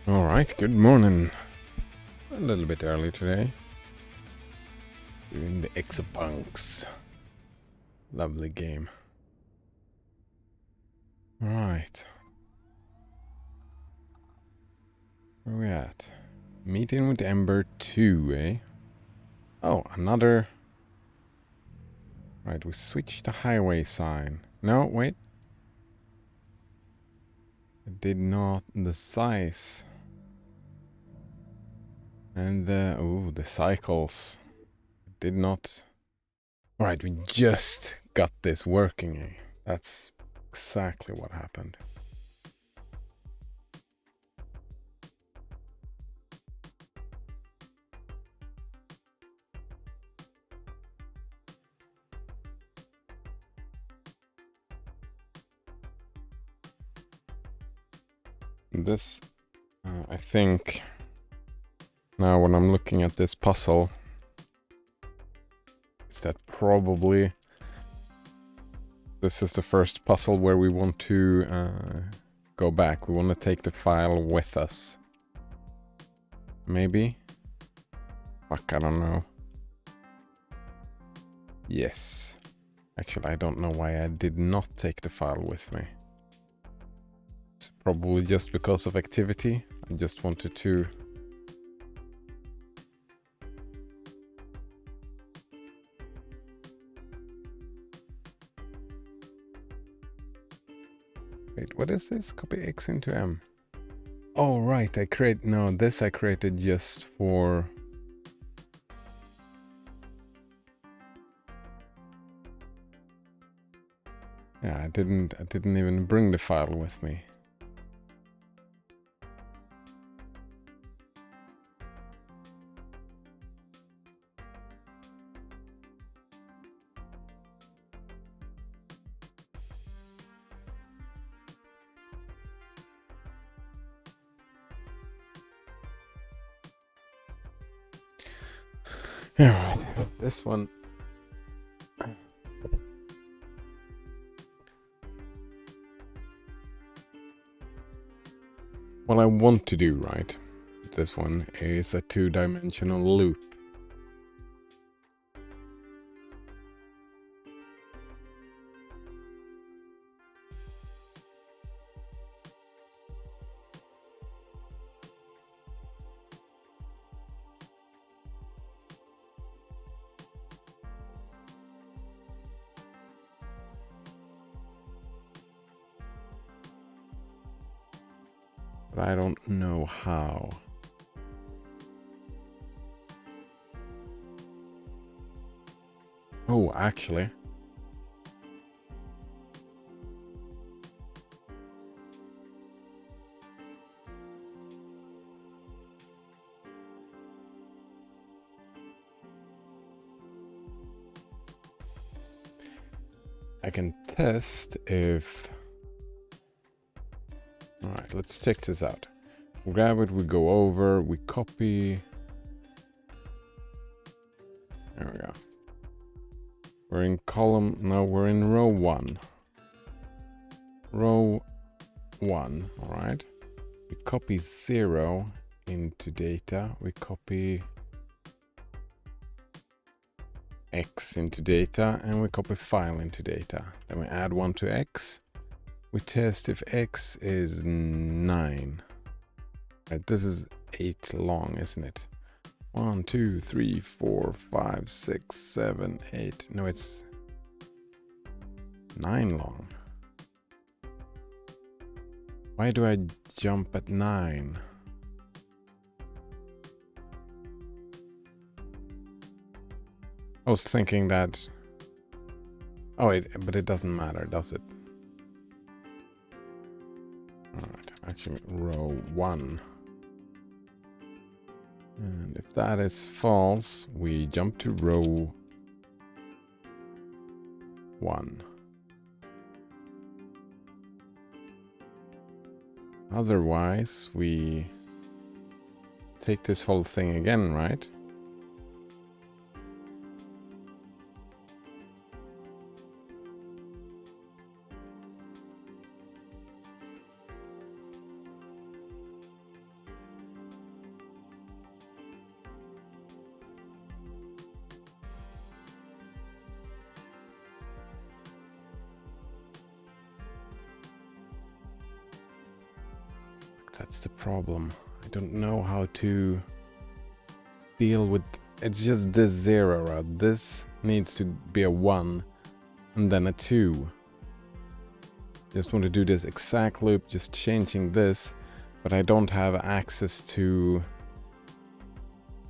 Alright, good morning. A little bit early today. Doing the EXAPUNKS. Lovely game. Alright. Where are we at? Meeting with Ember 2, eh? Oh, another... Right, we switched the highway sign. No, wait. It did not... The size. And the... Ooh, the cycles. It did not... Alright, we just got this working, eh? That's exactly what happened. This, I think, now when I'm looking at this puzzle, is that probably this is the first puzzle where we want to go back. We want to take the file with us. Maybe? Fuck, I don't know. Yes. Actually, I don't know why I did not take the file with me. It's probably just because of activity. I just wanted to... Wait, what is this? Copy X into M. Oh, right, this I created just for... Yeah, I didn't even bring the file with me. Alright, this one. What I want to do, right, this one is a two-dimensional loop. But I don't know how. Oh, actually. I can test if... Alright, let's check this out. We grab it, we go over, we copy... There we go. We're in column... No, we're in row 1. Row 1, alright. We copy 0 into data. We copy X into data, and we copy file into data. Then we add 1 to X. We test if X is 9. Right, this is 8 long, isn't it? 1, 2, 3, 4, 5, 6, 7, 8. No, it's 9 long. Why do I jump at 9? I was thinking that... Oh, but it doesn't matter, does it? Alright, actually, row 1. And if that is false, we jump to row 1. Otherwise, we take this whole thing again, right? That's the problem. I don't know how to deal with... It's just this 0 route. This needs to be a 1 and then a 2. Just want to do this exact loop, just changing this, but I don't have access to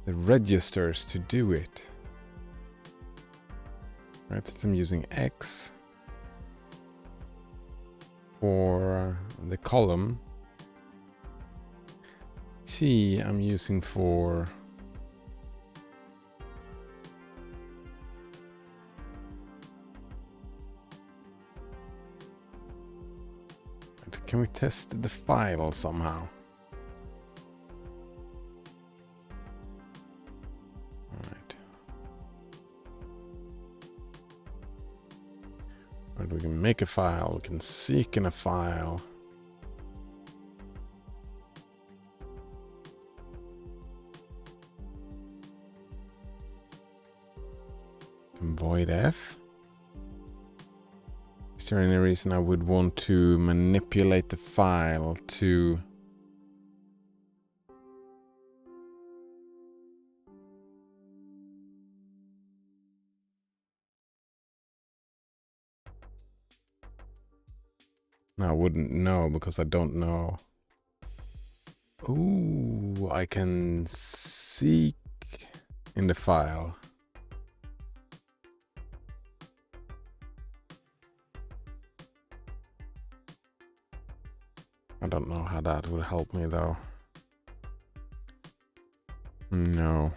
the registers to do it. Right, so I'm using X for the column. T I'm using for can we test the file somehow? Alright. Right, we can make a file, we can seek in a file. Void F. Is there any reason I would want to manipulate the file to... No, I wouldn't know because I don't know. Ooh, I can seek in the file. I don't know how that would help me though. No.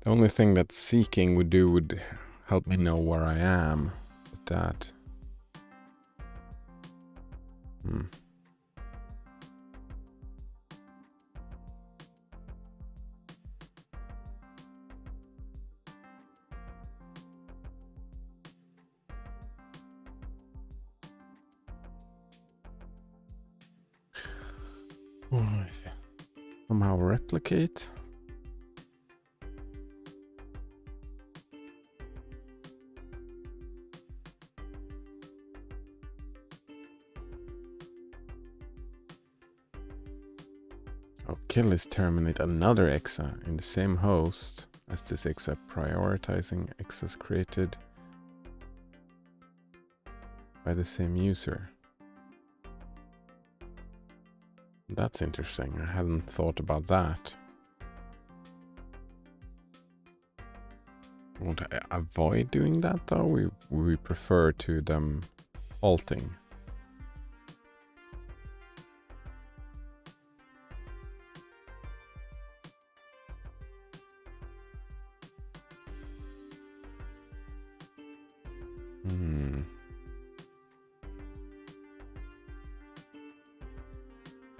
The only thing that seeking would do would help me know where I am with that. Somehow replicate. Oh, kill is terminate another exa in the same host as this exa, prioritizing exas created by the same user. That's interesting. I hadn't thought about that. I want to avoid doing that though. We prefer to them halting.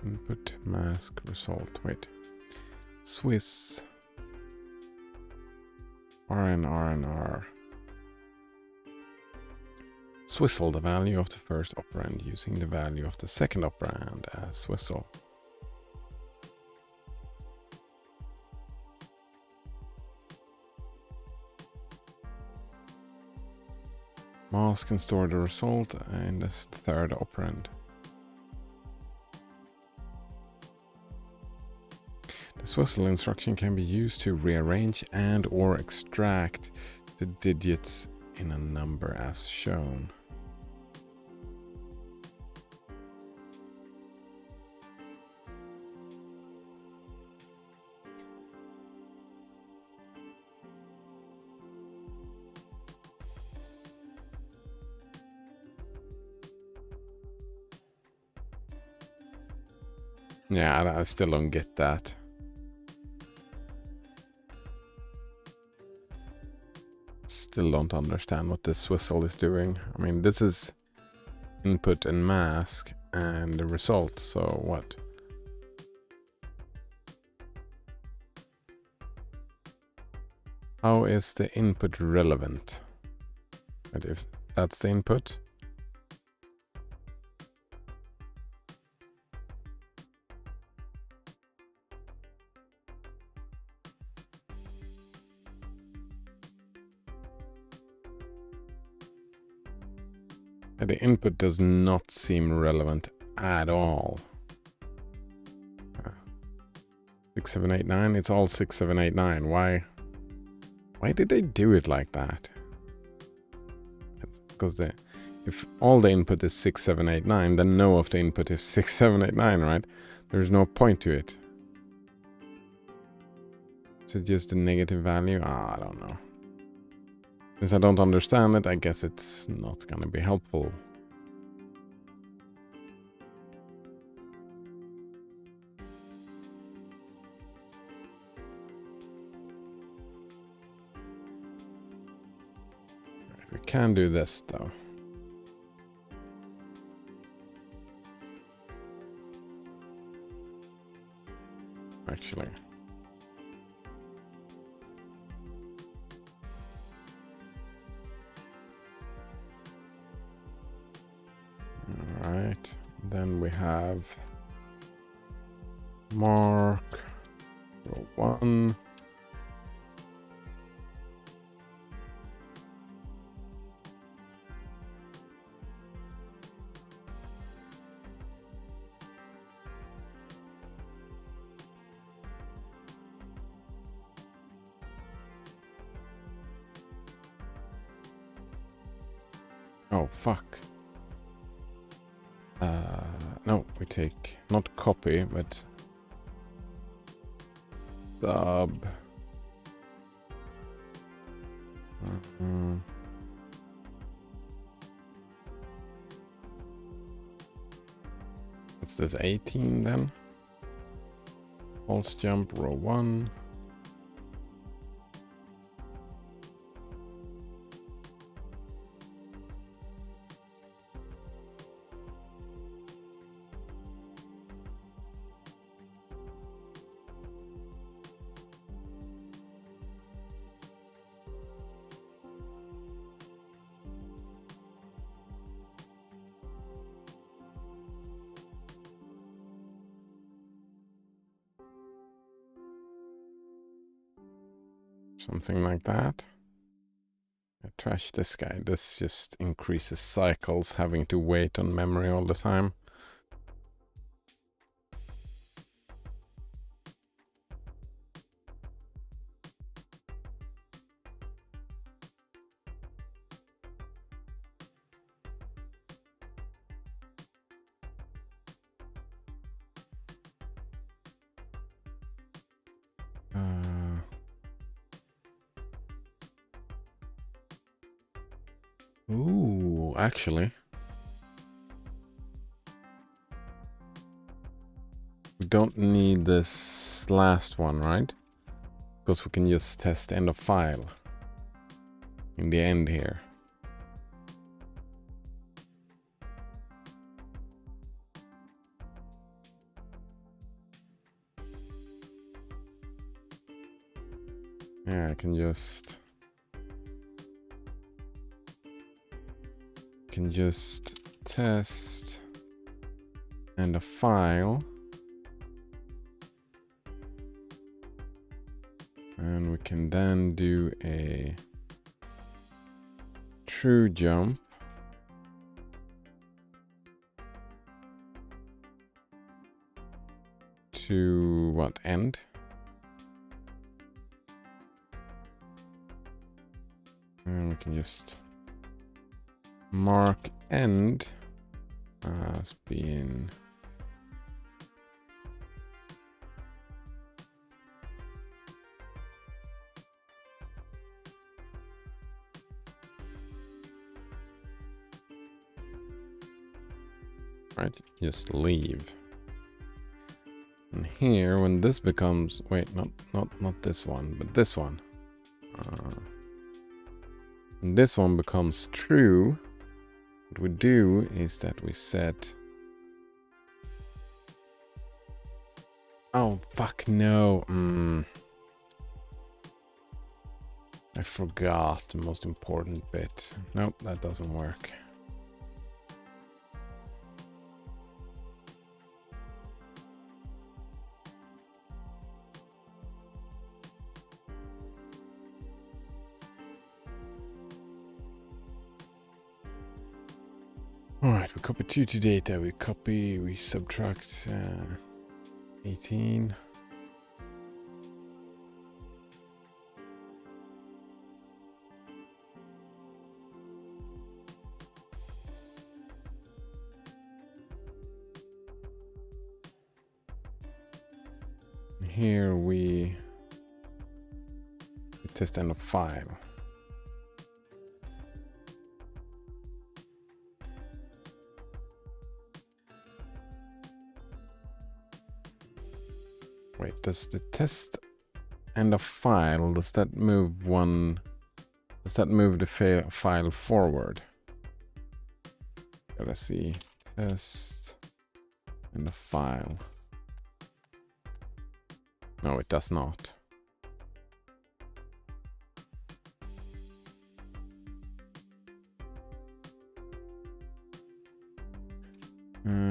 Input mask result. Wait. Swiss RNR. Swizzle the value of the first operand using the value of the second operand as swizzle. Mask can store the result in the third operand. The swizzle instruction can be used to rearrange and or extract the digits in a number as shown. Yeah, I still don't get that. Still don't understand what this swizzle is doing. I mean, this is input and mask and the result, so what? How is the input relevant? And if that's the input? The input does not seem relevant at all. 6, 7, 8, 9. It's all 6, 7, 8, 9. Why did they do it like that? Because if all the input is 6, 7, 8, 9, then no of the input is 6, 7, 8, 9, right? There's no point to it. Is it just a negative value? I don't know. Since I don't understand it, I guess it's not gonna be helpful. We can do this though. Actually. All right. Then we have mark 1. Oh, fuck. No, we take not copy, but sub. What's this, 18 then? False jump, row 1. Something like that. I trash this guy. This just increases cycles, having to wait on memory all the time. Ooh, actually. We don't need this last one, right? Because we can just test end of file in the end here. Yeah, I can just test end of file. And we can then do a true jump to what, end? And we can just mark end as being right, just leave. And here, when this becomes, wait, not this one, but this one. When this one becomes true, what we do is that we set, oh fuck no, I forgot the most important bit. Nope, that doesn't work. All right. Right, we copy 2 to data, we subtract 18. Here we test end of file. Wait, does the test end of file, does that move the file forward? Gotta see, test end of file. No, it does not.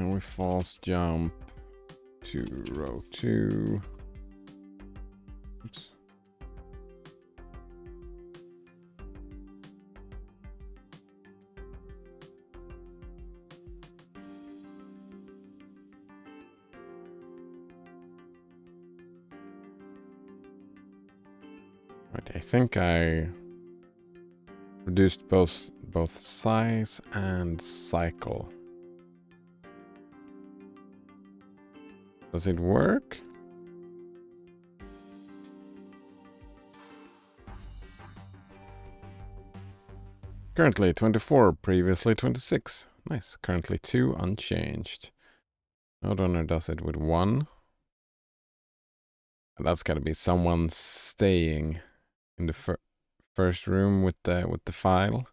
We false jump to row 2. Oops. Right, I think I reduced both size and cycle. Does it work? Currently 24, previously 26. Nice. Currently 2, unchanged. Node owner does it with 1. And that's got to be someone staying in the first room with the file.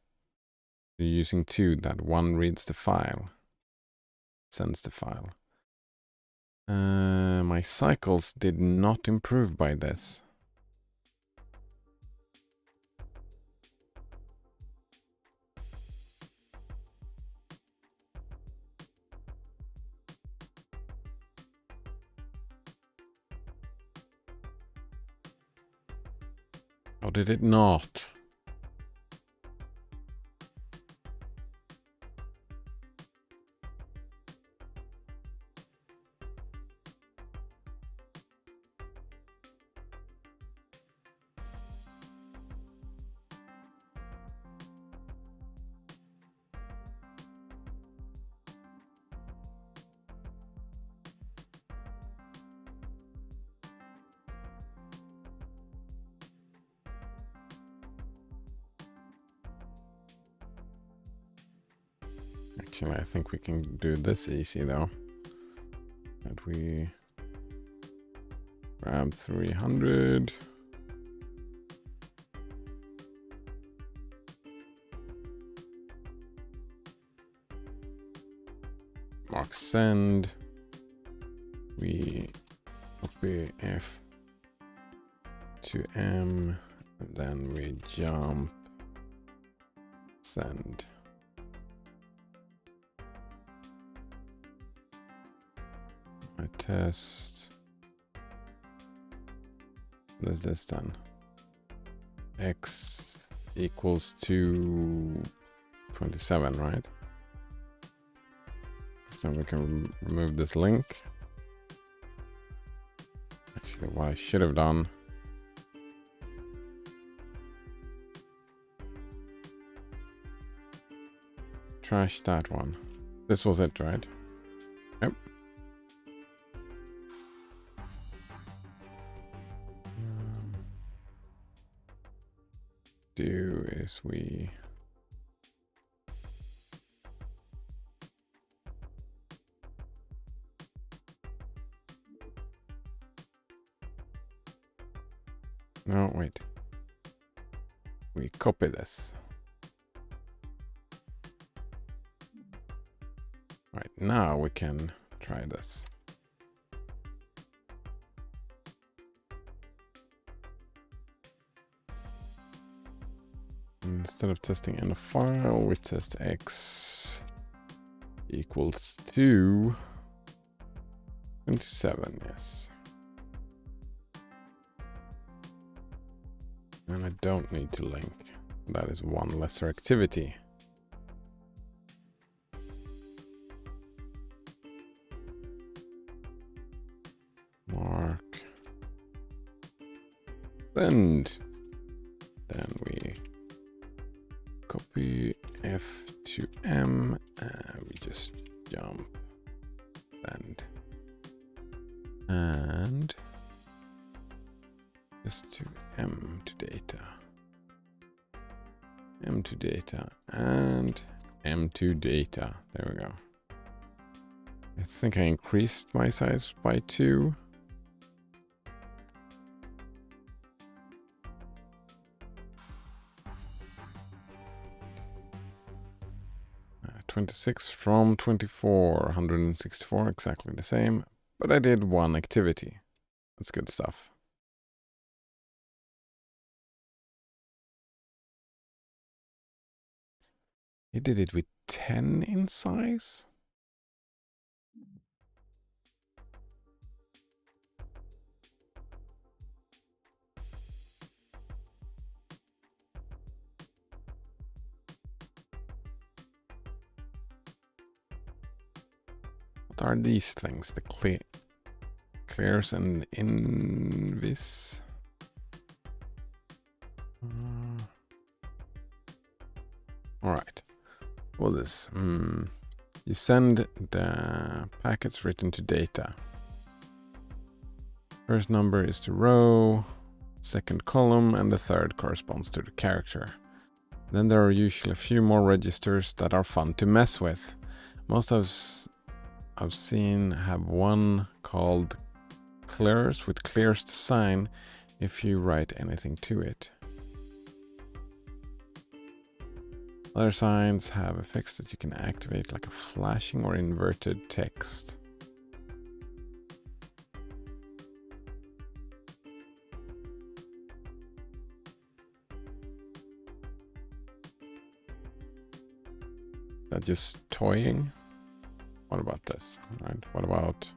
You're using 2. That 1 reads the file, sends the file. My cycles did not improve by this. How did it not? Actually, I think we can do this easy though. And we grab 300. Mark send. We copy F to M, and then we jump send. I test. What is this then? X equals to 27, right? So we can remove this link. Actually, what I should have done. Trash that one. This was it, right? Yep. Do is we no, wait. We copy this. Right, now we can try this. Instead of testing in a file, we test X equals to 27, yes. And I don't need to link. That is one lesser activity. Send. Then we copy F to M and we just jump send. And just to M to data. M to data and M to data. There we go. I think I increased my size by 2. 26 from 24, 164, exactly the same. But I did 1 activity. That's good stuff. He did it with 10 in size? What are these things? The clears and invis? Alright. What is this? You send the packets written to data. First number is to row, second column, and the third corresponds to the character. Then there are usually a few more registers that are fun to mess with. Most I've seen have one called clears with clears to sign if you write anything to it. Other signs have effects that you can activate, like a flashing or inverted text. That just toying? What about this? Right? What about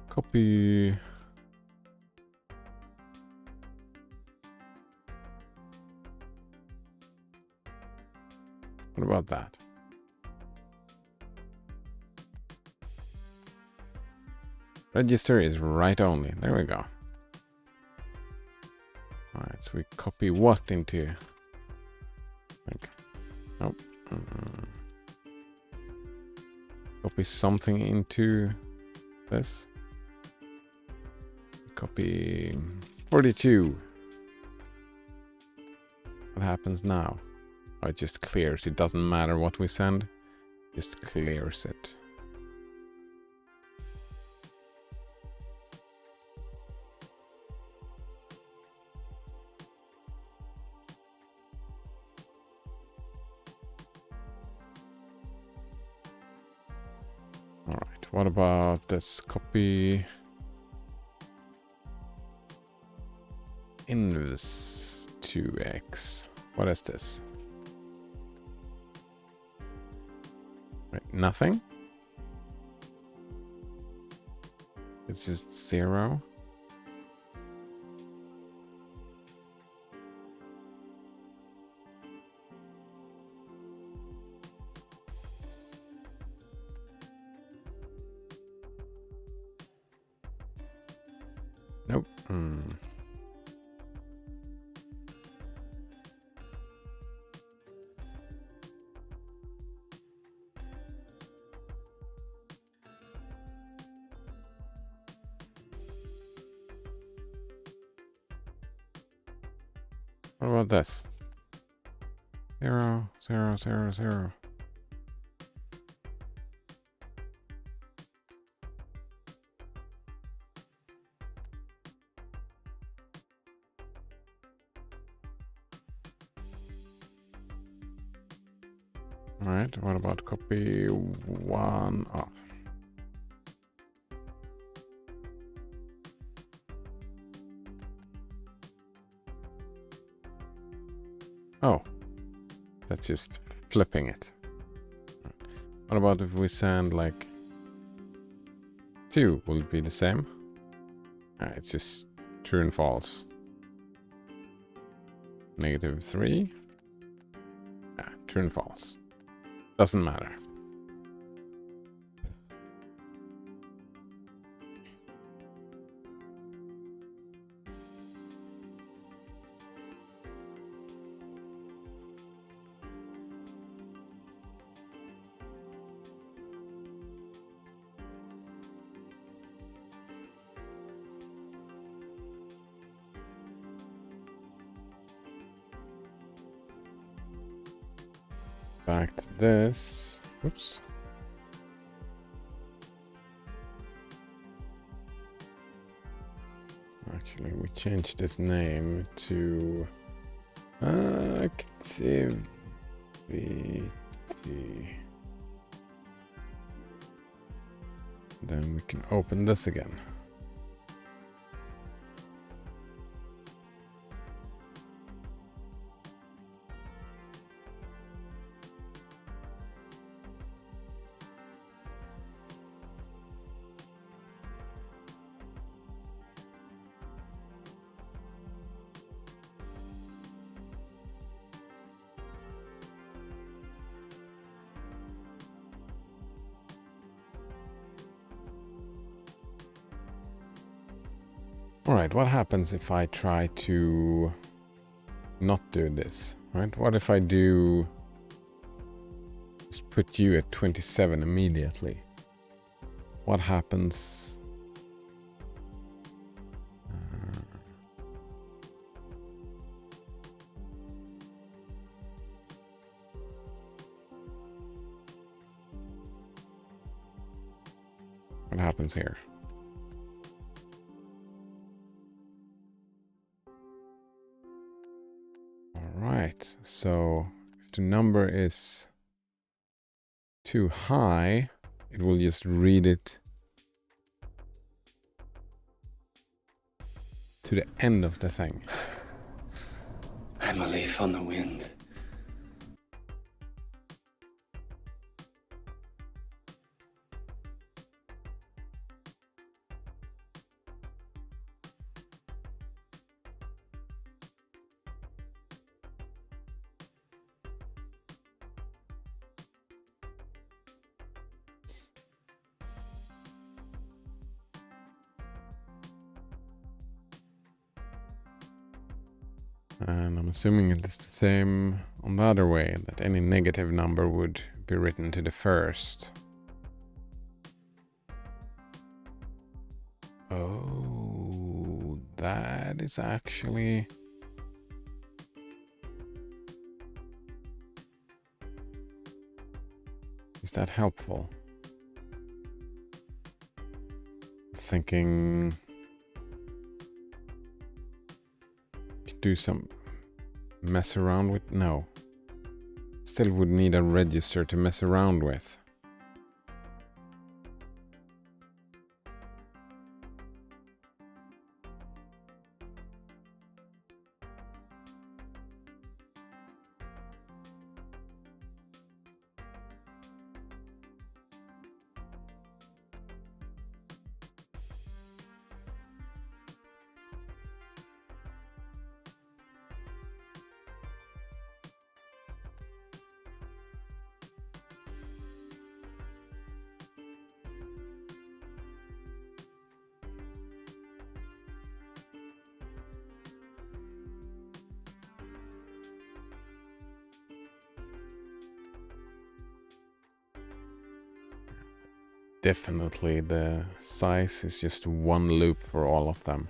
copy? What about that? Register is write only. There we go. Alright, so we copy what into? Like, nope. Copy something into this. Copy 42. What happens now? Oh, it just clears. It doesn't matter what we send. Just clears it. Alright, what about this copy invis to X? What is this? Wait, nothing? It's just 0. Nope. What about this? 0, 0, 0, 0. Alright, what about copy 1 off? Oh, that's just flipping it. What about if we send like 2? Will it be the same? It's just true and false. -3. True and false. Doesn't matter. . back to this. Oops. Actually, we changed this name to activity. Then we can open this again. All right, what happens if I try to not do this, right? What if I do just put you at 27 immediately? What happens? What happens here? Right, so if the number is too high, it will just read it to the end of the thing. I'm a leaf on the wind. And I'm assuming it's the same on the other way, that any negative number would be written to the first. Oh, that is actually... Is that helpful? Thinking... do some mess around with? No. Still would need a register to mess around with. Definitely the size is just one loop for all of them.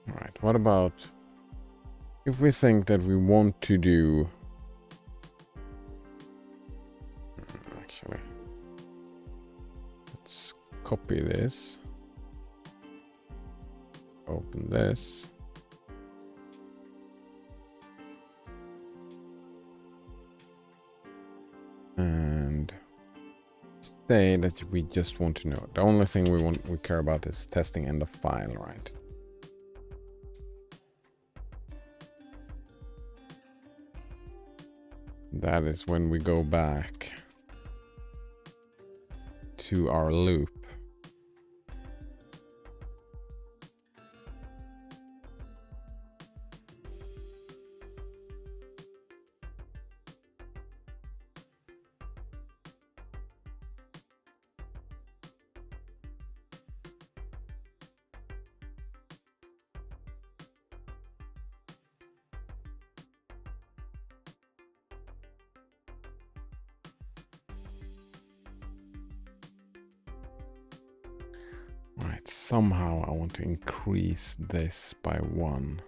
All right, what about if we think that we want to do... Actually, let's copy this. Open this. And say that we just want to know. The only thing we care about is testing end of file, right? That is when we go back to our loop. Alright, somehow I want to increase this by 1.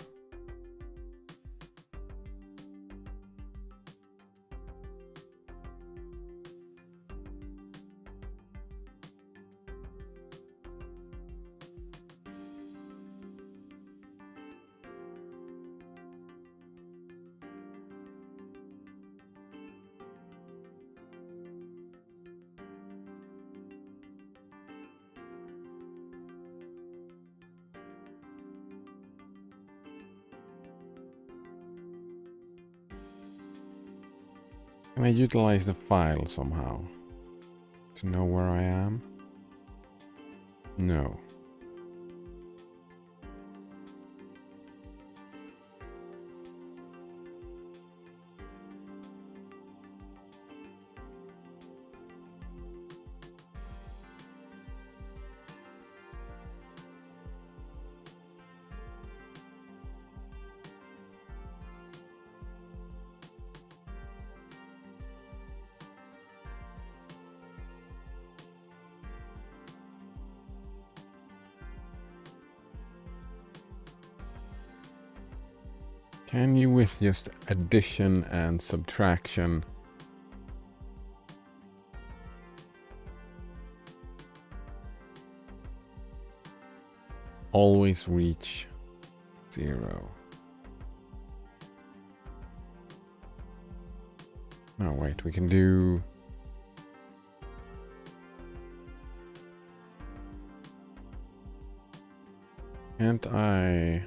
Can I utilize the file somehow to know where I am? No. Can you, with just addition and subtraction, always reach 0? No, wait, we can do... Can't I...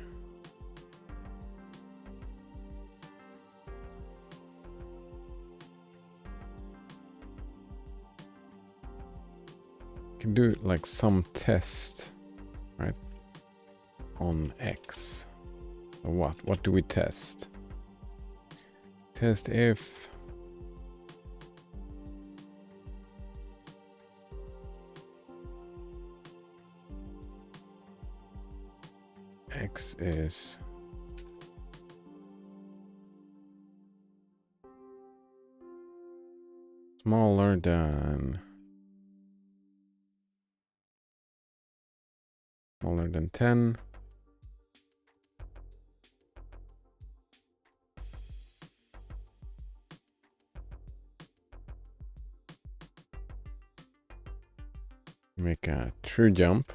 Can do like some test, right, on X. So what do we test? Test if X is smaller than 10. Make a true jump.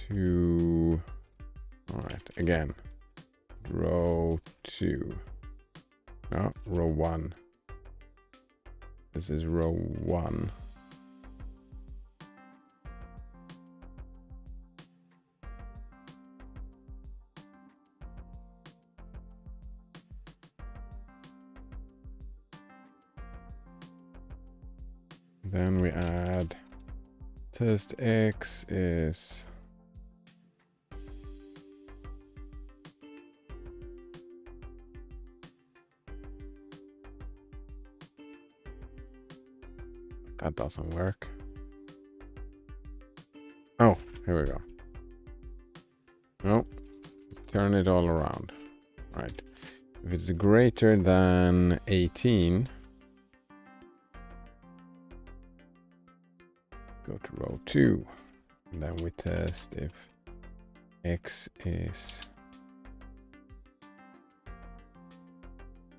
To, all right, again, row 2. No, row 1. This is row 1. Then we add test X is that doesn't work. Oh, here we go. No, turn it all around. Right. If it's greater than 18, go to row 2. And then we test if X is...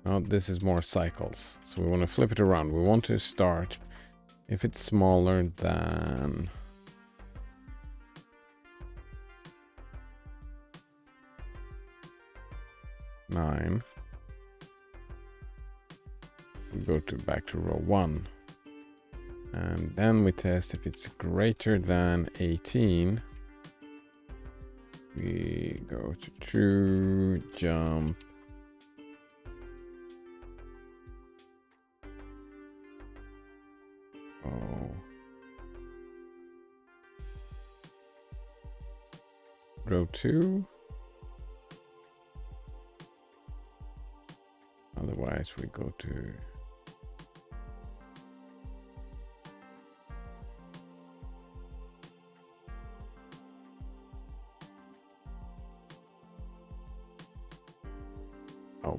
Oh, this is more cycles. So we want to flip it around. We want to start if it's smaller than 9. We go back to row 1. And then we test if it's greater than 18. We go to true, jump. Oh. Row 2. Otherwise we go to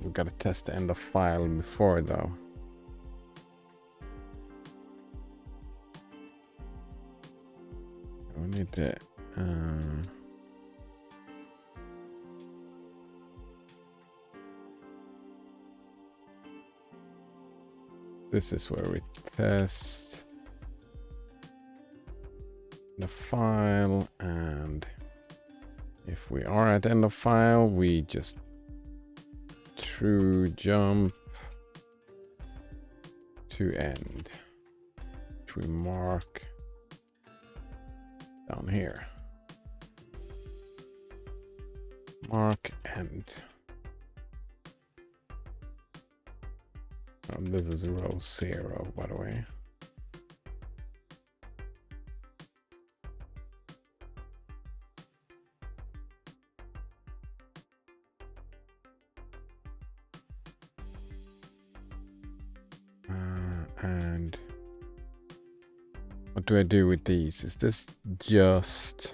we gotta test the end of file before though. need to this is where we test the file, and if we are at end of file, we just true jump to end, which we mark down here. Mark end. This is row 0, by the way. And what do I do with these? Is this just...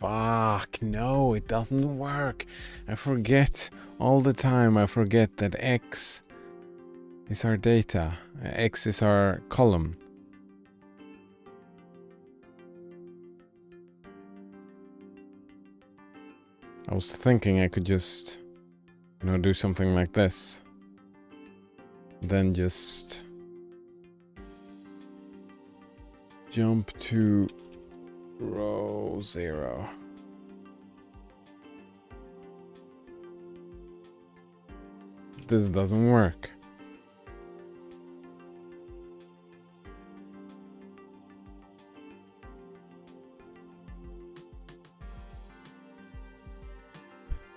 Fuck, no, it doesn't work. I forget all the time. I forget that X is our data. X is our column. I was thinking I could just, do something like this. Then just jump to row 0. This doesn't work.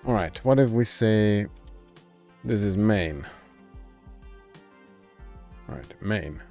All right, what if we say this is main? All right, main.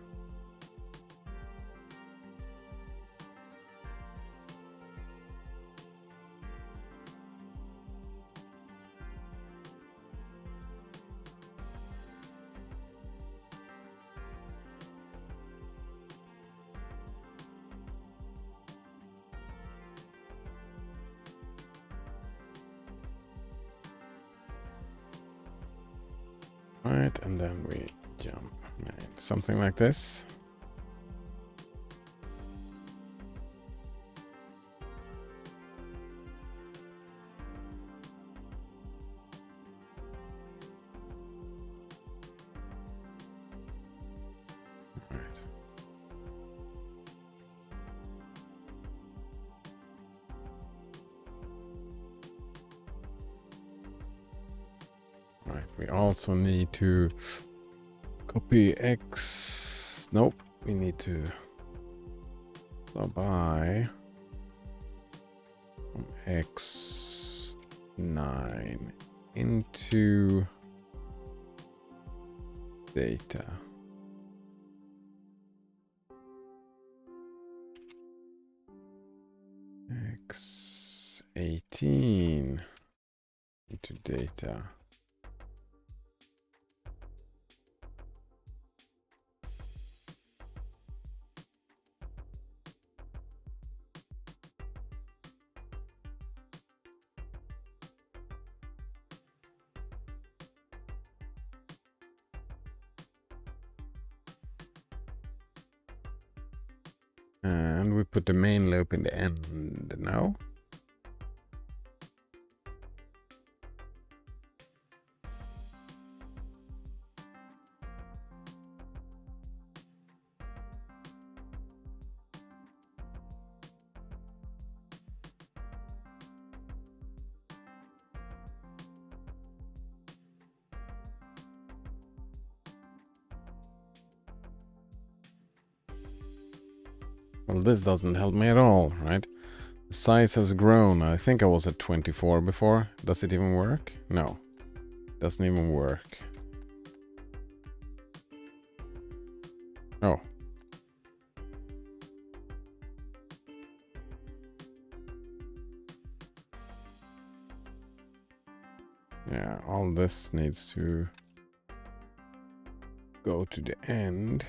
Right, and then we jump main. Something like this. Right. Right, we also need to copy X. Nope, we need to sub I from X9 into data. X18 into data. And we put the main loop in the end now. Well, this doesn't help me at all, right? The size has grown. I think I was at 24 before. Does it even work? No. Doesn't even work. Oh. Yeah, all this needs to go to the end.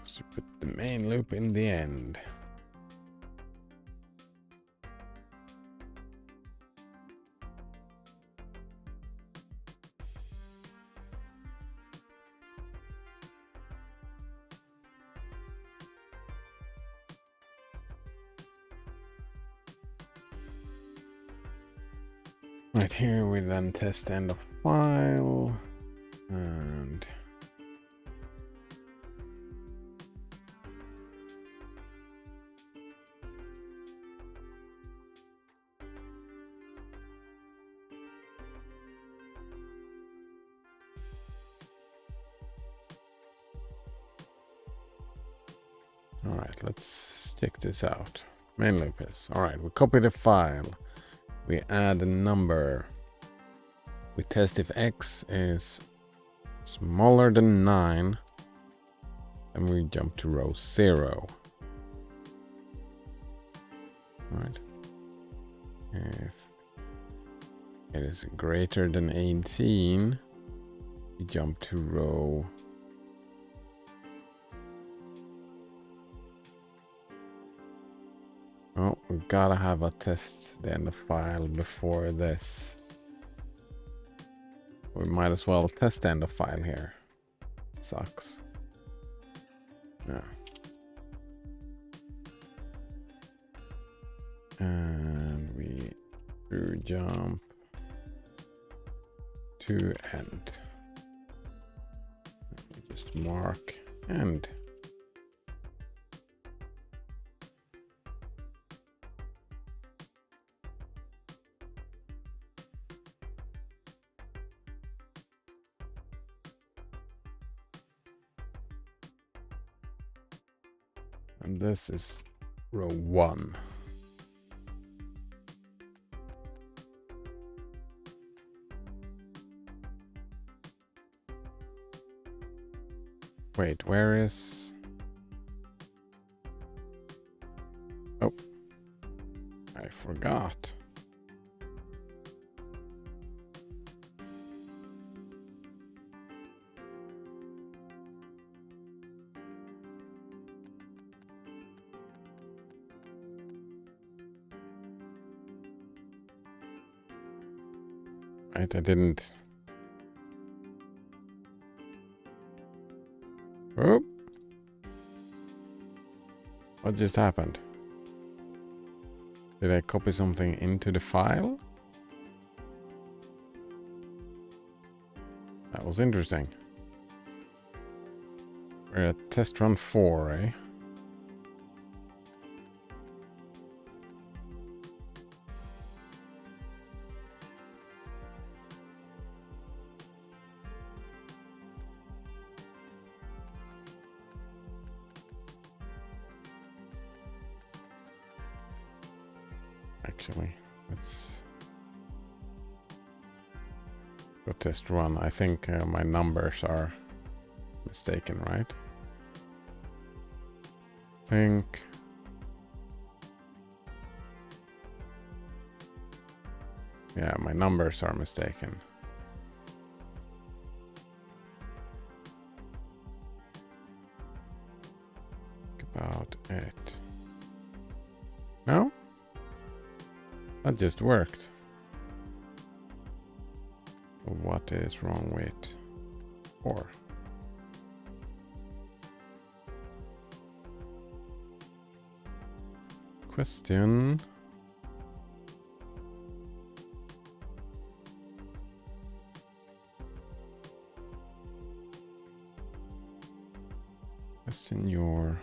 So put the main loop in the end. Right here we then test end of file and all right, let's check this out. Main loop is all right. We copy the file, we add a number, we test if x is smaller than 9, and we jump to row 0. Right. If it is greater than 18, we jump to row . Oh, we gotta have a test the end of file before this. We might as well test the end of file here. Sucks. Yeah. And we do jump to end. Just mark end. And this is row 1. Wait, where is... Oh, I forgot. Right, I didn't. Oh. What just happened? Did I copy something into the file? That was interesting. We're at test run 4, eh? Actually, let's go test run. I think my numbers are mistaken, right? Yeah, my numbers are mistaken. Think about it. No? That just worked. What is wrong with 4? Question. Question your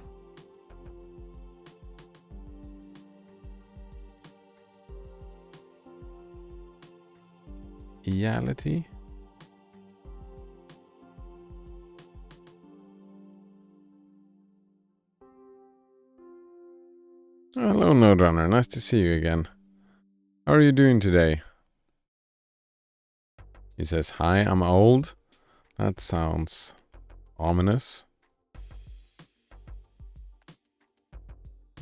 reality. Hello, Node Runner. Nice to see you again. How are you doing today? He says, "Hi, I'm old." That sounds ominous.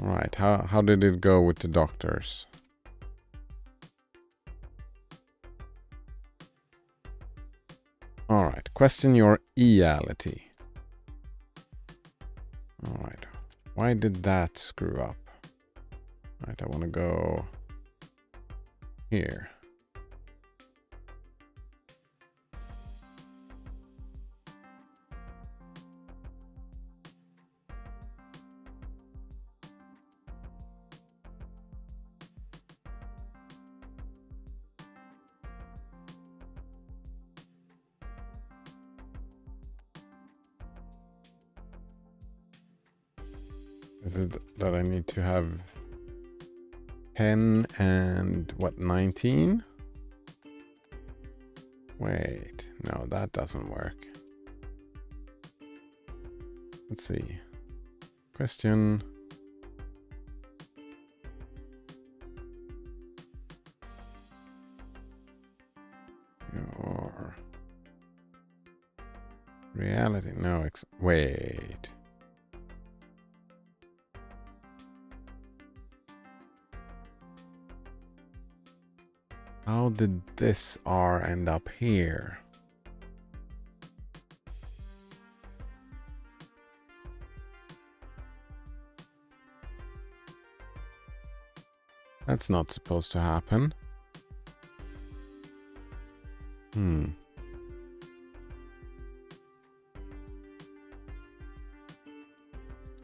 All right. How did it go with the doctors? All right. Question your reality. All right. Why did that screw up? All right. I want to go here. Is it that I need to have 10 and what, 19? Wait, no, that doesn't work. Let's see. Question. Your reality. No, wait. How did this R end up here? That's not supposed to happen.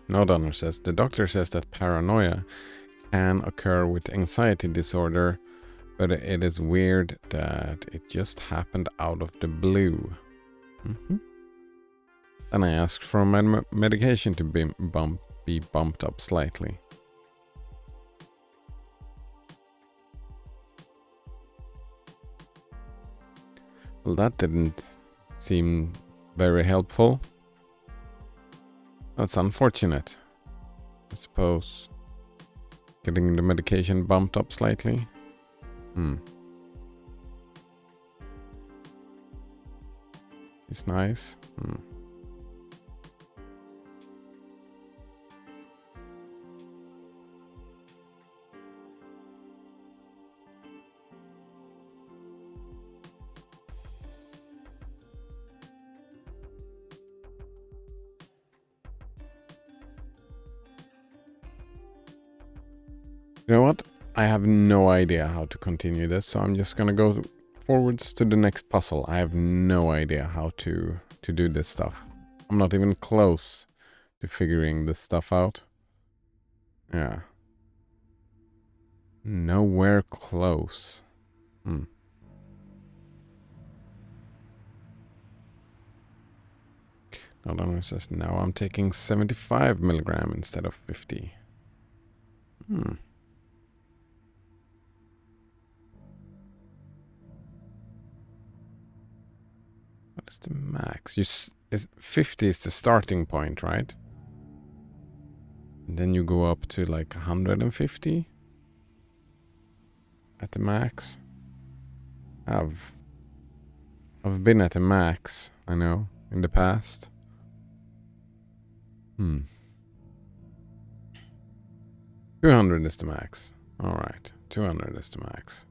No donor says the doctor says that paranoia can occur with anxiety disorder, but it is weird that it just happened out of the blue. Then I asked for my medication to be bumped up slightly. Well, that didn't seem very helpful. That's unfortunate. I suppose getting the medication bumped up slightly. It's nice. You know what? I have no idea how to continue this, so I'm just gonna go forwards to the next puzzle. I have no idea how to do this stuff. I'm not even close to figuring this stuff out. Yeah. Nowhere close. No donor says now I'm taking 75 milligram instead of 50. What is the max? 50 is the starting point, right? And then you go up to like 150 at the max. I've been at the max, I know, in the past. 200 is the max. Alright, 200 is the max.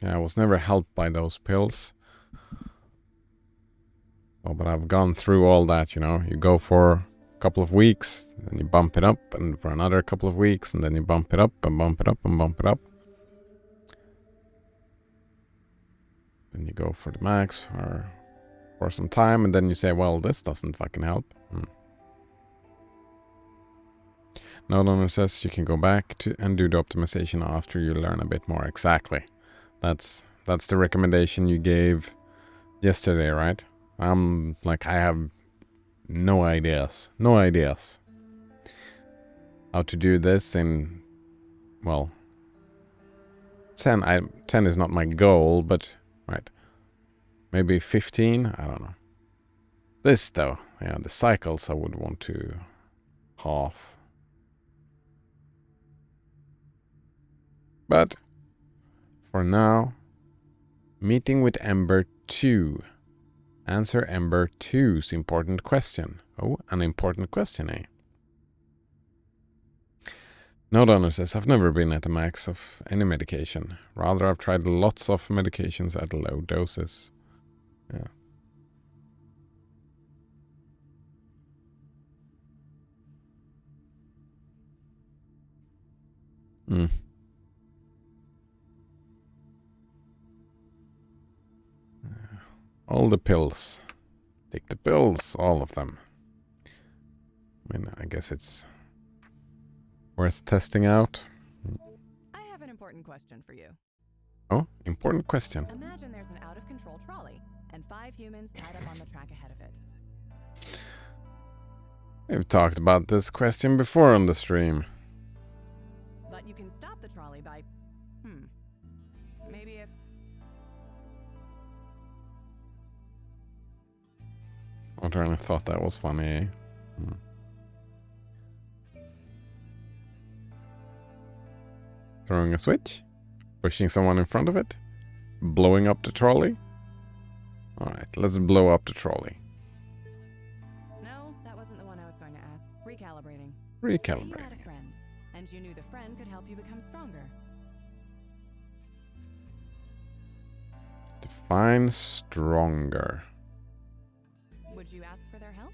Yeah, I was never helped by those pills. Oh, but I've gone through all that, you know. You go for a couple of weeks, and you bump it up, and for another couple of weeks, and then you bump it up, and bump it up, and bump it up. Then you go for the max for some time, and then you say, well, this doesn't fucking help. No donor says you can go back to and do the optimization after you learn a bit more. Exactly. That's the recommendation you gave yesterday, right? Like, I have no ideas how to do this in, well, 10 is not my goal, but right, maybe 15, I don't know. This though, yeah, the cycles I would want to half. But for now, meeting with Ember 2. Answer Ember 2's important question. Oh, an important question, eh? No donor says, I've never been at the max of any medication. Rather, I've tried lots of medications at low doses. Yeah. All the pills. Take the pills, all of them. I mean, I guess it's worth testing out. I have an important question for you. Oh, important question. Imagine there's an out-of-control trolley and 5 humans tied up on the track ahead of it. We've talked about this question before on the stream. But you can stop the trolley by... Maybe if... I really thought that was funny, eh? Throwing a switch? Pushing someone in front of it? Blowing up the trolley? Alright, let's blow up the trolley. No, that wasn't the one I was going to ask. Recalibrating. Recalibrating. You had a friend, and you knew the friend could help you become stronger. Define stronger. Would you ask for their help?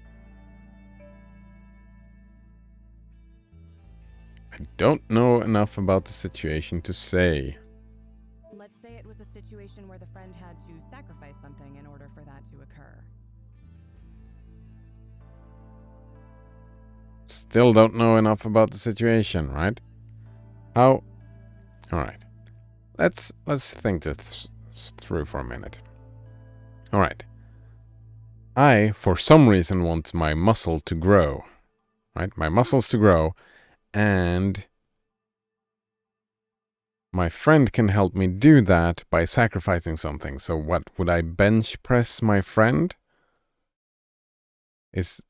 I don't know enough about the situation to say. Let's say it was a situation where the friend had to sacrifice something in order for that to occur. Still don't know enough about the situation, right? How? Alright. Let's think this through for a minute. Alright. I, for some reason, want my muscle to grow. Right? My muscles to grow. And my friend can help me do that by sacrificing something. So what, would I bench press my friend? Is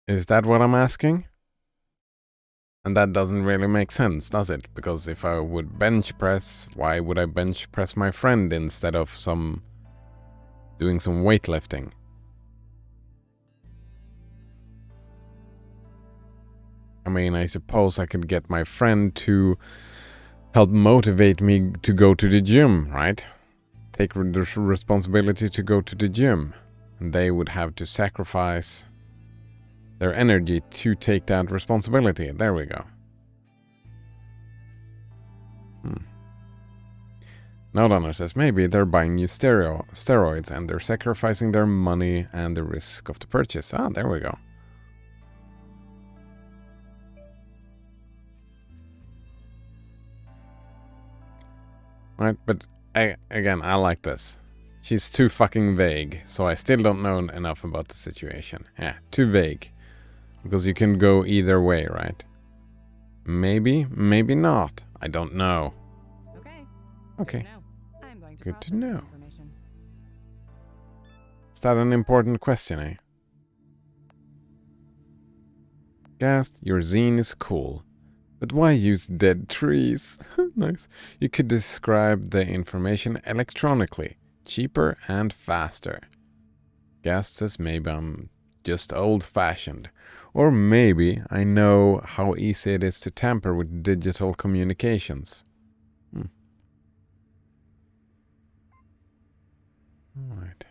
that what I'm asking? And that doesn't really make sense, does it? Because if I would bench press, why would I bench press my friend instead of doing some weightlifting? I mean, I suppose I could get my friend to help motivate me to go to the gym, right? Take the responsibility to go to the gym. And they would have to sacrifice their energy to take that responsibility. There we go. Nodonner says, maybe they're buying new steroids and they're sacrificing their money and the risk of the purchase. Ah, there we go. Right, but again, I like this. She's too fucking vague, so I still don't know enough about the situation. Yeah, too vague. Because you can go either way, right? Maybe, maybe not. I don't know. Okay. Good to know. Is that an important question, eh? Gast, your zine is cool. But why use dead trees? Nice. You could describe the information electronically. Cheaper and faster. Gast says maybe I'm just old-fashioned. Or maybe I know how easy it is to tamper with digital communications. Alright.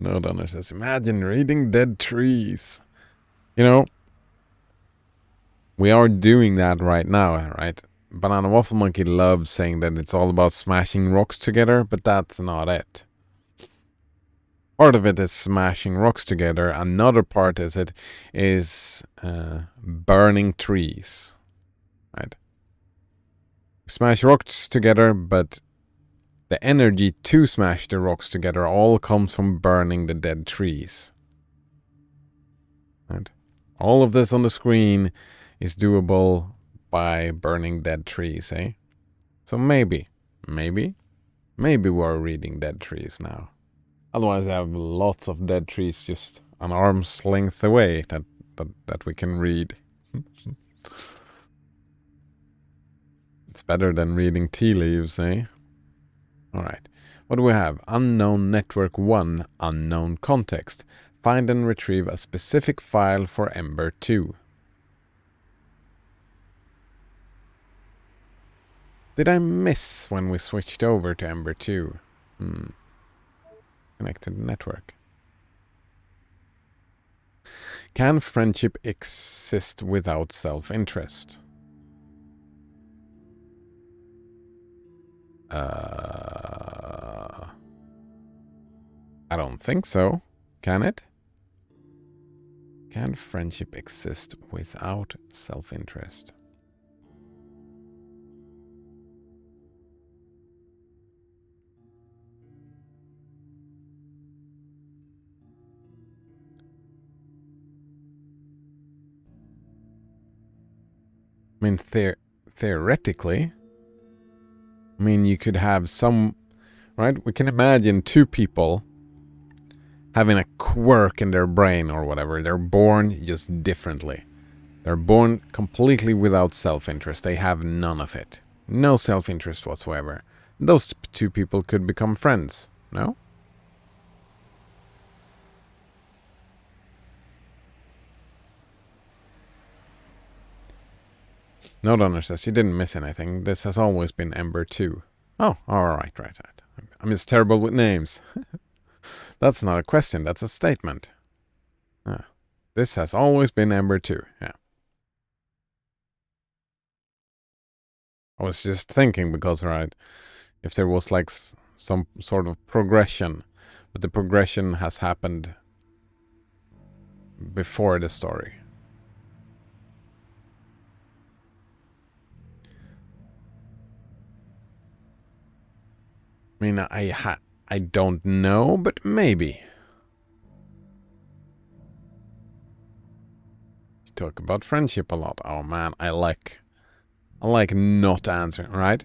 Nodonner says, imagine reading dead trees. You know, we are doing that right now, right? Banana Waffle Monkey loves saying that it's all about smashing rocks together, but that's not it. Part of it is smashing rocks together. Another part is burning trees, right? Smash rocks together, but the energy to smash the rocks together all comes from burning the dead trees. Right? All of this on the screen is doable by burning dead trees, eh? So maybe we're reading dead trees now. Otherwise, I have lots of dead trees just an arm's length away that we can read. It's better than reading tea leaves, eh? Alright. What do we have? Unknown network 1, unknown context. Find and retrieve a specific file for Ember 2. Did I miss when we switched over to Ember 2? Connect to the network. Can friendship exist without self-interest? I don't think so. Can it? Can friendship exist without self-interest? I mean, theoretically, I mean, you could have some, right? We can imagine two people having a quirk in their brain or whatever. They're born just differently. They're born completely without self-interest. They have none of it. No self-interest whatsoever. Those two people could become friends, no? No Donner says, you didn't miss anything. This has always been Ember 2. Oh, alright, right. I'm just terrible with names. That's not a question, that's a statement. This has always been Ember 2, yeah. I was just thinking because, right, if there was like some sort of progression, but the progression has happened before the story. I mean, I don't know, but maybe. You talk about friendship a lot. Oh man, I like not answering, right?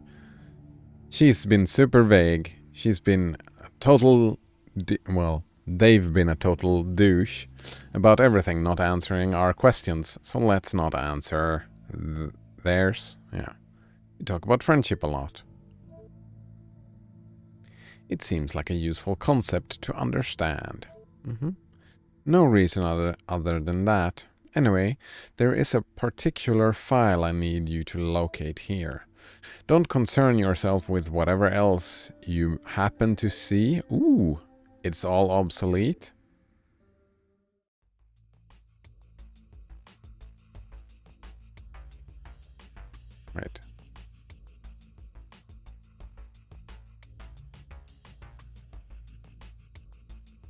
She's been super vague. She's been a total, well, they've been a total douche about everything, not answering our questions. So let's not answer theirs. Yeah. You talk about friendship a lot. It seems like a useful concept to understand. No reason other than that. Anyway, there is a particular file I need you to locate here. Don't concern yourself with whatever else you happen to see. Ooh, it's all obsolete. Right.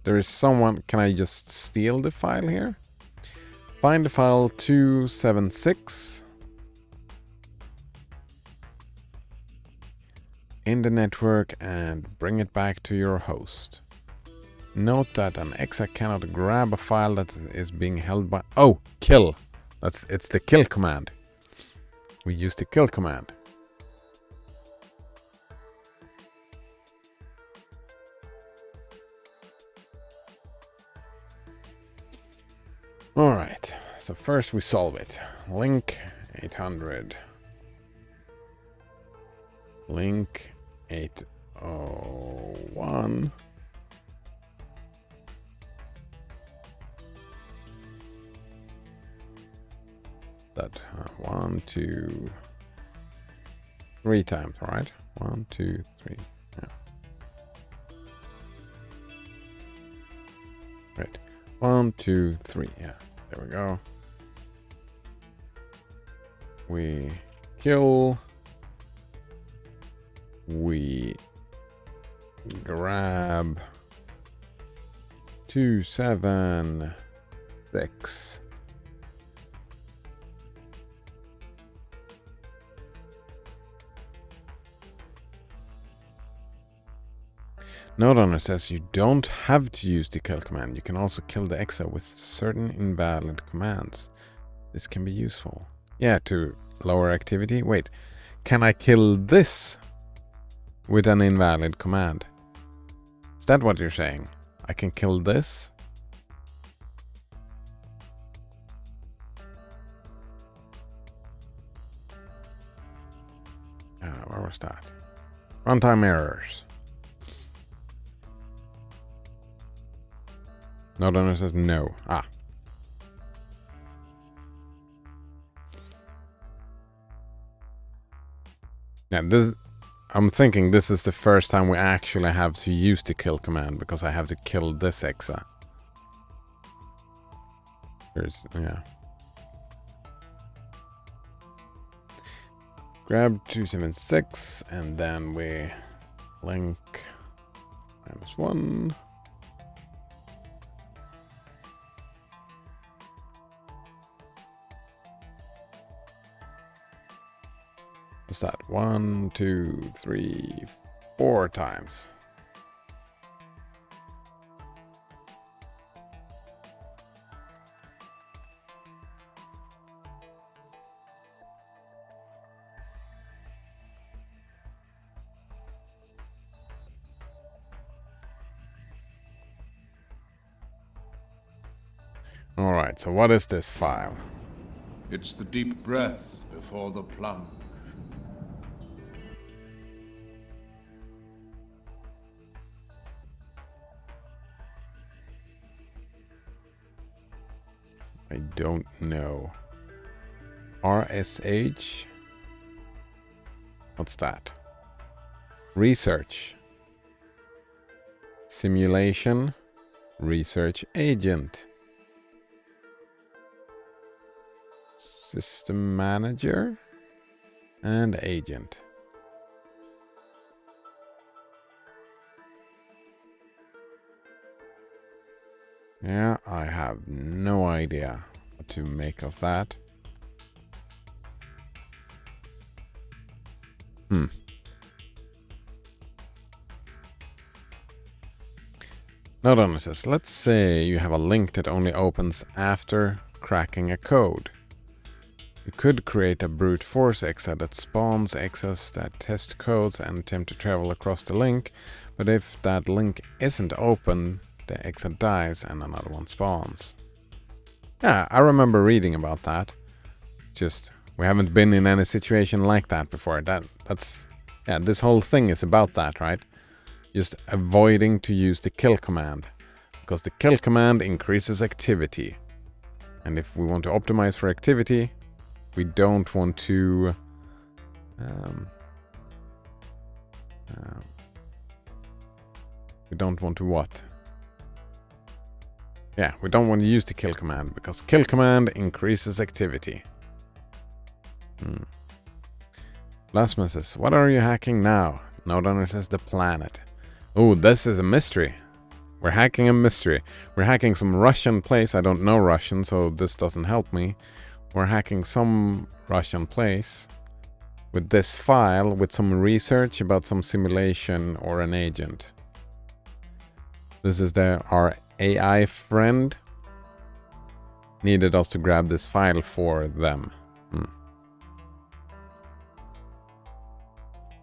There is someone... Can I just steal the file here? Find the file 276 in the network and bring it back to your host. Note that an exa cannot grab a file that is being held by... Oh, kill. It's the kill command. We use the kill command. Alright, so first we solve it. Link 800. Link 801. That 1, 2, 3 times, right? 1, 2, 3. Yeah. Right. 1, 2, 3. Yeah. There we go. We kill. We grab 276. NodeOwner says you don't have to use the kill command. You can also kill the exa with certain invalid commands. This can be useful. Yeah, to lower activity. Wait, can I kill this with an invalid command? Is that what you're saying? I can kill this? Where was that? Runtime errors. NodeOwner says no. Ah. Yeah, this... I'm thinking this is the first time we actually have to use the kill command, because I have to kill this exa. Yeah. Grab 276, and then we link -1. What's that? 1, 2, 3, 4 times. Alright, so what is this file? It's the deep breath before the plunge. I don't know. RSH? What's that? Research. Simulation. Research agent. System manager. And agent. Yeah, I have no idea what to make of that. Note on says, let's say you have a link that only opens after cracking a code. You could create a brute force exa that spawns exas that test codes and attempt to travel across the link, but if that link isn't open, the exa dies and another one spawns. Yeah, I remember reading about that. Just, we haven't been in any situation like that before. That's yeah, this whole thing is about that, right? Just avoiding to use the kill command, because the kill command increases activity. And if we want to optimize for activity, we don't want to we don't want to what? Yeah, we don't want to use the kill command, because kill command increases activity. Plasma says, what are you hacking now? Nodunner says, the planet. Oh, this is a mystery. We're hacking a mystery. We're hacking some Russian place. I don't know Russian, so this doesn't help me. We're hacking some Russian place with this file with some research about some simulation or an agent. This is our AI friend needed us to grab this file for them.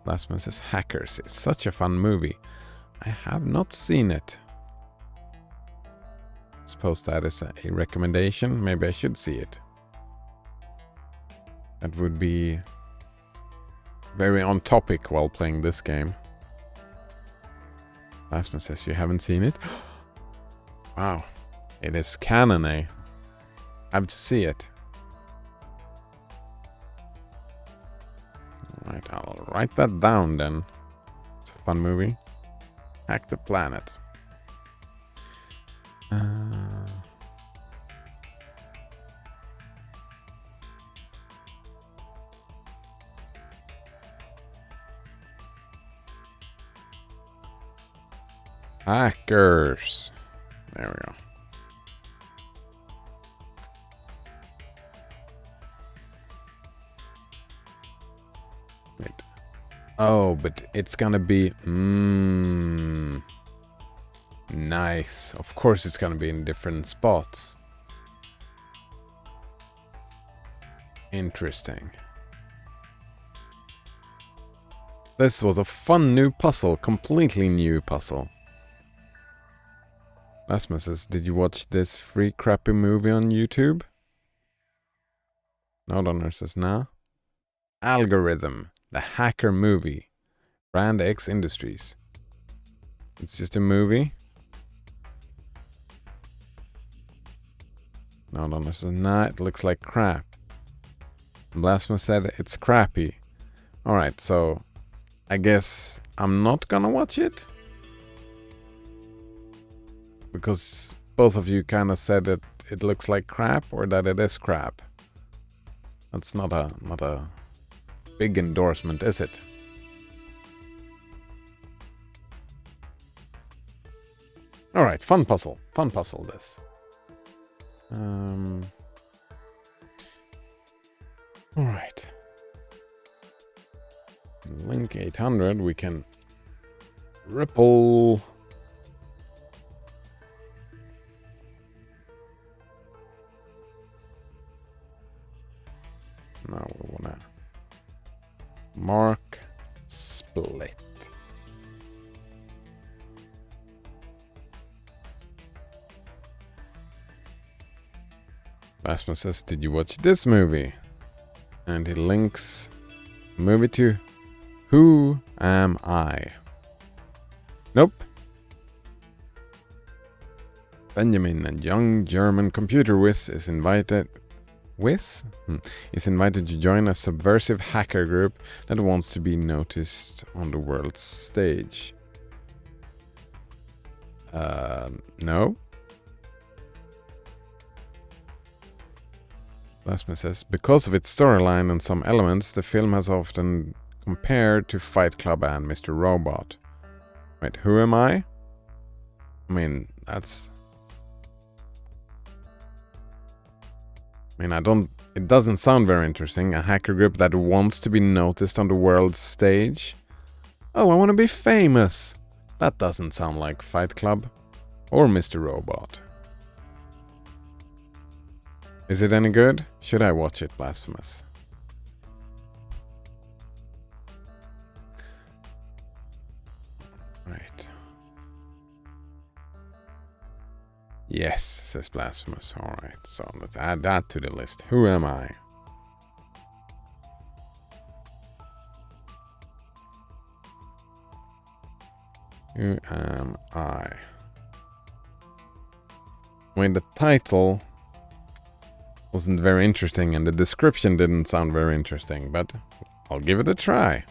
Last one says Hackers. It's such a fun movie. I have not seen it. Suppose that is a recommendation. Maybe I should see it. That would be very on topic while playing this game. Last one says you haven't seen it. Wow. It is canon, eh? I have to see it. Alright, I'll write that down then. It's a fun movie. Hack the Planet. Hackers. There we go. Wait. Oh, but it's gonna be... Nice. Of course it's gonna be in different spots. Interesting. This was a fun new puzzle. Completely new puzzle. Rasmus says, did you watch this free crappy movie on YouTube? Nodunner says, nah. Algorithm. The Hacker Movie. Brand X Industries. It's just a movie. Nodunner says, nah, it looks like crap. Blasphemous said it's crappy. Alright, so I guess I'm not gonna watch it. Because both of you kind of said that it looks like crap or that it is crap. That's not a big endorsement, is it? Alright, fun puzzle. Fun puzzle, this. Alright. Link 800, we can ripple. Now we wanna mark split. Blasphemous says, did you watch this movie? And he links the movie to Who Am I? Nope. Benjamin, a young German computer whiz, is invited to join a subversive hacker group that wants to be noticed on the world's stage. No. Blasphemous says, because of its storyline and some elements, the film has often compared to Fight Club and Mr. Robot. Wait, who am I? I mean, it doesn't sound very interesting. A hacker group that wants to be noticed on the world's stage. Oh, I want to be famous. That doesn't sound like Fight Club or Mr. Robot. Is it any good? Should I watch it, Blasphemous? Right. Yes, says Blasphemous. Alright, so let's add that to the list. Who am I? Who am I? I mean, the title wasn't very interesting and the description didn't sound very interesting, but I'll give it a try.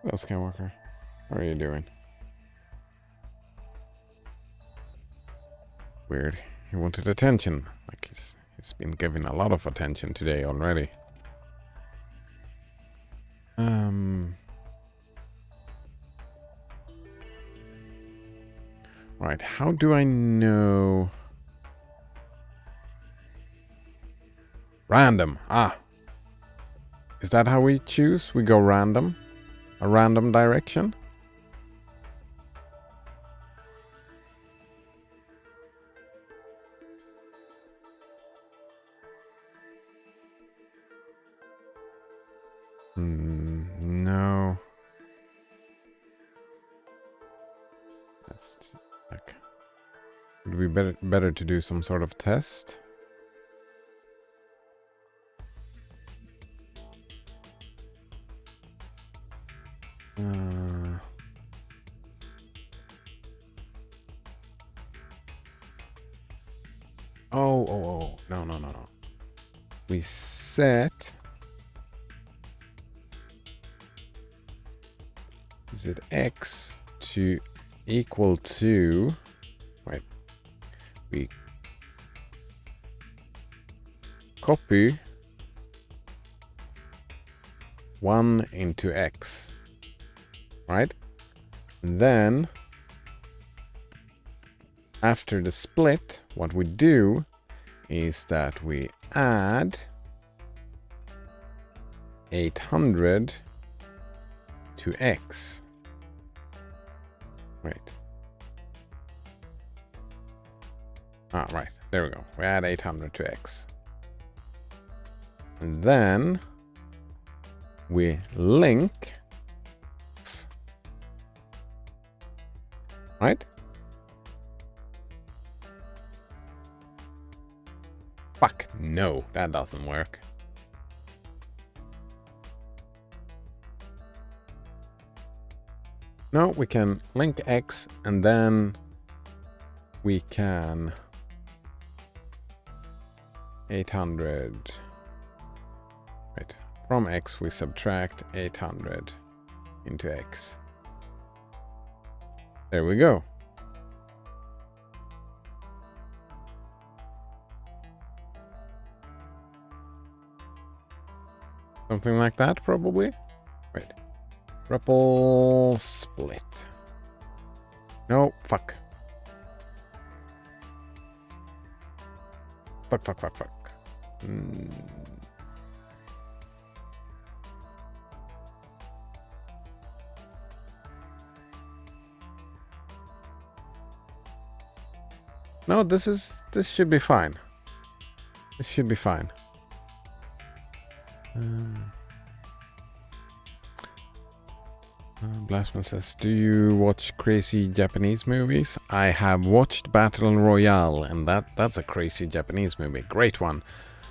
Hello, Skywalker. How are you doing? Weird. He wanted attention. Like he's been given a lot of attention today already. Right, how do I know? Random. Ah. Is that how we choose? We go random? A random direction? No. That's like. Would be better to do some sort of test? Oh, no. We set. Is it X to equal to? Wait. We copy 1 into X. Right? And then after the split, what we do is that we add 800 to X. Wait. Right. There we go. We add 800 to X. And then we link X. Right? Fuck, no, that doesn't work. No, we can link X and then we can 800. Right, from X we subtract 800 into X. There we go. Something like that, probably. Wait. Triple split. No, fuck. Fuck. No, this should be fine. This should be fine. Blasphemous says, do you watch crazy Japanese movies? I have watched Battle Royale, and that's a crazy Japanese movie. Great one.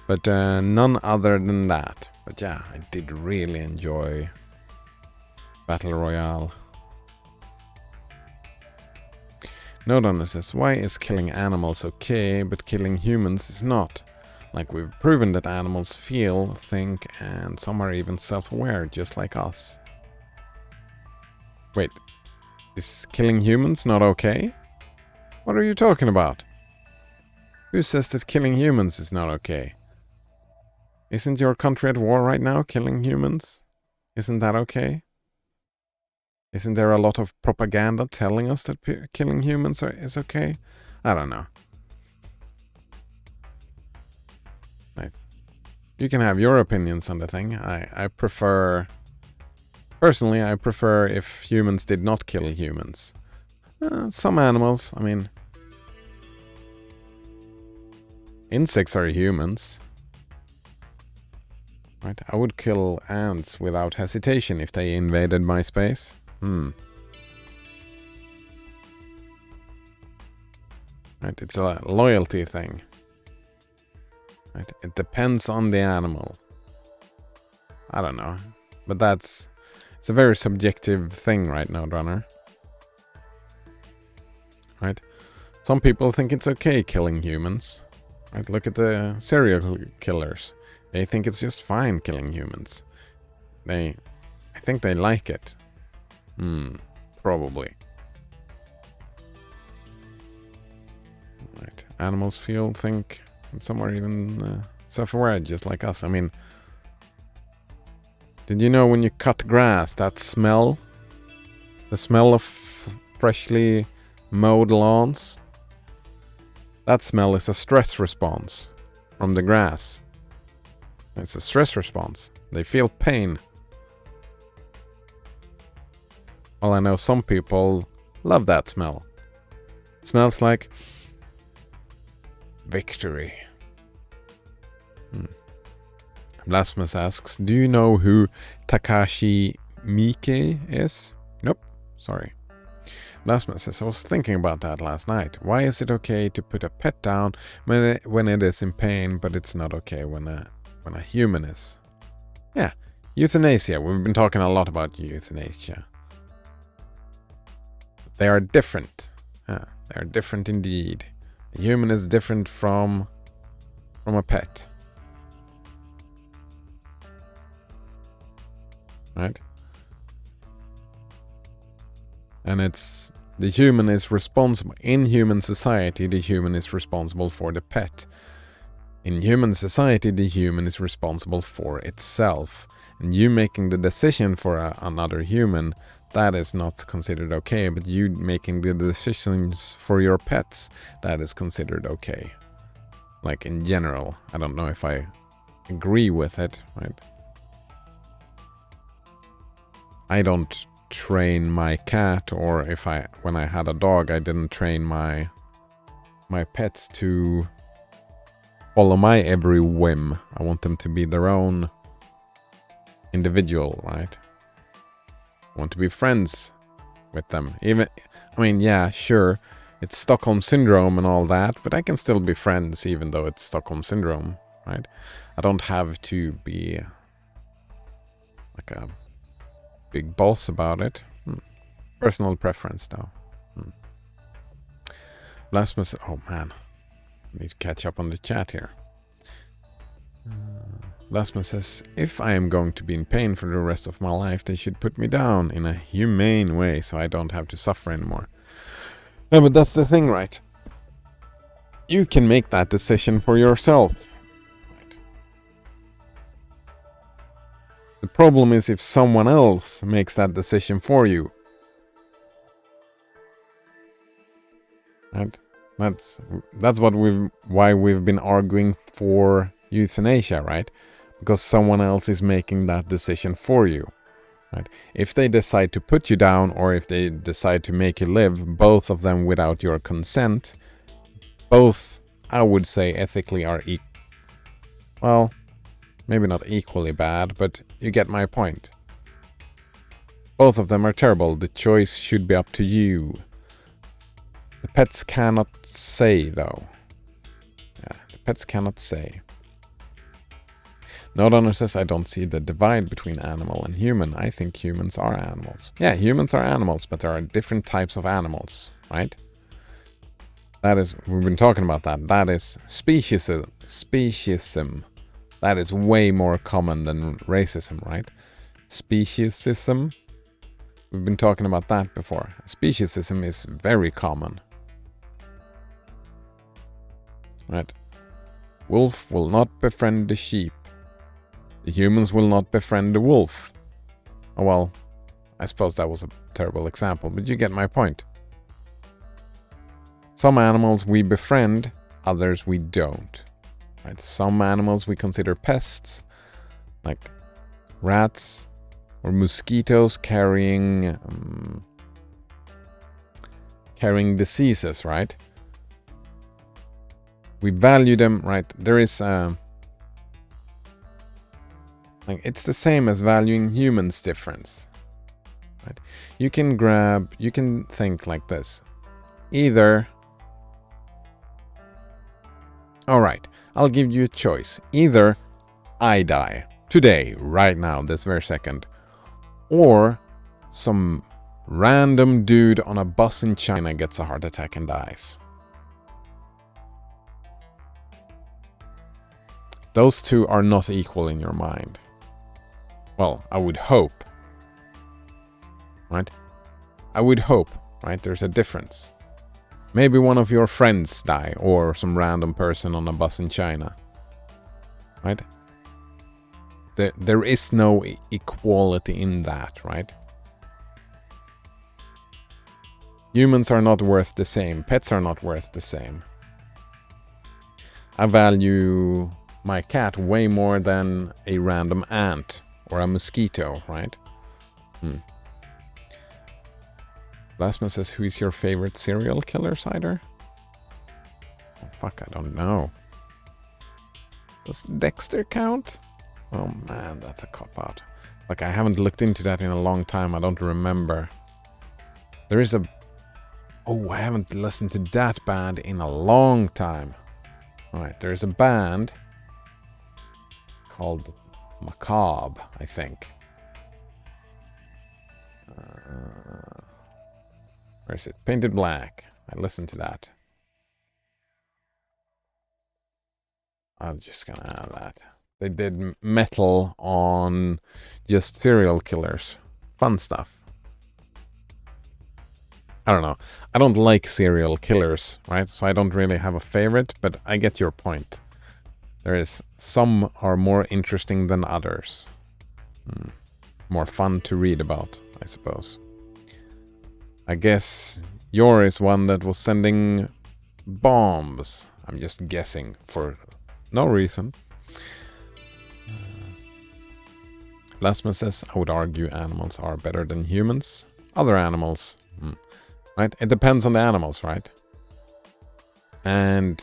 But none other than that. But yeah, I did really enjoy Battle Royale. Nodon says, why is killing animals okay, but killing humans is not? Like, we've proven that animals feel, think, and some are even self-aware, just like us. Wait, is killing humans not okay? What are you talking about? Who says that killing humans is not okay? Isn't your country at war right now, killing humans? Isn't that okay? Isn't there a lot of propaganda telling us that killing humans is okay? I don't know. Right. You can have your opinions on the thing. I prefer... Personally, I prefer if humans did not kill humans. Some animals, I mean... Insects are humans. Right? I would kill ants without hesitation if they invaded my space. Right, it's a loyalty thing. Right? It depends on the animal. I don't know. But it's a very subjective thing right now, Runner. Right? Some people think it's okay killing humans. Right? Look at the serial killers. They think it's just fine killing humans. I think they like it. Probably. Right. Animals feel, think, and some are even self-aware, just like us. I mean, did you know when you cut grass, that smell? The smell of freshly mowed lawns? That smell is a stress response from the grass. It's a stress response. They feel pain. Well, I know some people love that smell. It smells like victory. Blasphemous asks, do you know who Takashi Miike is? Nope, sorry. Blasphemous says, I was thinking about that last night. Why is it okay to put a pet down when it is in pain, but it's not okay when a human is? Yeah, euthanasia. We've been talking a lot about euthanasia. They are different. They are different indeed. A human is different from a pet. Right? And the human is responsible. In human society, the human is responsible for the pet. In human society, the human is responsible for itself. And you making the decision for another human, that is not considered okay. But you making the decisions for your pets, that is considered okay. Like in general. I don't know if I agree with it, right? I don't train my cat, or when I had a dog, I didn't train my pets to follow my every whim. I want them to be their own individual, right? I want to be friends with them. Yeah, sure, it's Stockholm Syndrome and all that, but I can still be friends even though it's Stockholm Syndrome, right? I don't have to be like a big boss about it. Personal preference, though. Blasphemous. Oh man, I need to catch up on the chat here. Blasphemous says, if I am going to be in pain for the rest of my life, they should put me down in a humane way so I don't have to suffer anymore. No, but that's the thing, right? You can make that decision for yourself. Right? The problem is if someone else makes that decision for you. Right? That's why we've been arguing for euthanasia, right? Because someone else is making that decision for you. Right? If they decide to put you down, or if they decide to make you live, both of them without your consent, both, I would say, ethically are well, maybe not equally bad, but you get my point. Both of them are terrible. The choice should be up to you. The pets cannot say, though. Yeah, the pets cannot say. Nodonor says, I don't see the divide between animal and human. I think humans are animals. Yeah, humans are animals, but there are different types of animals, right? That is, we've been talking about that. That is speciesism. Speciesism. That is way more common than racism, right? Speciesism. We've been talking about that before. Speciesism is very common. Right? Wolf will not befriend the sheep. The humans will not befriend the wolf. Oh well, I suppose that was a terrible example, but you get my point. Some animals we befriend, others we don't. Right? Some animals we consider pests, like rats or mosquitoes carrying diseases, right? We value them, right? There is like, it's the same as valuing humans difference, right? You can think like this. Either, all right, I'll give you a choice. Either I die today, right now, this very second, or some random dude on a bus in China gets a heart attack and dies. Those two are not equal in your mind. Well, I would hope. Right? I would hope, right? There's a difference. Maybe one of your friends die, or some random person on a bus in China. Right? There is no equality in that, right? Humans are not worth the same. Pets are not worth the same. I value my cat way more than a random ant or a mosquito, right? Lasma says, who is your favorite serial killer, Cider? Oh, fuck, I don't know. Does Dexter count? Oh man, that's a cop-out. Like, I haven't looked into that in a long time. I don't remember. There is a... Oh, I haven't listened to that band in a long time. Alright, there's a band called Macabre, I think. Where is it? Painted Black. I listened to that. I'm just gonna add that. They did metal on just serial killers. Fun stuff. I don't know. I don't like serial killers, right? So I don't really have a favorite, but I get your point. There is some are more interesting than others. More fun to read about, I suppose. I guess yours is one that was sending bombs. I'm just guessing for no reason. Lasman says, I would argue animals are better than humans. Other animals, right? It depends on the animals, right? And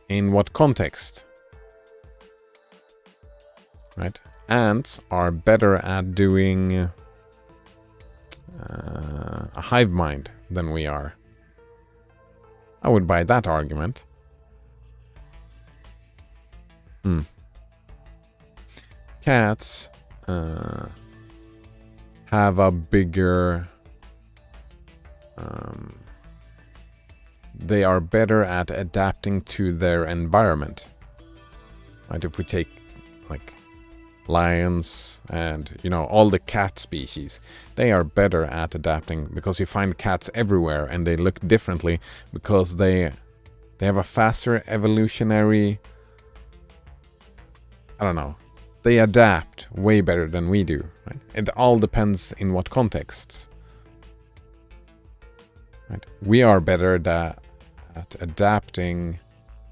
in what context? Right? Ants are better at doing a hive mind than we are. I would buy that argument. Cats have a bigger... they are better at adapting to their environment. Right? If we take like lions and, you know, all the cat species, they are better at adapting because you find cats everywhere and they look differently because they have a faster evolutionary, I don't know, they adapt way better than we do, right? It all depends in what contexts. Right? We are better at adapting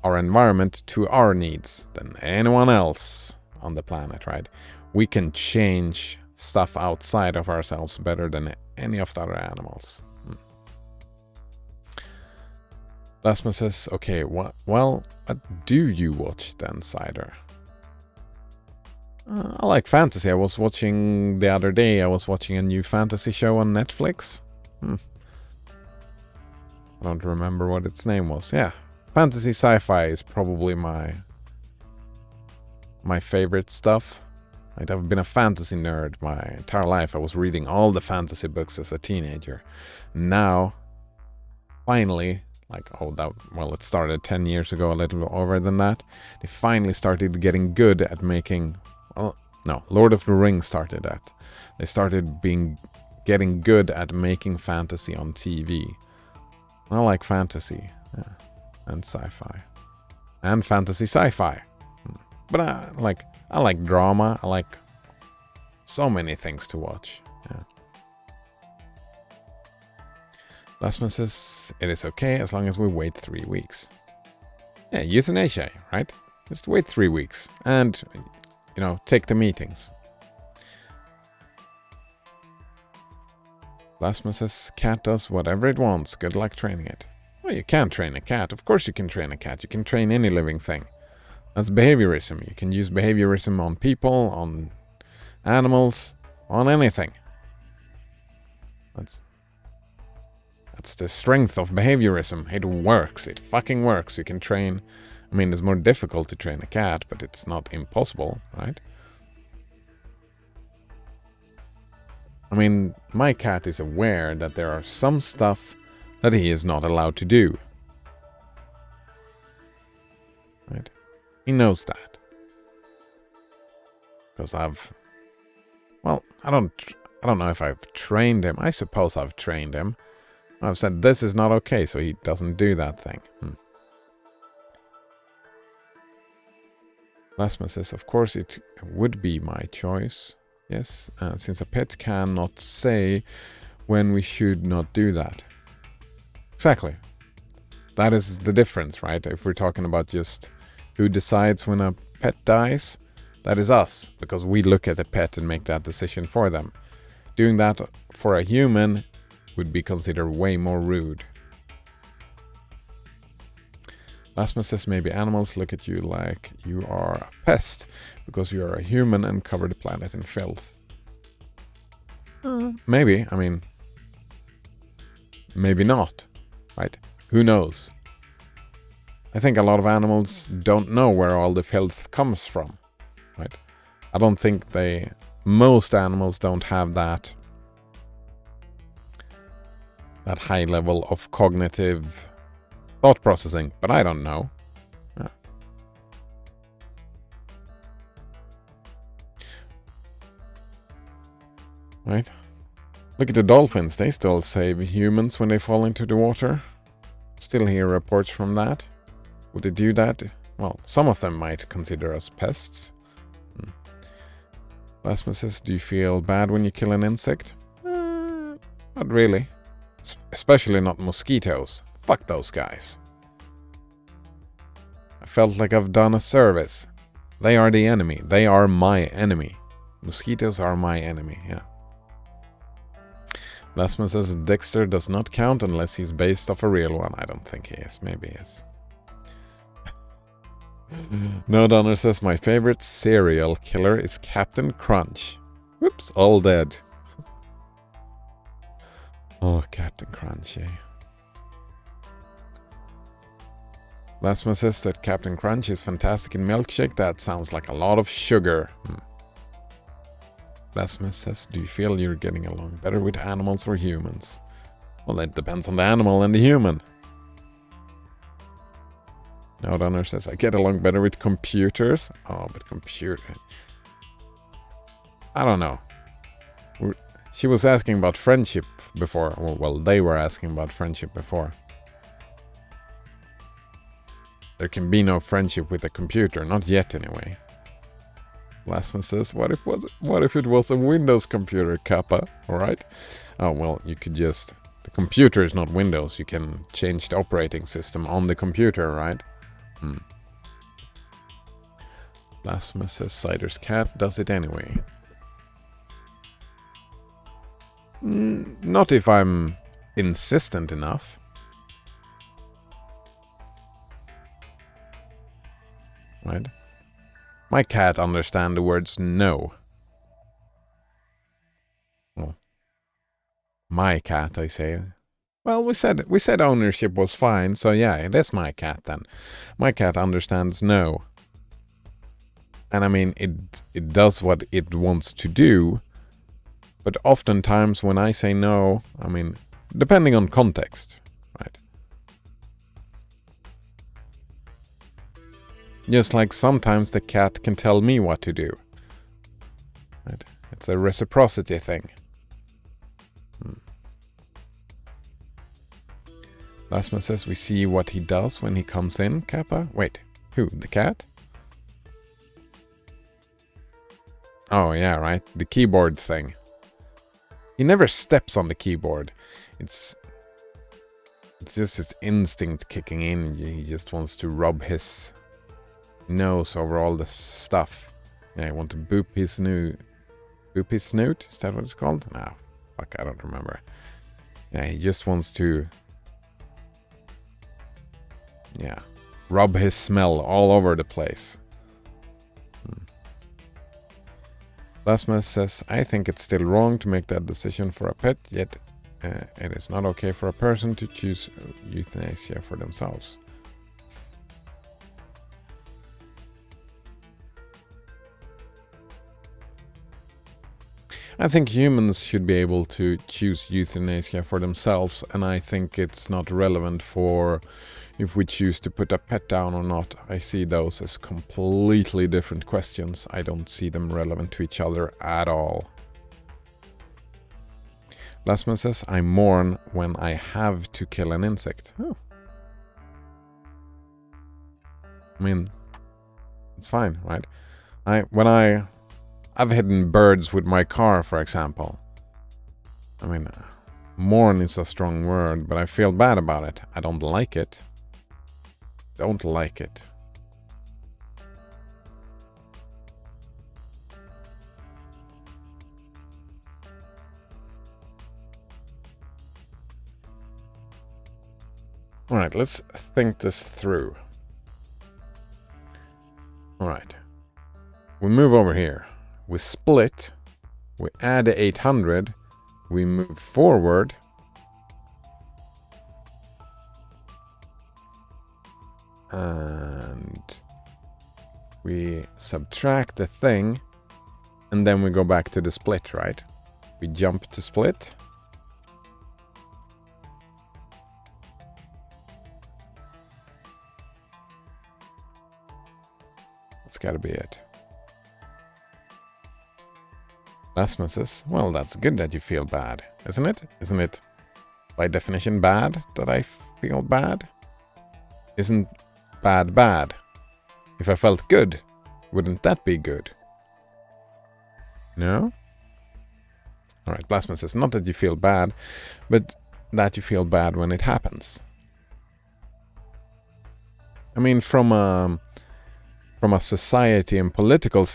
our environment to our needs than anyone else on the planet, right? We can change stuff outside of ourselves better than any of the other animals. Lasma says, okay, well, what do you watch then, Cider? I like fantasy. I was watching the other day, I was watching a new fantasy show on Netflix. I don't remember what its name was. Yeah, fantasy sci-fi is probably my favorite stuff. I've been a fantasy nerd my entire life. I was reading all the fantasy books as a teenager. Now, finally, it started 10 years ago, a little over than that. They finally started getting good at making... Lord of the Rings started that. They started getting good at making fantasy on TV. I like fantasy, yeah, and sci-fi, and fantasy sci-fi. But I like drama. I like so many things to watch. Yeah. Lasman says it is okay as long as we wait 3 weeks. Yeah, euthanasia, right? Just wait 3 weeks and, take the meetings. Lasman says cat does whatever it wants. Good luck training it. Well, you can't train a cat. Of course you can train a cat. You can train any living thing. That's behaviorism. You can use behaviorism on people, on animals, on anything. That's the strength of behaviorism. It works. It fucking works. You can train... I mean, it's more difficult to train a cat, but it's not impossible, right? I mean, my cat is aware that there are some stuff that he is not allowed to do. Right? He knows that. Because I don't know if I've trained him. I suppose I've trained him. I've said this is not okay, so he doesn't do that thing. Lasma says, of course it would be my choice. Yes, since a pet cannot say when we should not do that. Exactly. That is the difference, right? If we're talking about just who decides when a pet dies, that is us, because we look at the pet and make that decision for them. Doing that for a human would be considered way more rude. Lasma says maybe animals look at you like you are a pest because you are a human and cover the planet in filth. Maybe. I mean, maybe not. Right? Who knows? I think a lot of animals don't know where all the filth comes from. Right? I don't think most animals don't have that high level of cognitive thought processing, but I don't know. Yeah. Right? Look at the dolphins. They still save humans when they fall into the water. Still hear reports from that. Would they do that? Well, some of them might consider us pests. Lasma says, do you feel bad when you kill an insect? Not really. Especially not mosquitoes. Fuck those guys. I felt like I've done a service. They are the enemy. They are my enemy. Mosquitoes are my enemy, yeah. Lasman says Dexter does not count unless he's based off a real one. I don't think he is. Maybe he is. No Donner says my favorite serial killer is Captain Crunch. Whoops, all dead. Oh, Captain Crunch, eh? Lasma says that Captain Crunch is fantastic in milkshake. That sounds like a lot of sugar. Lasma says, do you feel you're getting along better with animals or humans? Well, it depends on the animal and the human. Now Donner says, I get along better with computers. Oh, but computer... I don't know. She was asking about friendship before. Well, they were asking about friendship before. There can be no friendship with a computer, not yet anyway. Last one says, what if it was a Windows computer, Kappa? Alright. Oh, well, you could just... The computer is not Windows. You can change the operating system on the computer, right? Blasphemous says Cider's cat does it anyway. Not if I'm insistent enough. right? My cat understands the words no. Well, my cat, I say. Well, we said ownership was fine, so yeah, it is my cat then. My cat understands no. And I mean, it does what it wants to do, but oftentimes when I say no, I mean, depending on context, right? Just like sometimes the cat can tell me what to do. Right? It's a reciprocity thing. Lasma says we see what he does when he comes in, Kappa. Wait, who? The cat? Oh yeah, right. The keyboard thing. He never steps on the keyboard. It's just his instinct kicking in. He just wants to rub his nose over all the stuff. Yeah, he wants to boop his snoot. Is that what it's called? No, fuck, I don't remember. Yeah, he just wants to, yeah, rub his smell all over the place. Lasma says, I think it's still wrong to make that decision for a pet, yet it is not okay for a person to choose euthanasia for themselves. I think humans should be able to choose euthanasia for themselves, and I think it's not relevant for if we choose to put a pet down or not. I see those as completely different questions. I don't see them relevant to each other at all. Lasman says, I mourn when I have to kill an insect. Oh. I mean, it's fine, right? I've hidden birds with my car, for example. I mean, mourn is a strong word, but I feel bad about it. I don't like it. Don't like it. All right, let's think this through. All right. We move over here. We split. We add the 800. We move forward. And we subtract the thing. And then we go back to the split, right? We jump to split. That's gotta be it. Lasma says, well, that's good that you feel bad, isn't it? Isn't it by definition bad that I feel bad? Isn't bad bad? If I felt good, wouldn't that be good? No? Alright, Blasman says, not that you feel bad, but that you feel bad when it happens. I mean, from a society and political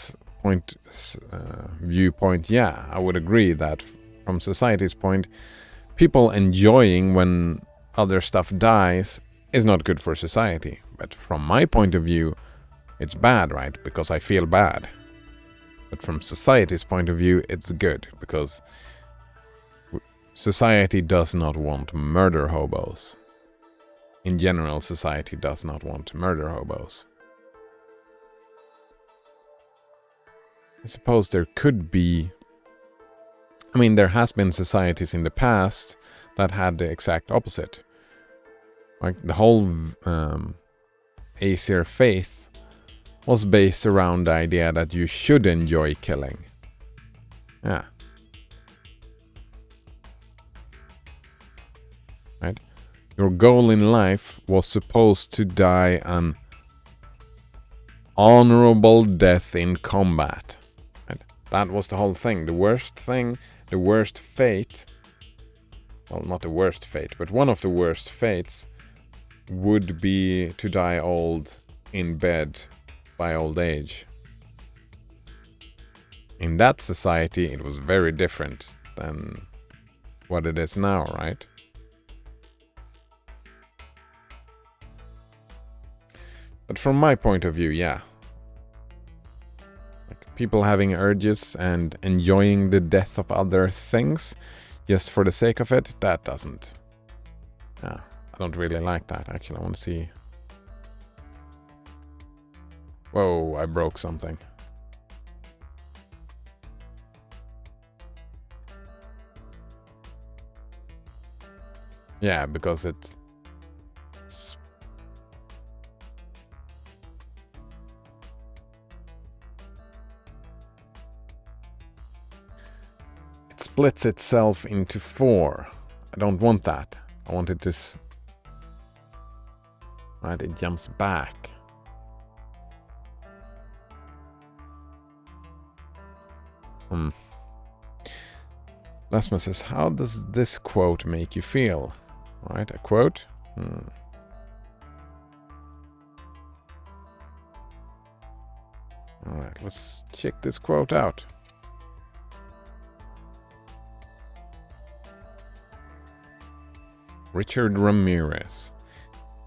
viewpoint, yeah, I would agree that from society's point, people enjoying when other stuff dies is not good for society. But from my point of view, it's bad, right? Because I feel bad. But from society's point of view, it's good because society does not want murder hobos. In general, society does not want murder hobos. I suppose there could be... I mean, there has been societies in the past that had the exact opposite. Like the whole Aesir faith was based around the idea that you should enjoy killing. Yeah. Right? Your goal in life was supposed to die an honorable death in combat. Right? That was the whole thing. The worst fate, well, not the worst fate, but one of the worst fates would be to die old in bed by old age. In that society, it was very different than what it is now, right? But from my point of view, yeah, people having urges and enjoying the death of other things just for the sake of it, that doesn't. Yeah, I don't really like that, actually. I want to see. Whoa, I broke something. Yeah, because it splits itself into 4. I don't want that. I want it to... Right, it jumps back. Lasma says, how does this quote make you feel? Right, a quote? Alright, let's check this quote out. Richard Ramirez.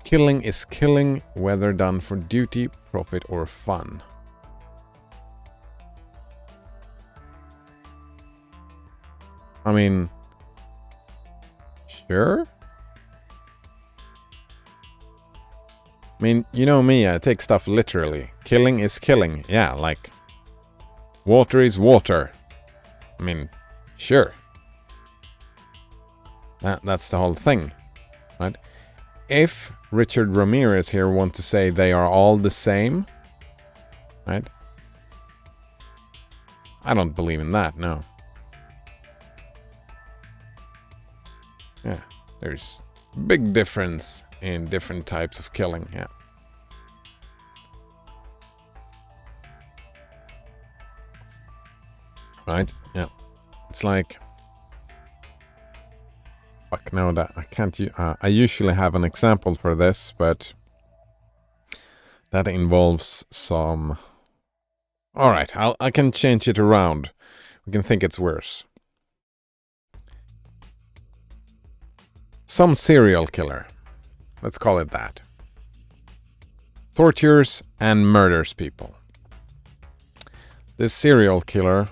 Killing is killing, whether done for duty, profit, or fun. I mean, sure. I mean, you know me, I take stuff literally. Killing is killing. Yeah, like water is water. I mean, sure. That's the whole thing, right? If Richard Ramirez here want to say they are all the same, right? I don't believe in that, no. Yeah, there's big difference in different types of killing, yeah. Right, yeah. It's like... Fuck, no, that I can't... I usually have an example for this, but... that involves some... Alright, I can change it around. We can think it's worse. Some serial killer, let's call it that, tortures and murders people. This serial killer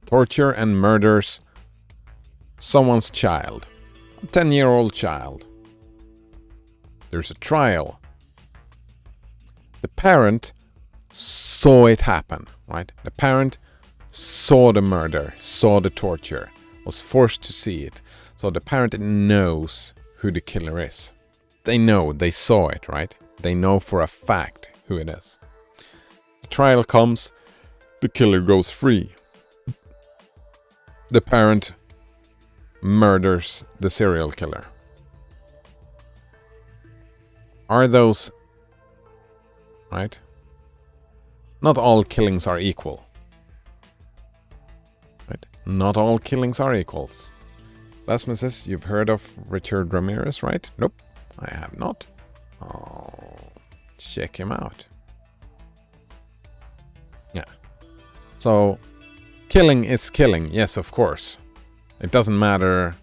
torture and murders someone's child, a 10-year-old child. There's a trial. The parent saw it happen, right? The parent saw the murder, saw the torture, was forced to see it. So the parent knows who the killer is. They know, they saw it, right? They know for a fact who it is. The trial comes, the killer goes free. The parent murders the serial killer. Are those... right? Not all killings are equal. Right? Not all killings are equals. Lasman says, you've heard of Richard Ramirez, right? Nope, I have not. Oh, check him out. Yeah. So, killing is killing, yes, of course. It doesn't matter,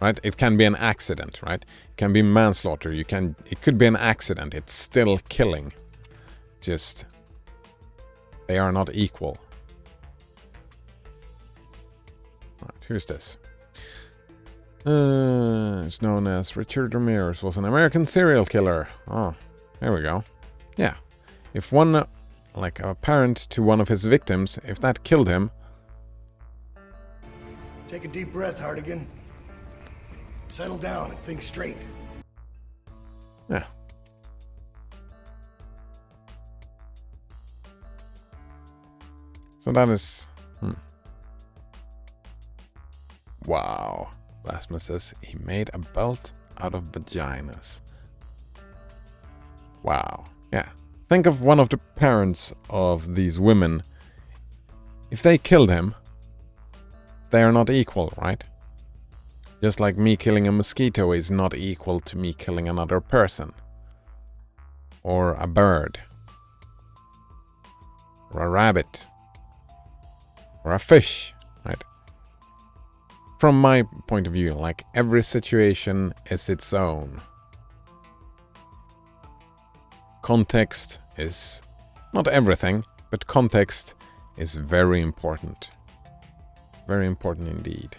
right? It can be an accident, right? It can be manslaughter. It could be an accident. It's still killing. Just, they are not equal. Right, who's this? It's known as Richard Ramirez, was an American serial killer. Oh, there we go. Yeah. If one, like a parent to one of his victims, if that killed him... Take a deep breath, Hardigan. Settle down and think straight. Yeah. So that is... Wow. Lasma says he made a belt out of vaginas. Wow. Yeah. Think of one of the parents of these women. If they killed him, they are not equal, right? Just like me killing a mosquito is not equal to me killing another person. Or a bird. Or a rabbit. Or a fish, right? From my point of view, like every situation is its own. Context is not everything, but context is very important. Very important indeed.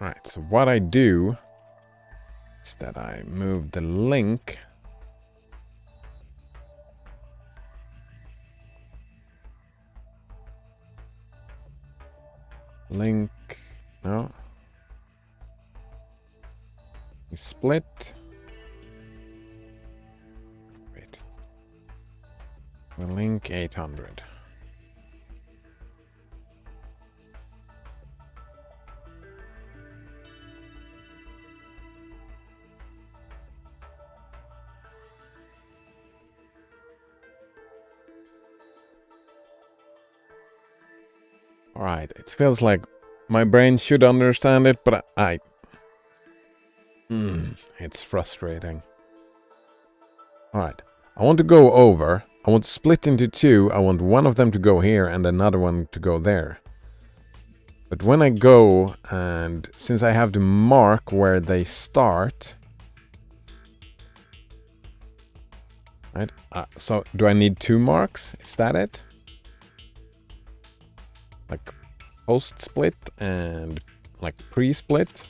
Right, so what I do is that I move the link no. We split. Wait. The link 800. Alright, it feels like my brain should understand it, but it's frustrating. Alright, I want to go over. I want to split into two. I want one of them to go here and another one to go there. But when I go, and since I have to mark where they start... Right, so do I need 2 marks? Is that it? Like post split and like pre-split,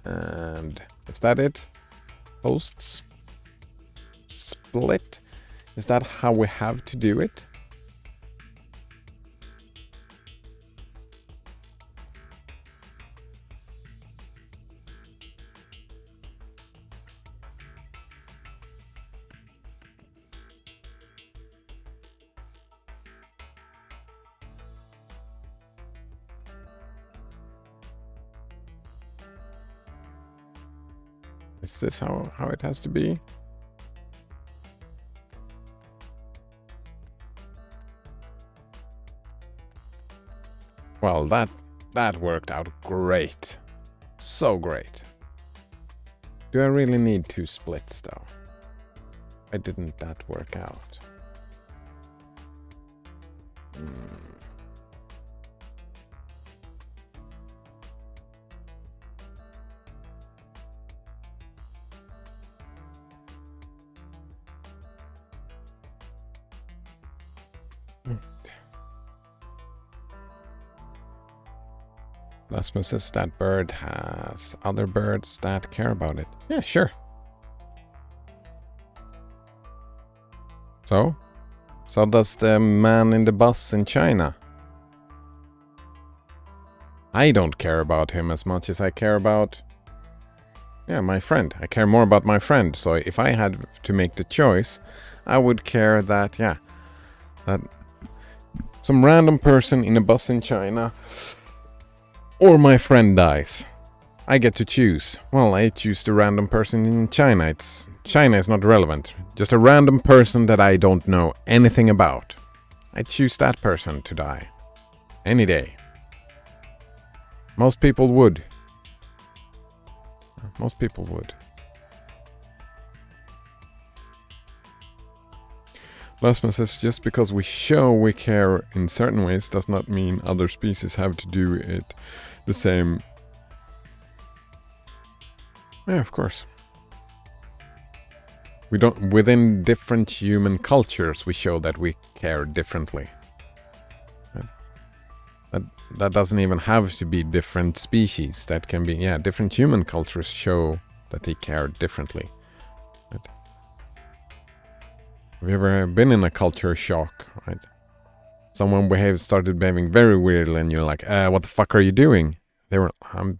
and is that it? Post split, is that how we have to do it? Is this how it has to be? Well, that worked out great. So great. Do I really need 2 splits though? Why didn't that work out? Rasmus says that bird has other birds that care about it. Yeah, sure. So does the man in the bus in China. I don't care about him as much as I care about, my friend. I care more about my friend. So if I had to make the choice, I would care that, that some random person in a bus in China or my friend dies. I get to choose. Well, I choose the random person in China. China is not relevant. Just a random person that I don't know anything about. I choose that person to die. Any day. Most people would. Most people would. Rasmus says, just because we show we care in certain ways does not mean other species have to do it the same. Yeah, of course. We don't, within different human cultures, we show that we care differently. That doesn't even have to be different species. That can be, different human cultures show that they care differently. Right? Have you ever been in a culture shock, right? Someone started behaving very weirdly and you're like, what the fuck are you doing? I'm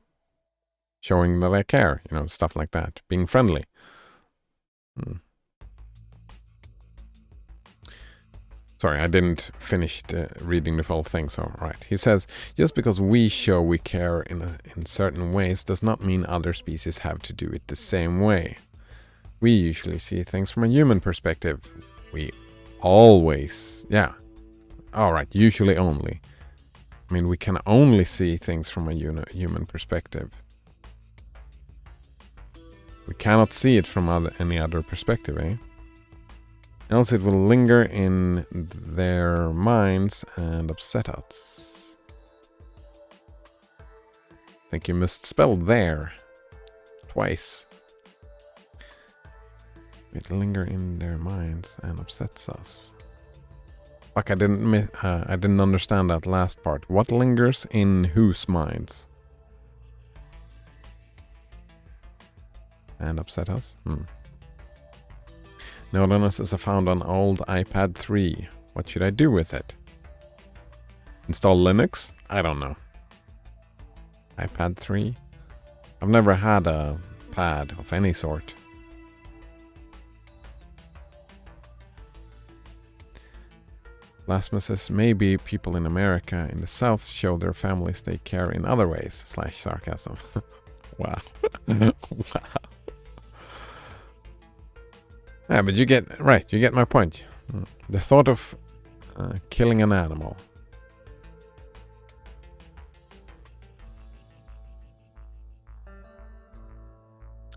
showing that I care, stuff like that. Being friendly. Sorry, I didn't finish reading the full thing, so right. He says, just because we show we care in certain ways does not mean other species have to do it the same way. We usually see things from a human perspective. We always, alright, usually only. I mean, we can only see things from a human perspective. We cannot see it from any other perspective, eh? Else it will linger in their minds and upset us. I think you misspelled there twice. It linger in their minds and upsets us. Fuck, I didn't understand that last part. What lingers in whose minds? And upset us? Nodeness is found on old iPad 3. What should I do with it? Install Linux? I don't know. iPad 3? I've never had a pad of any sort. Blasphemous says maybe people in America in the South show their families they care in other ways. / sarcasm. Wow. Wow. Yeah, but you get my point. The thought of killing an animal.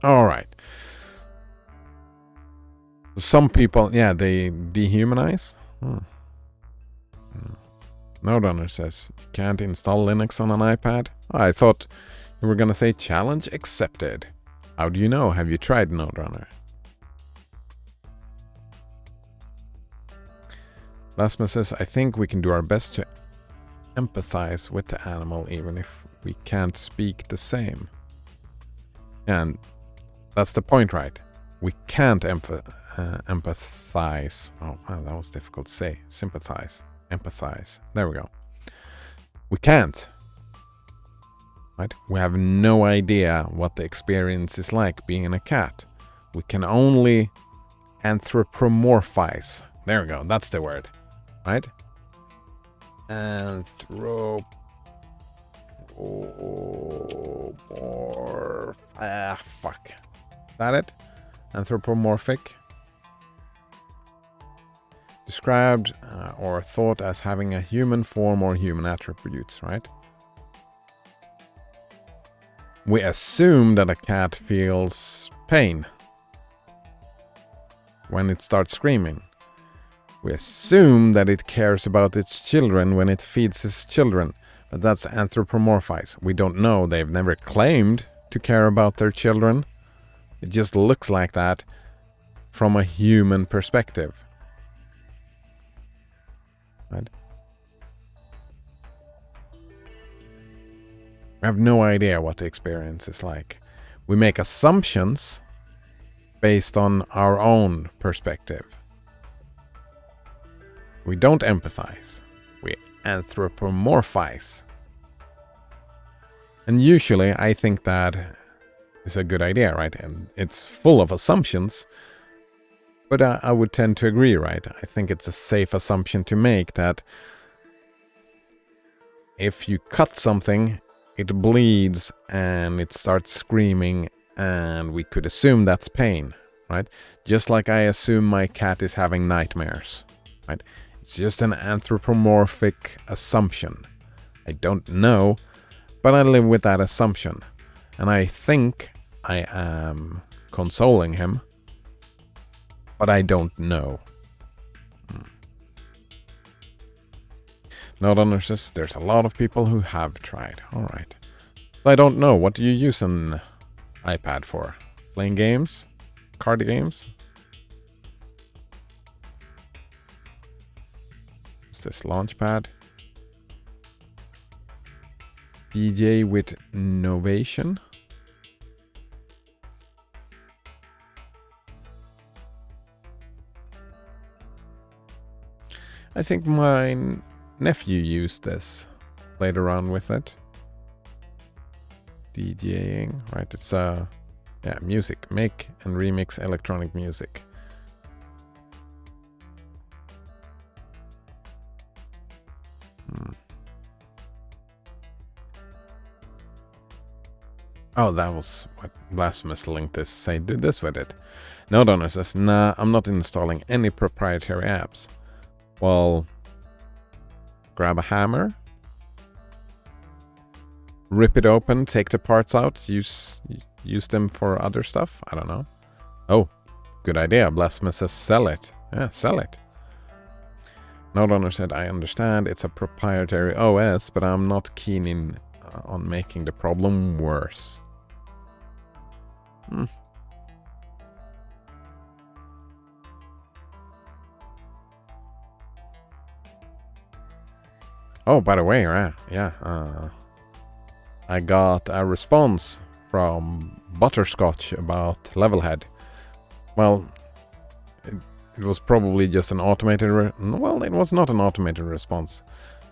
All right. Some people, yeah, they dehumanize. Nodrunner says you can't install Linux on an iPad. I thought you were gonna say challenge accepted. How do you know? Have you tried Nodrunner? Lasma says, I think we can do our best to empathize with the animal even if we can't speak the same. And that's the point, right? We can't empathize. Oh, wow, that was difficult to say. Sympathize. Empathize. There we go. We can't. Right? We have no idea what the experience is like being a cat. We can only anthropomorphize. There we go. That's the word. Right? Fuck. Is that it? Anthropomorphic. Described or thought as having a human form or human attributes, right? We assume that a cat feels pain when it starts screaming. We assume that it cares about its children when it feeds its children, but that's anthropomorphize. We don't know. They've never claimed to care about their children. It just looks like that from a human perspective. Right? We have no idea what the experience is like. We make assumptions based on our own perspective. We don't empathize. We anthropomorphize. And usually I think that is a good idea, right? And it's full of assumptions. But I would tend to agree, right? I think it's a safe assumption to make that if you cut something, it bleeds and it starts screaming, and we could assume that's pain, right? Just like I assume my cat is having nightmares, right? It's just an anthropomorphic assumption. I don't know, but I live with that assumption. And I think I am consoling him, but I don't know. Not understood. There's a lot of people who have tried. All right. I don't know. What do you use an iPad for? Playing games? Card games? What's this? Launchpad? DJ with Novation? I think my nephew used this. Played around with it. DJing, right? It's music. Make and remix electronic music. Oh, that was what Blasphemous linked this. Say, do this with it. No Donor says, nah, I'm not installing any proprietary apps. Well, grab a hammer, rip it open, take the parts out, use them for other stuff. I don't know. Oh, good idea. Blasphemous says sell it. Yeah, sell it. Node owner said, I understand it's a proprietary OS, but I'm not keen on making the problem worse. Oh, by the way, I got a response from Butterscotch about Levelhead. Well, it was probably just an automated... well, it was not an automated response.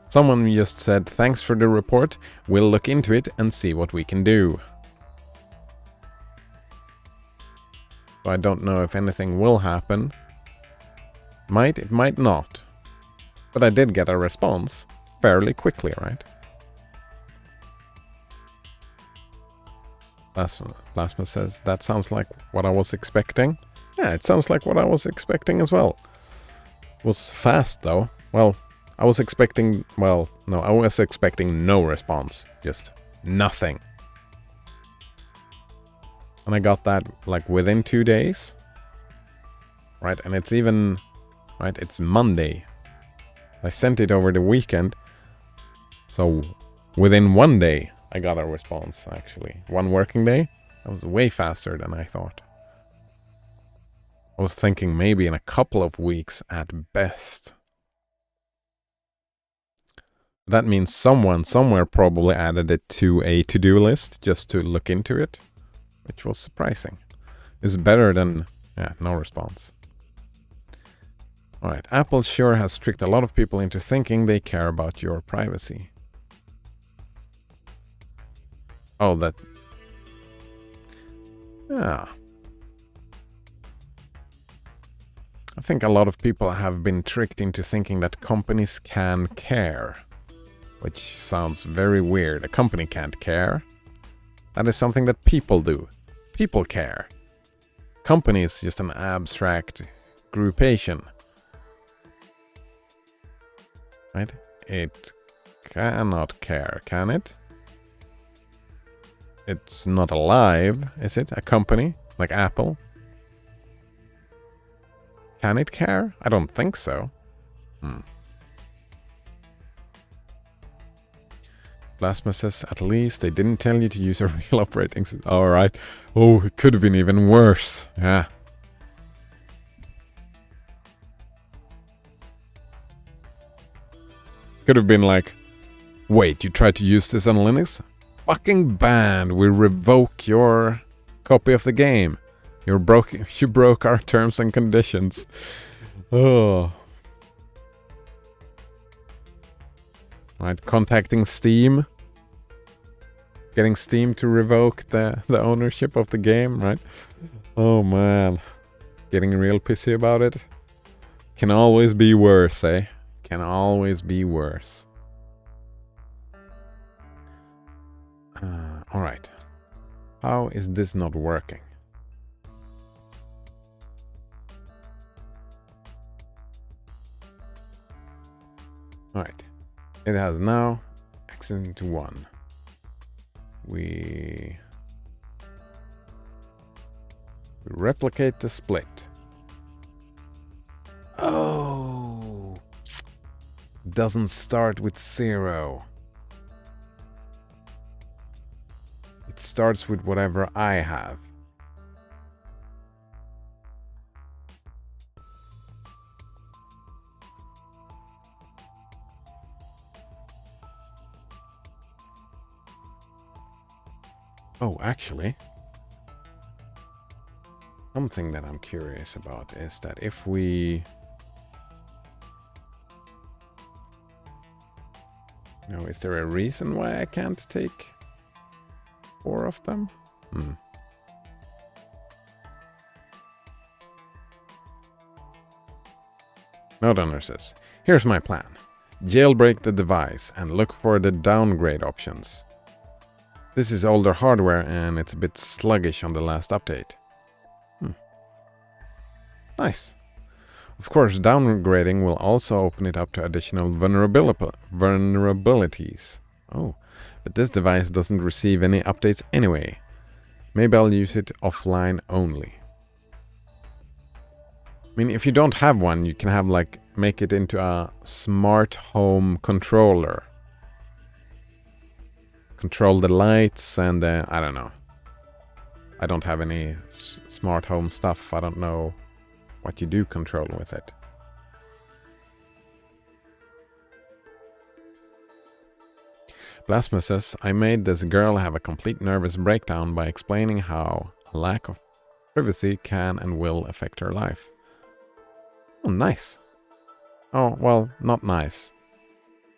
Someone just said, thanks for the report, we'll look into it and see what we can do. So I don't know if anything will happen. It might not. But I did get a response fairly quickly, right? Plasma says, that sounds like what I was expecting. Yeah, it sounds like what I was expecting as well. It was fast though. Well, I was expecting... well, no, I was expecting no response. Just nothing. And I got that like within 2 days. Right, and it's even... right, it's Monday. I sent it over the weekend. So within 1 day, I got a response, actually. 1 working day. That was way faster than I thought. I was thinking maybe in a couple of weeks at best. That means someone somewhere probably added it to a to-do list just to look into it, which was surprising. It's better than, yeah, no response. Alright, Apple sure has tricked a lot of people into thinking they care about your privacy. Oh, that... yeah. I think a lot of people have been tricked into thinking that companies can care. Which sounds very weird. A company can't care. That is something that people do. People care. Company is just an abstract groupation. Right? It cannot care, can it? It's not alive, is it? A company like Apple? Can it care? I don't think so. Plasma says, at least they didn't tell you to use a real operating system. Alright. Oh, it could have been even worse. Yeah. Could have been like, wait, you tried to use this on Linux? Fucking banned. We revoke your copy of the game. You broke our terms and conditions. Oh. Right, contacting Steam. Getting Steam to revoke the ownership of the game, right? Oh man. Getting real pissy about it. Can always be worse, eh? Can always be worse. Alright. How is this not working? Alright. It has now access into 1. We replicate the split. Oh! Doesn't start with 0. It starts with whatever I have. Oh, actually, something that I'm curious about is that if we... No, is there a reason why I can't take 4 of them? Node owner says, here's my plan. Jailbreak the device and look for the downgrade options. This is older hardware and it's a bit sluggish on the last update. Nice. Of course, downgrading will also open it up to additional vulnerabilities. Oh, but this device doesn't receive any updates anyway. Maybe I'll use it offline only. mean, if you don't have one, you can have like make it into a smart home controller. Control the lights and I don't know. I don't have any smart home stuff. I don't know what you do control with it. Blasphemous says, I made this girl have a complete nervous breakdown by explaining how a lack of privacy can and will affect her life. Oh, nice. Oh, well, not nice.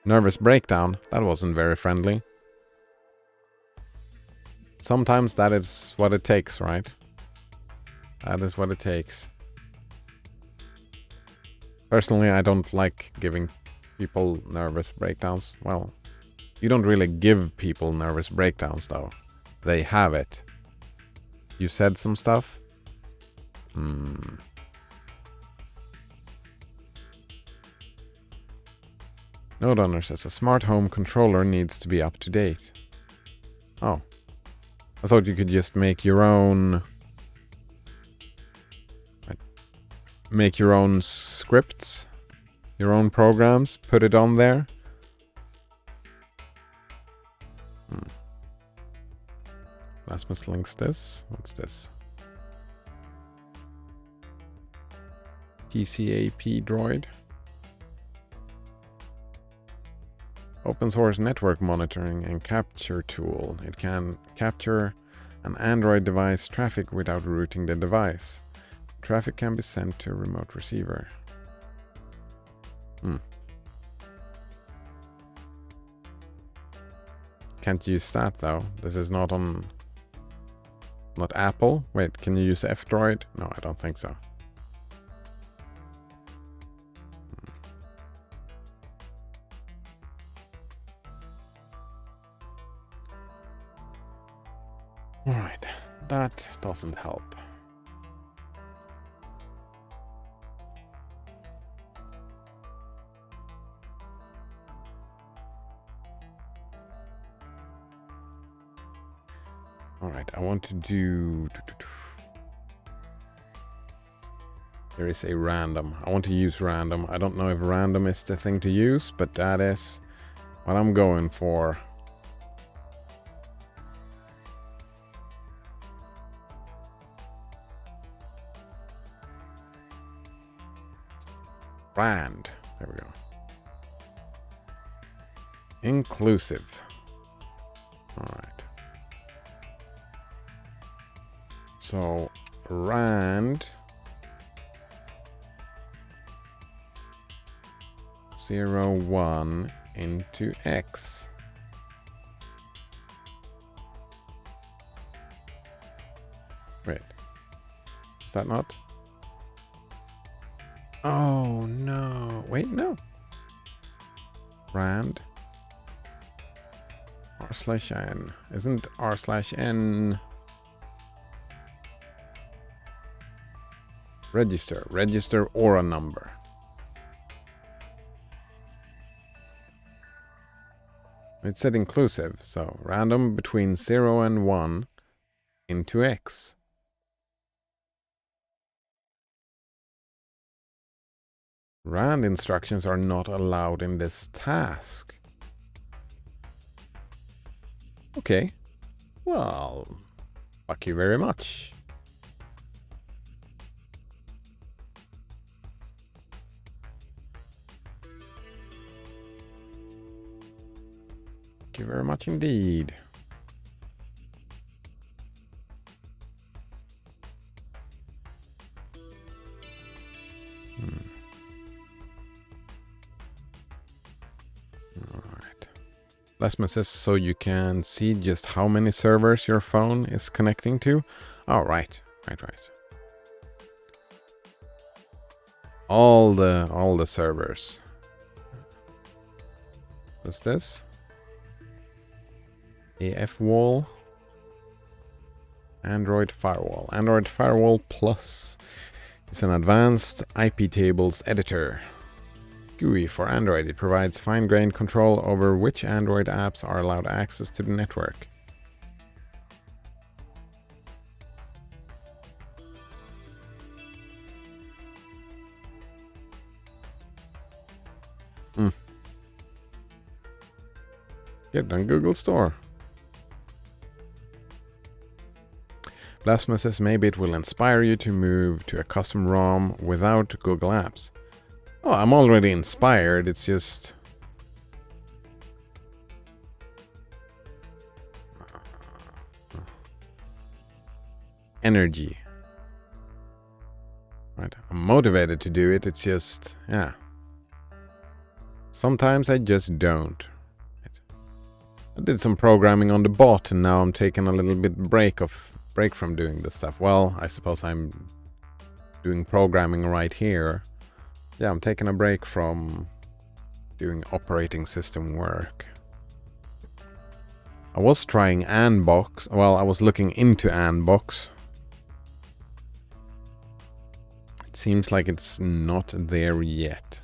Nervous breakdown, that wasn't very friendly. Sometimes that is what it takes, right? That is what it takes. Personally, I don't like giving people nervous breakdowns. Well, you don't really give people nervous breakdowns, though. They have it. You said some stuff? Node owner says a smart home controller needs to be up to date. Oh. I thought you could just make your own... Make your own scripts, your own programs, put it on there. Blasphemous links this. What's this? PCAP droid. Open source network monitoring and capture tool. It can capture an Android device traffic without routing the device. Traffic can be sent to a remote receiver. Can't use that though. This is not on... Not Apple? Wait, can you use F-Droid? No, I don't think so. Alright, that doesn't help. Alright, I want to do... There is a random. I want to use random. I don't know if random is the thing to use, but that is what I'm going for. Brand. There we go. Inclusive. Alright. So, rand 0, 1 into x. Wait. Is that not? Oh, no. Wait, no. Rand r/n. Isn't r/n... Register or a number. It said inclusive, so random between 0 and 1 into x. Rand instructions are not allowed in this task. Okay. Well, fuck you very much. Thank you very much indeed. Alright. Lesma says so you can see just how many servers your phone is connecting to. Oh, right. Right. All the servers. What's this? AF wall. Android firewall. Android firewall plus is an advanced IP tables editor. GUI for Android. It provides fine-grained control over which Android apps are allowed access to the network. Get it on Google Store. Blasphemous says maybe it will inspire you to move to a custom ROM without Google Apps. Oh, I'm already inspired. It's just... energy. Right, I'm motivated to do it. It's just, yeah. Sometimes I just don't. I did some programming on the bot, and now I'm taking a little bit break from doing this stuff. Well, I suppose I'm doing programming right here. Yeah, I'm taking a break from doing operating system work. I was trying Anbox. Well, I was looking into Anbox. It seems like it's not there yet.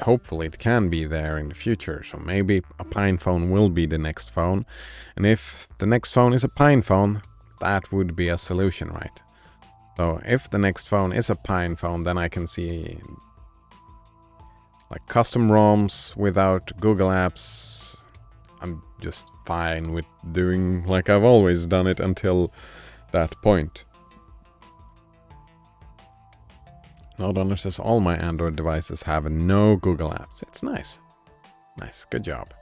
Hopefully it can be there in the future. So maybe a Pine phone will be the next phone. And if the next phone is a Pine phone, that would be a solution, right? So if the next phone is a Pine phone, then I can see like custom ROMs without Google Apps. I'm just fine with doing like I've always done it until that point. Nodonor says all my Android devices have no Google Apps. It's nice. Nice, good job.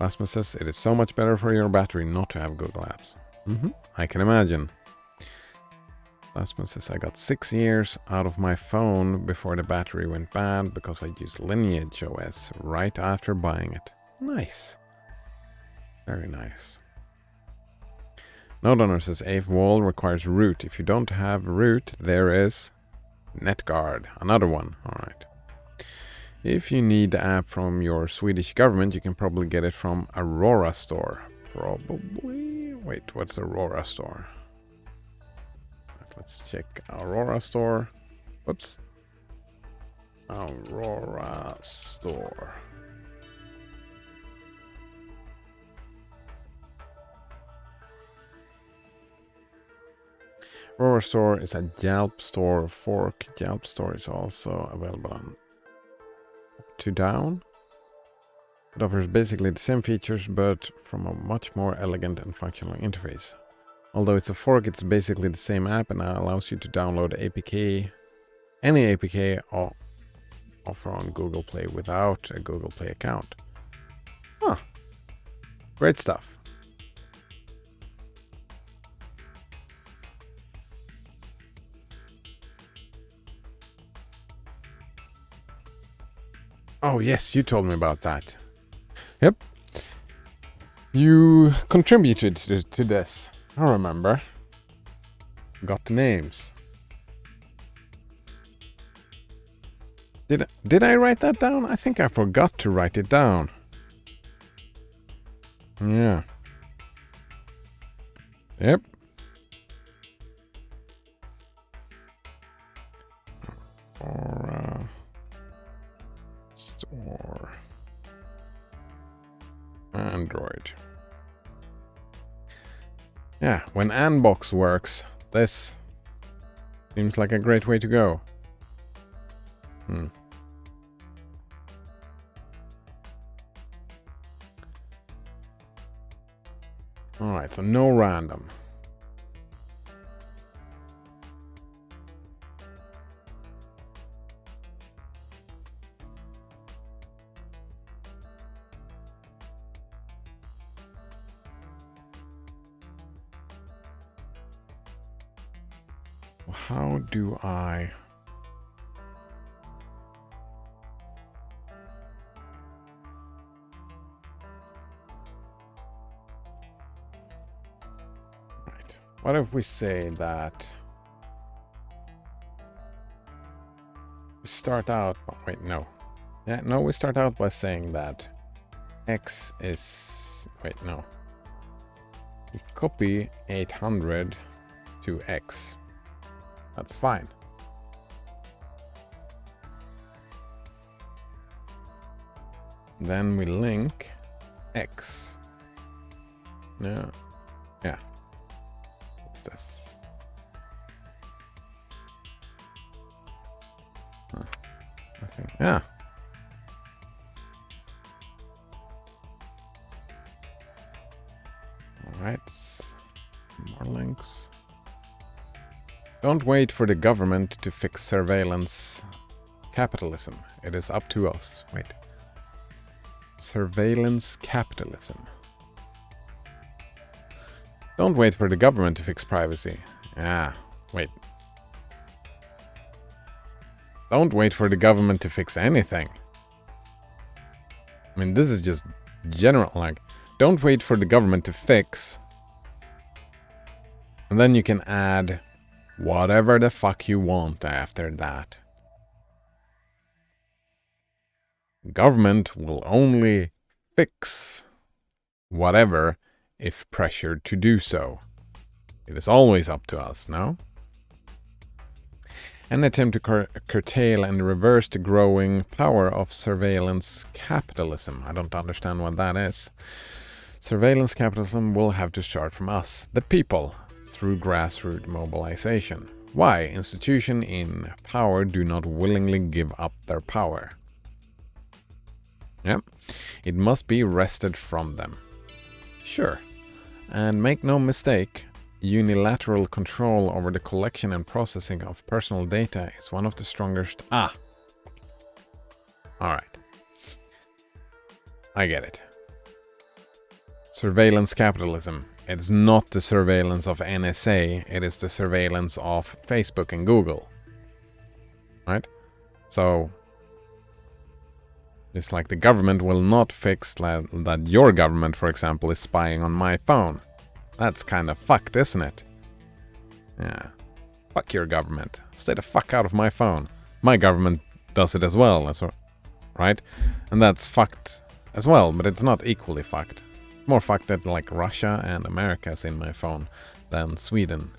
Rasmus says it is so much better for your battery not to have Google Apps. I can imagine. Rasmus says I got 6 years out of my phone before the battery went bad because I used Lineage OS right after buying it. Nice. Very nice. Nodonor says AveWall requires root. If you don't have root, there is NetGuard, another one. Alright. If you need the app from your Swedish government, you can probably get it from Aurora Store. Probably. Wait, what's Aurora Store? Let's check Aurora Store. Whoops. Aurora Store. Aurora Store is a Yelp store fork. Yelp Store is also available on up to down. It offers basically the same features, but from a much more elegant and functional interface. Although it's a fork, it's basically the same app and allows you to download APK, any APK offer on Google Play without a Google Play account. Huh. Great stuff. Oh yes, you told me about that. Yep. You contributed to this. I remember. Got the names. Did I write that down? I think I forgot to write it down. Yeah. Yep. Aurora Store. Android. Yeah, when Anbox works, this seems like a great way to go. Alright, so no random. How do I... Right. What if we say that we start out... Oh, wait, no. Yeah, no, we start out by saying that X is... Wait, no. We copy 800 to X. That's fine. Then we link X. Yeah. Yeah. What's this? Huh. I think, yeah. Right. More links. Don't wait for the government to fix surveillance capitalism. It is up to us. Wait. Surveillance capitalism. Don't wait for the government to fix privacy. Ah, wait. Don't wait for the government to fix anything. I mean, this is just general, like, don't wait for the government to fix. And then you can add whatever the fuck you want after that. Government will only fix whatever if pressured to do so. It is always up to us, no? An attempt to curtail and reverse the growing power of surveillance capitalism. I don't understand what that is. Surveillance capitalism will have to start from us, the people, through grassroots mobilization. Why institutions in power do not willingly give up their power? Yeah, it must be wrested from them. Sure. And make no mistake, unilateral control over the collection and processing of personal data is one of the strongest... Ah! Alright. I get it. Surveillance capitalism. It's not the surveillance of NSA, it is the surveillance of Facebook and Google. Right? So, just like the government will not fix that your government, for example, is spying on my phone. That's kind of fucked, isn't it? Yeah. Fuck your government. Stay the fuck out of my phone. My government does it as well, right? And that's fucked as well, but it's not equally fucked. More fucked that like Russia and America is in my phone than Sweden.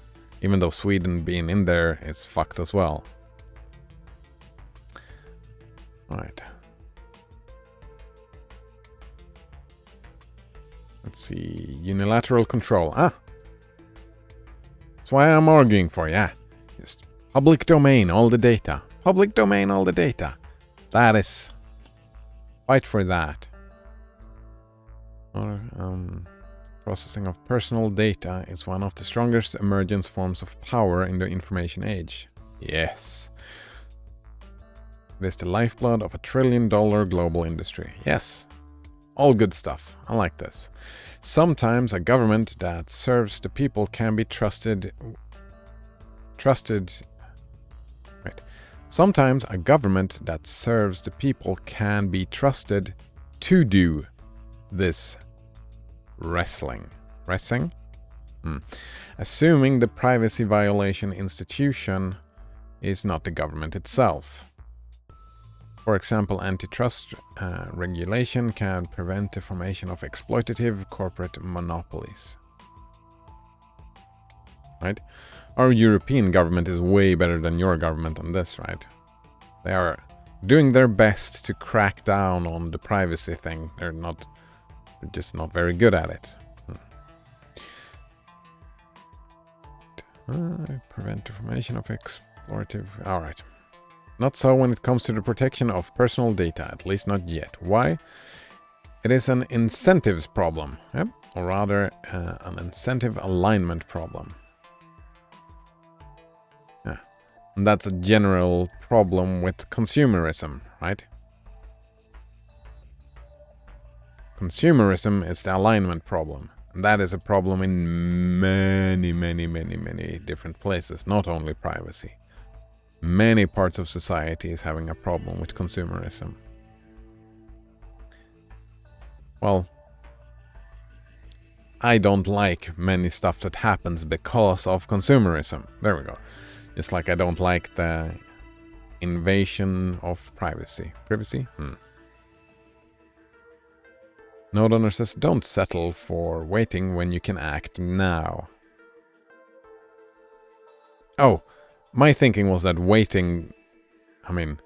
Even though Sweden being in there is fucked as well. Alright. Let's see. Unilateral control. Ah! That's why I'm arguing for, yeah. Just public domain, all the data. Public domain, all the data. That is... Fight for that. Or, processing of personal data is one of the strongest emergent forms of power in the information age. Yes. It is the lifeblood of a $1 trillion global industry. Yes. All good stuff. I like this. Sometimes a government that serves the people can be trusted. Right. Sometimes a government that serves the people can be trusted to do this wrestling. Assuming the privacy violation institution is not the government itself. For example, antitrust regulation can prevent the formation of exploitative corporate monopolies. Right? Our European government is way better than your government on this, right? They are doing their best to crack down on the privacy thing. They're just not very good at it. Prevent the formation of exploitative... Alright. Not so when it comes to the protection of personal data, at least not yet. Why? It is an incentives problem, yep. Or rather an incentive alignment problem. Yeah. And that's a general problem with consumerism, right? Consumerism is the alignment problem. And that is a problem in many different places, not only privacy. Many parts of society is having a problem with consumerism. Well, I don't like many stuff that happens because of consumerism. There we go. Just like I don't like the invasion of privacy. Privacy? Node owner says, don't settle for waiting when you can act now. Oh. My thinking was that waiting, I mean,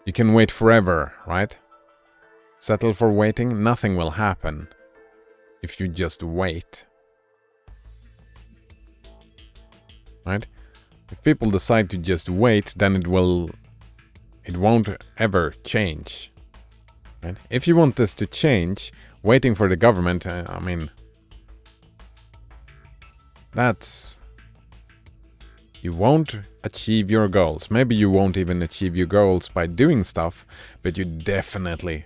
you can wait forever, right? Settle for waiting, nothing will happen if you just wait. Right? If people decide to just wait, then it won't ever change. Right? If you want this to change, waiting for the government, I mean, You won't achieve your goals. Maybe you won't even achieve your goals by doing stuff, but you definitely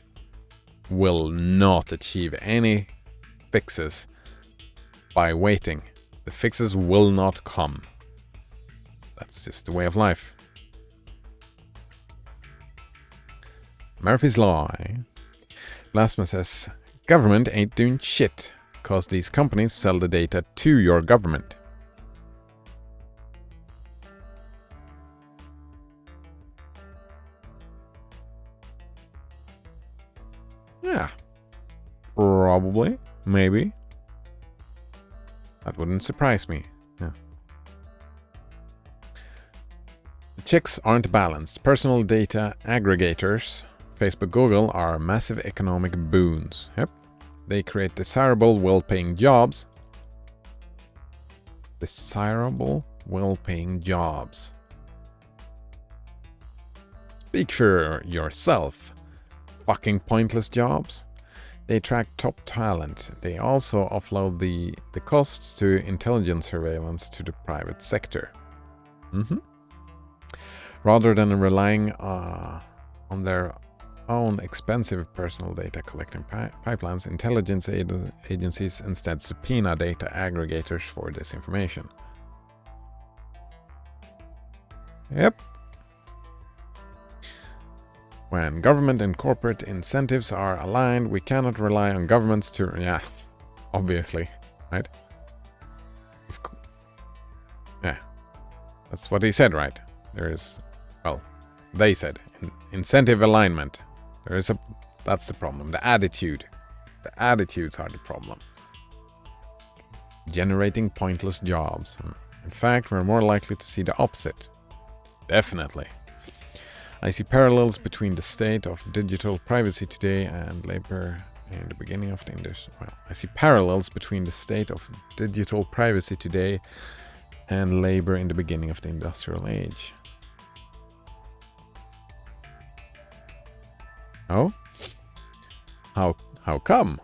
will not achieve any fixes by waiting. The fixes will not come. That's just the way of life. Murphy's Law. Blasphemy says, government ain't doing shit, cause these companies sell the data to your government. Yeah. Probably. Maybe. That wouldn't surprise me. Yeah. The checks aren't balanced. Personal data aggregators, Facebook, Google, are massive economic boons. Yep. They create desirable, well-paying jobs. Desirable, well-paying jobs. Speak for yourself. Fucking pointless jobs. They attract top talent. They also offload the costs to intelligence surveillance to the private sector. Rather than relying on their own expensive personal data collecting pipelines, intelligence agencies instead subpoena data aggregators for this information. Yep. When government and corporate incentives are aligned, we cannot rely on governments to... Yeah, obviously, right? Yeah, that's what he said, right? There is... Well, they said. Incentive alignment. That's the problem. The attitude. The attitudes are the problem. Generating pointless jobs. In fact, we're more likely to see the opposite. Definitely. I see parallels between the state of digital privacy today and labor in the beginning of the industry. Well, I see parallels between the state of digital privacy today and labor in the beginning of the industrial age. Oh? How come?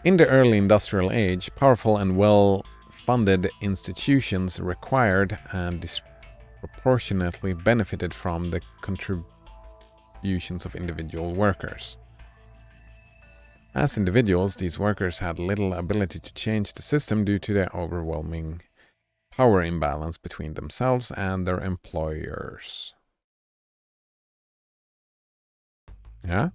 In the early industrial age, powerful and well-funded institutions required and disproportionately benefited from the contributions of individual workers. As individuals, these workers had little ability to change the system due to the overwhelming power imbalance between themselves and their employers. Yeah?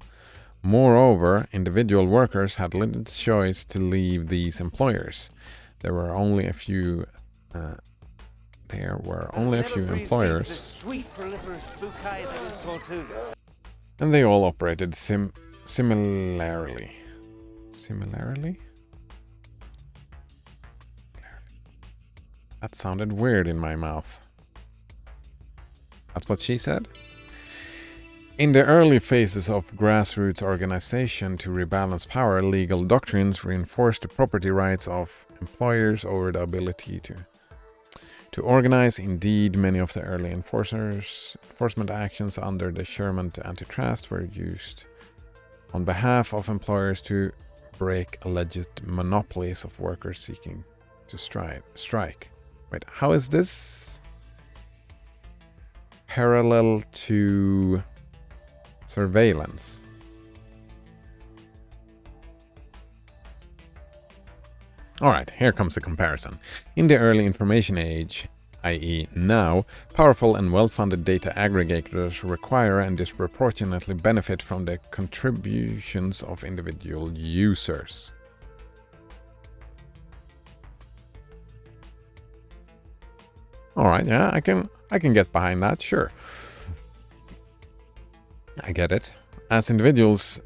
Moreover, individual workers had limited choice to leave these employers. There were only a few employers, and they all operated similarly. Similarly? That sounded weird in my mouth. That's what she said? In the early phases of grassroots organization to rebalance power, legal doctrines reinforced the property rights of employers over the ability to organize. Indeed, many of the early enforcement actions under the Sherman antitrust were used on behalf of employers to break alleged monopolies of workers seeking to strike. Wait, how is this parallel to surveillance? Alright, here comes the comparison. In the early information age, i.e. now, powerful and well-funded data aggregators require and disproportionately benefit from the contributions of individual users. Alright, yeah, I can get behind that, sure. I get it. As individuals,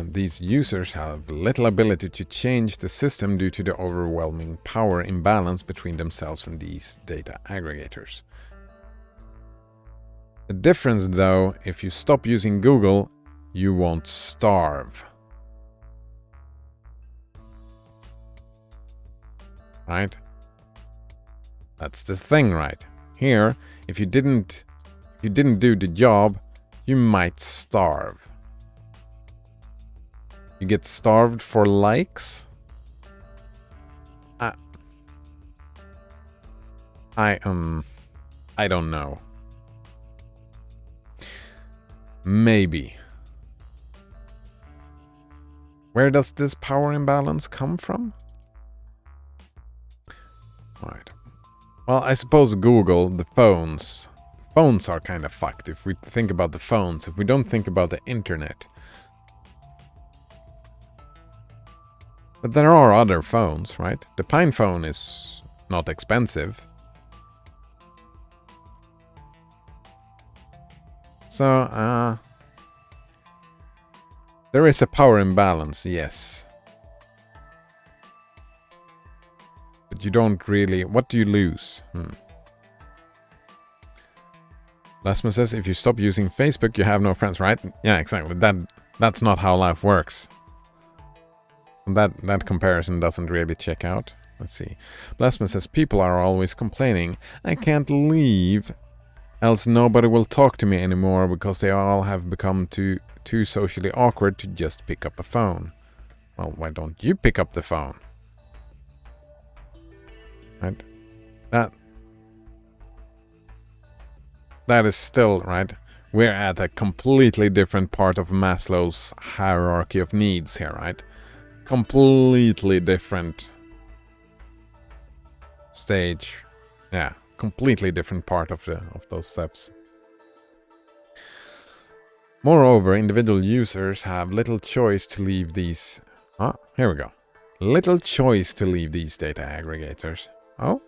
these users have little ability to change the system due to the overwhelming power imbalance between themselves and these data aggregators. The difference, though, if you stop using Google, you won't starve. Right? That's the thing, right? Here, if you didn't do the job, you might starve. You get starved for likes? I don't know. Maybe. Where does this power imbalance come from? Alright. Well, I suppose Google, the phones. Phones are kind of fucked if we think about the phones, if we don't think about the internet. But there are other phones, right? The Pine phone is not expensive. So, there is a power imbalance, yes. But you don't really... What do you lose? Lasma says, if you stop using Facebook, you have no friends, right? Yeah, exactly. That's not how life works. That comparison doesn't really check out. Let's see. Blasphemy says, people are always complaining. I can't leave, else nobody will talk to me anymore because they all have become too socially awkward to just pick up a phone. Well, why don't you pick up the phone? Right? That is still, right? We're at a completely different part of Maslow's hierarchy of needs here, right? Completely different stage. Yeah, completely different part of those steps. Moreover, individual users have little choice to leave these... here we go. Little choice to leave these data aggregators. Oh,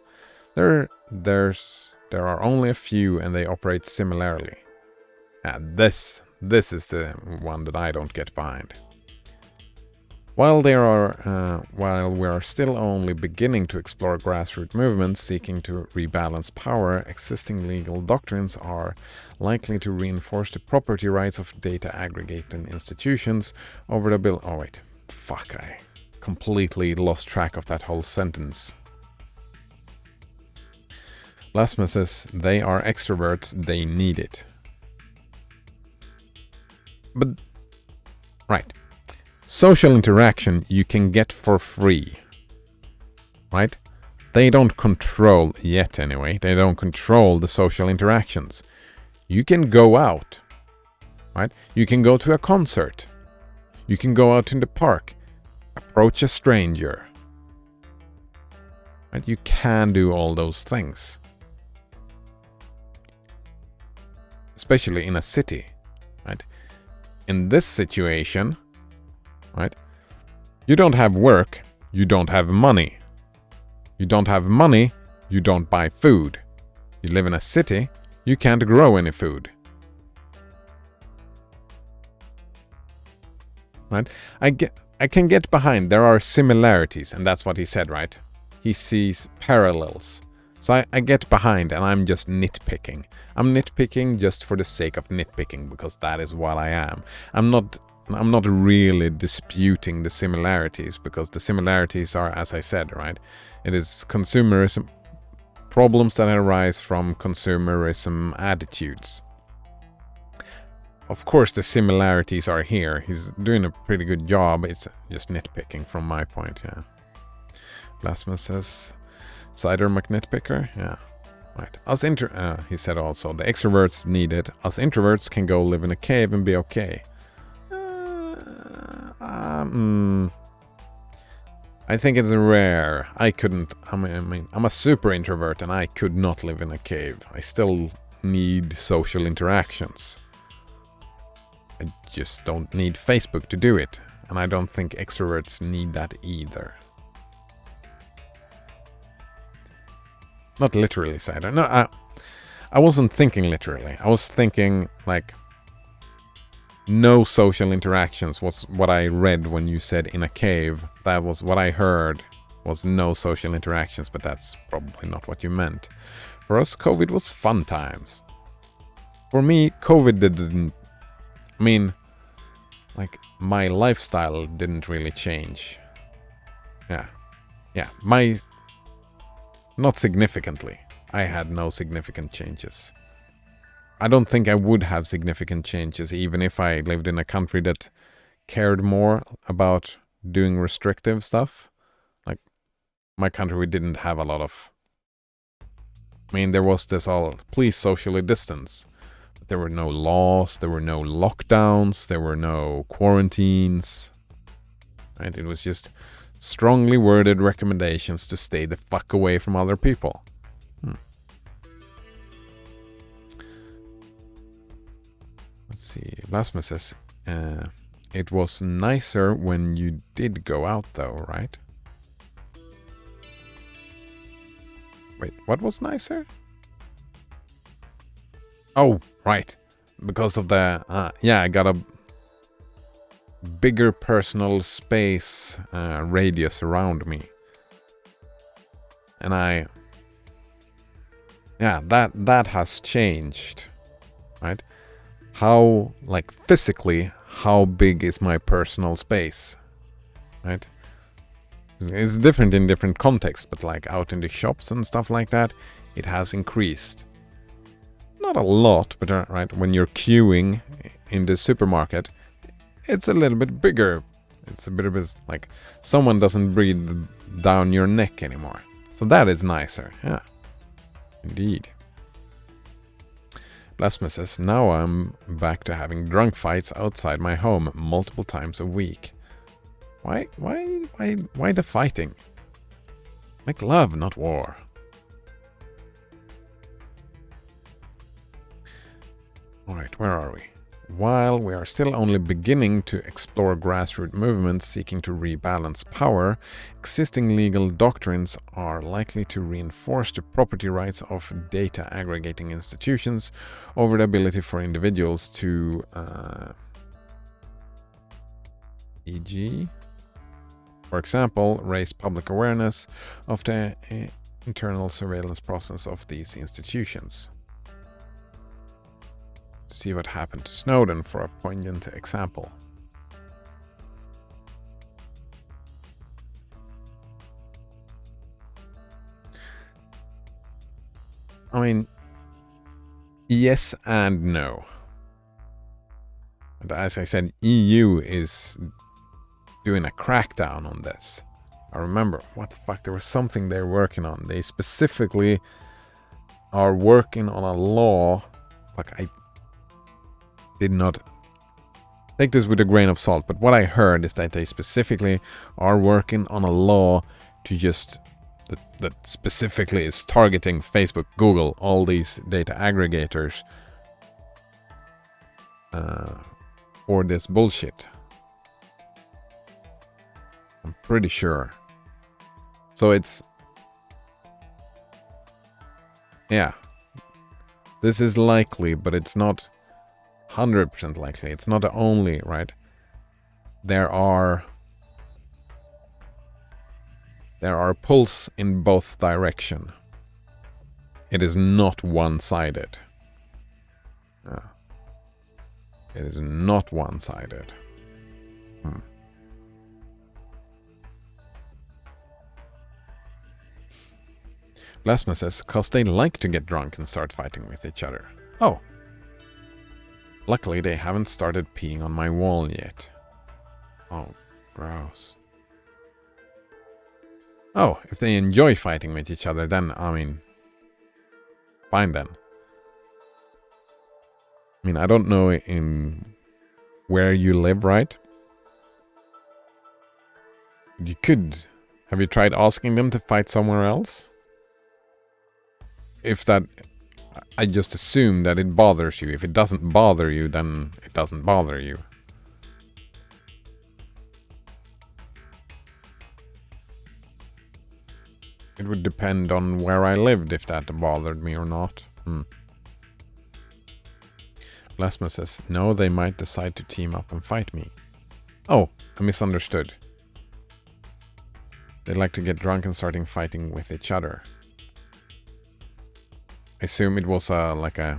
there are only a few and they operate similarly. This is the one that I don't get behind. While we are still only beginning to explore grassroots movements seeking to rebalance power, existing legal doctrines are likely to reinforce the property rights of data aggregating institutions over the bill. Oh wait, fuck! I completely lost track of that whole sentence. Lasma says they are extroverts; they need it. But right. Social interaction you can get for free, right? They don't control, yet anyway, they don't control the social interactions. You can go out, right? You can go to a concert. You can go out in the park, approach a stranger. Right? You can do all those things. Especially in a city, right? In this situation... Right? You don't have work, you don't have money. You don't have money, you don't buy food. You live in a city, you can't grow any food. Right? I can get behind there are similarities, and that's what he said, right? He sees parallels. So I get behind and I'm just nitpicking. I'm nitpicking just for the sake of nitpicking, because that is what I am. I'm not really disputing the similarities, because the similarities are, as I said, right? It is consumerism, problems that arise from consumerism attitudes. Of course, the similarities are here. He's doing a pretty good job. It's just nitpicking from my point, yeah. Blasphemous says, Cider McNitpicker, yeah. Right. He said also, the extroverts need it. Us introverts can go live in a cave and be okay. I think it's rare. I mean, I'm a super introvert and I could not live in a cave. I still need social interactions. I just don't need Facebook to do it. And I don't think extroverts need that either. Not literally, Cider. No, I wasn't thinking literally. I was thinking like... No social interactions was what I read when you said in a cave. That was what I heard, was no social interactions, but that's probably not what you meant. For us, COVID was fun times. For me, COVID didn't... I mean, like, my lifestyle didn't really change. Yeah. Not significantly. I had no significant changes. I don't think I would have significant changes even if I lived in a country that cared more about doing restrictive stuff. Like, my country, we didn't have a lot of I mean, there was this all, please socially distance. But there were no laws, there were no lockdowns, there were no quarantines. Right? It was just strongly worded recommendations to stay the fuck away from other people. Let's see. Blasphemous says, it was nicer when you did go out though, right? Wait, what was nicer? Oh, right. Because of the... yeah, I got a bigger personal space radius around me. And yeah, that has changed. Right? How, like, physically, how big is my personal space? Right? It's different in different contexts, but like out in the shops and stuff like that, it has increased. Not a lot, but right, when you're queuing in the supermarket, it's a little bit bigger. It's a bit of like someone doesn't breathe down your neck anymore. So that is nicer, yeah. Indeed. Blasphemous says, now I'm back to having drunk fights outside my home multiple times a week. Why the fighting? Make love, not war. Alright, where are we? While we are still only beginning to explore grassroots movements seeking to rebalance power, existing legal doctrines are likely to reinforce the property rights of data aggregating institutions over the ability for individuals to, e.g., for example, raise public awareness of the internal surveillance process of these institutions. See what happened to Snowden for a poignant example. I mean, yes and no. And as I said, EU is doing a crackdown on this. I remember, what the fuck, there was something they're working on. They specifically are working on a law. Fuck, I did not take this with a grain of salt, but what I heard is that they specifically are working on a law to just that specifically is targeting Facebook, Google, all these data aggregators for this bullshit. I'm pretty sure. So it's... yeah. This is likely, but it's not 100% likely. It's not the only, right? There are pulls in both direction. It is not one-sided. It is not one-sided. Blasphemous says, cause they like to get drunk and start fighting with each other. Oh. Luckily, they haven't started peeing on my wall yet. Oh, gross. Oh, if they enjoy fighting with each other, then, I mean, fine then. I mean, I don't know in where you live, right? You could. Have you tried asking them to fight somewhere else? If that, I just assume that it bothers you. If it doesn't bother you, then it doesn't bother you. It would depend on where I lived if that bothered me or not. Blasphemous says, no, they might decide to team up and fight me. Oh, I misunderstood. They like to get drunk and starting fighting with each other. I assume it was like a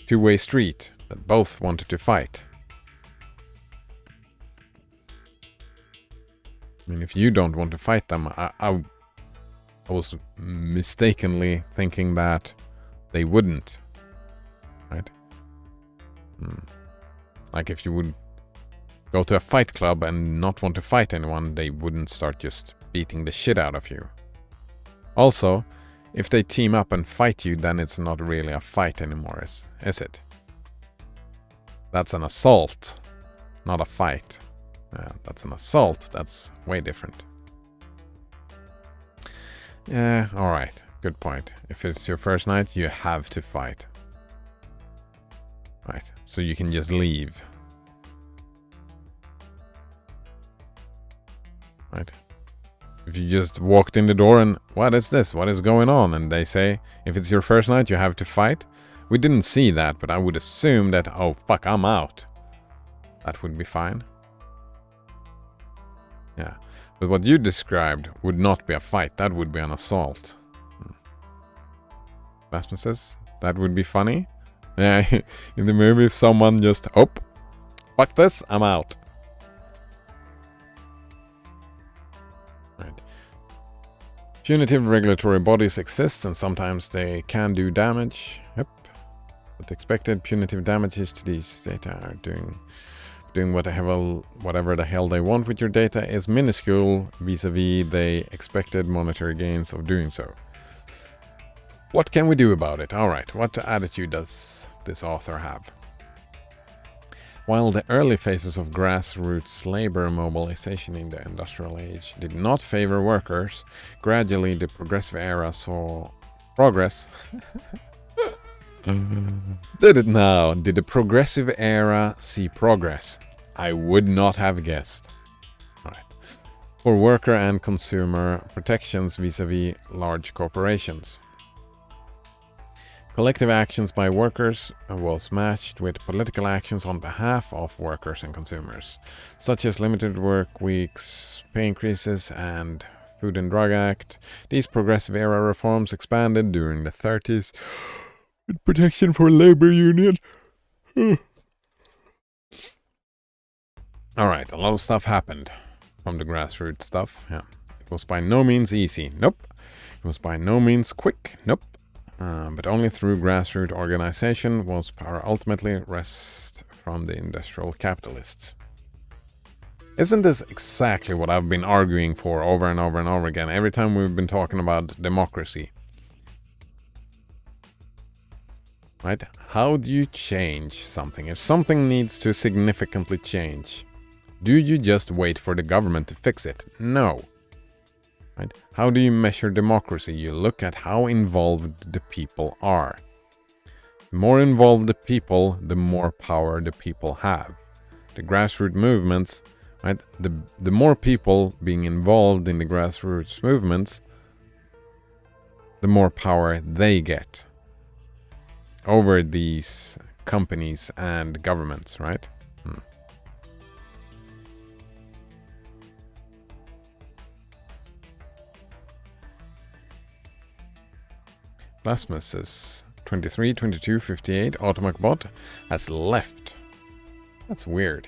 two-way street that both wanted to fight. I mean, if you don't want to fight them, I was mistakenly thinking that they wouldn't. Right? Like if you would go to a fight club and not want to fight anyone, they wouldn't start just beating the shit out of you. Also, if they team up and fight you, then it's not really a fight anymore, is it? That's an assault, not a fight. That's an assault. That's way different. Yeah, alright. Good point. If it's your first night, you have to fight. Right, so you can just leave. Right. If you just walked in the door and, what is this? What is going on? And they say, if it's your first night, you have to fight. We didn't see that, but I would assume that, oh, fuck, I'm out. That would be fine. Yeah. But what you described would not be a fight. That would be an assault. Rasmus says, that would be funny. Yeah, in the movie, if someone just, oh, fuck this, I'm out. Right. Punitive regulatory bodies exist, and sometimes they can do damage. Yep. But expected punitive damages to these data are doing whatever the hell they want with your data is minuscule vis-a-vis the expected monetary gains of doing so. What can we do about it? Alright, what attitude does this author have? While the early phases of grassroots labor mobilization in the industrial age did not favor workers, gradually the progressive era saw progress. Did it now? Did the progressive era see progress? I would not have guessed. Alright. For worker and consumer protections vis-a-vis large corporations. Collective actions by workers was matched with political actions on behalf of workers and consumers, such as limited work weeks, pay increases, and Food and Drug Act. These progressive era reforms expanded during the 30s with protection for labor union. Alright, a lot of stuff happened from the grassroots stuff. Yeah, it was by no means easy. Nope. It was by no means quick. Nope. But only through grassroots organization was power ultimately wrested from the industrial capitalists. Isn't this exactly what I've been arguing for over and over and over again every time we've been talking about democracy? Right? How do you change something? If something needs to significantly change, do you just wait for the government to fix it? No. Right? How do you measure democracy? You look at how involved the people are. The more involved the people, the more power the people have. The grassroots movements, right? The more people being involved in the grassroots movements, the more power they get over these companies and governments, right? Blasphemous says 23, 22, 58, Automac bot has left. That's weird.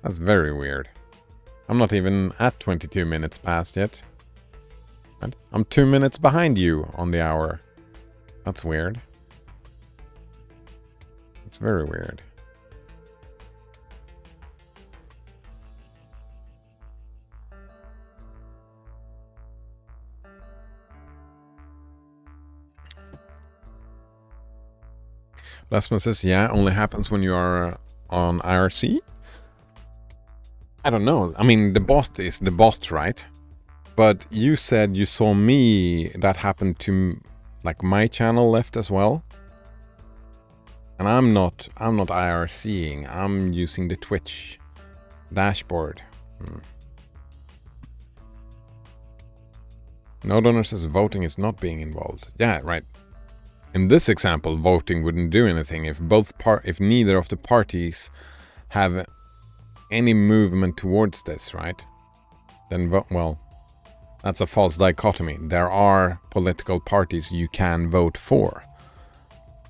That's very weird. I'm not even at 22 minutes past yet. I'm 2 minutes behind you on the hour. That's weird. It's very weird. Blasphemous says, yeah, only happens when you are on IRC. I don't know. I mean, the bot is the bot, right? But you said you saw me, that happened to, like, my channel left as well. And I'm not IRCing. I'm using the Twitch dashboard. No donor says voting is not being involved. Yeah, right. In this example, voting wouldn't do anything if if neither of the parties have any movement towards this, right? Then, well, that's a false dichotomy. There are political parties you can vote for,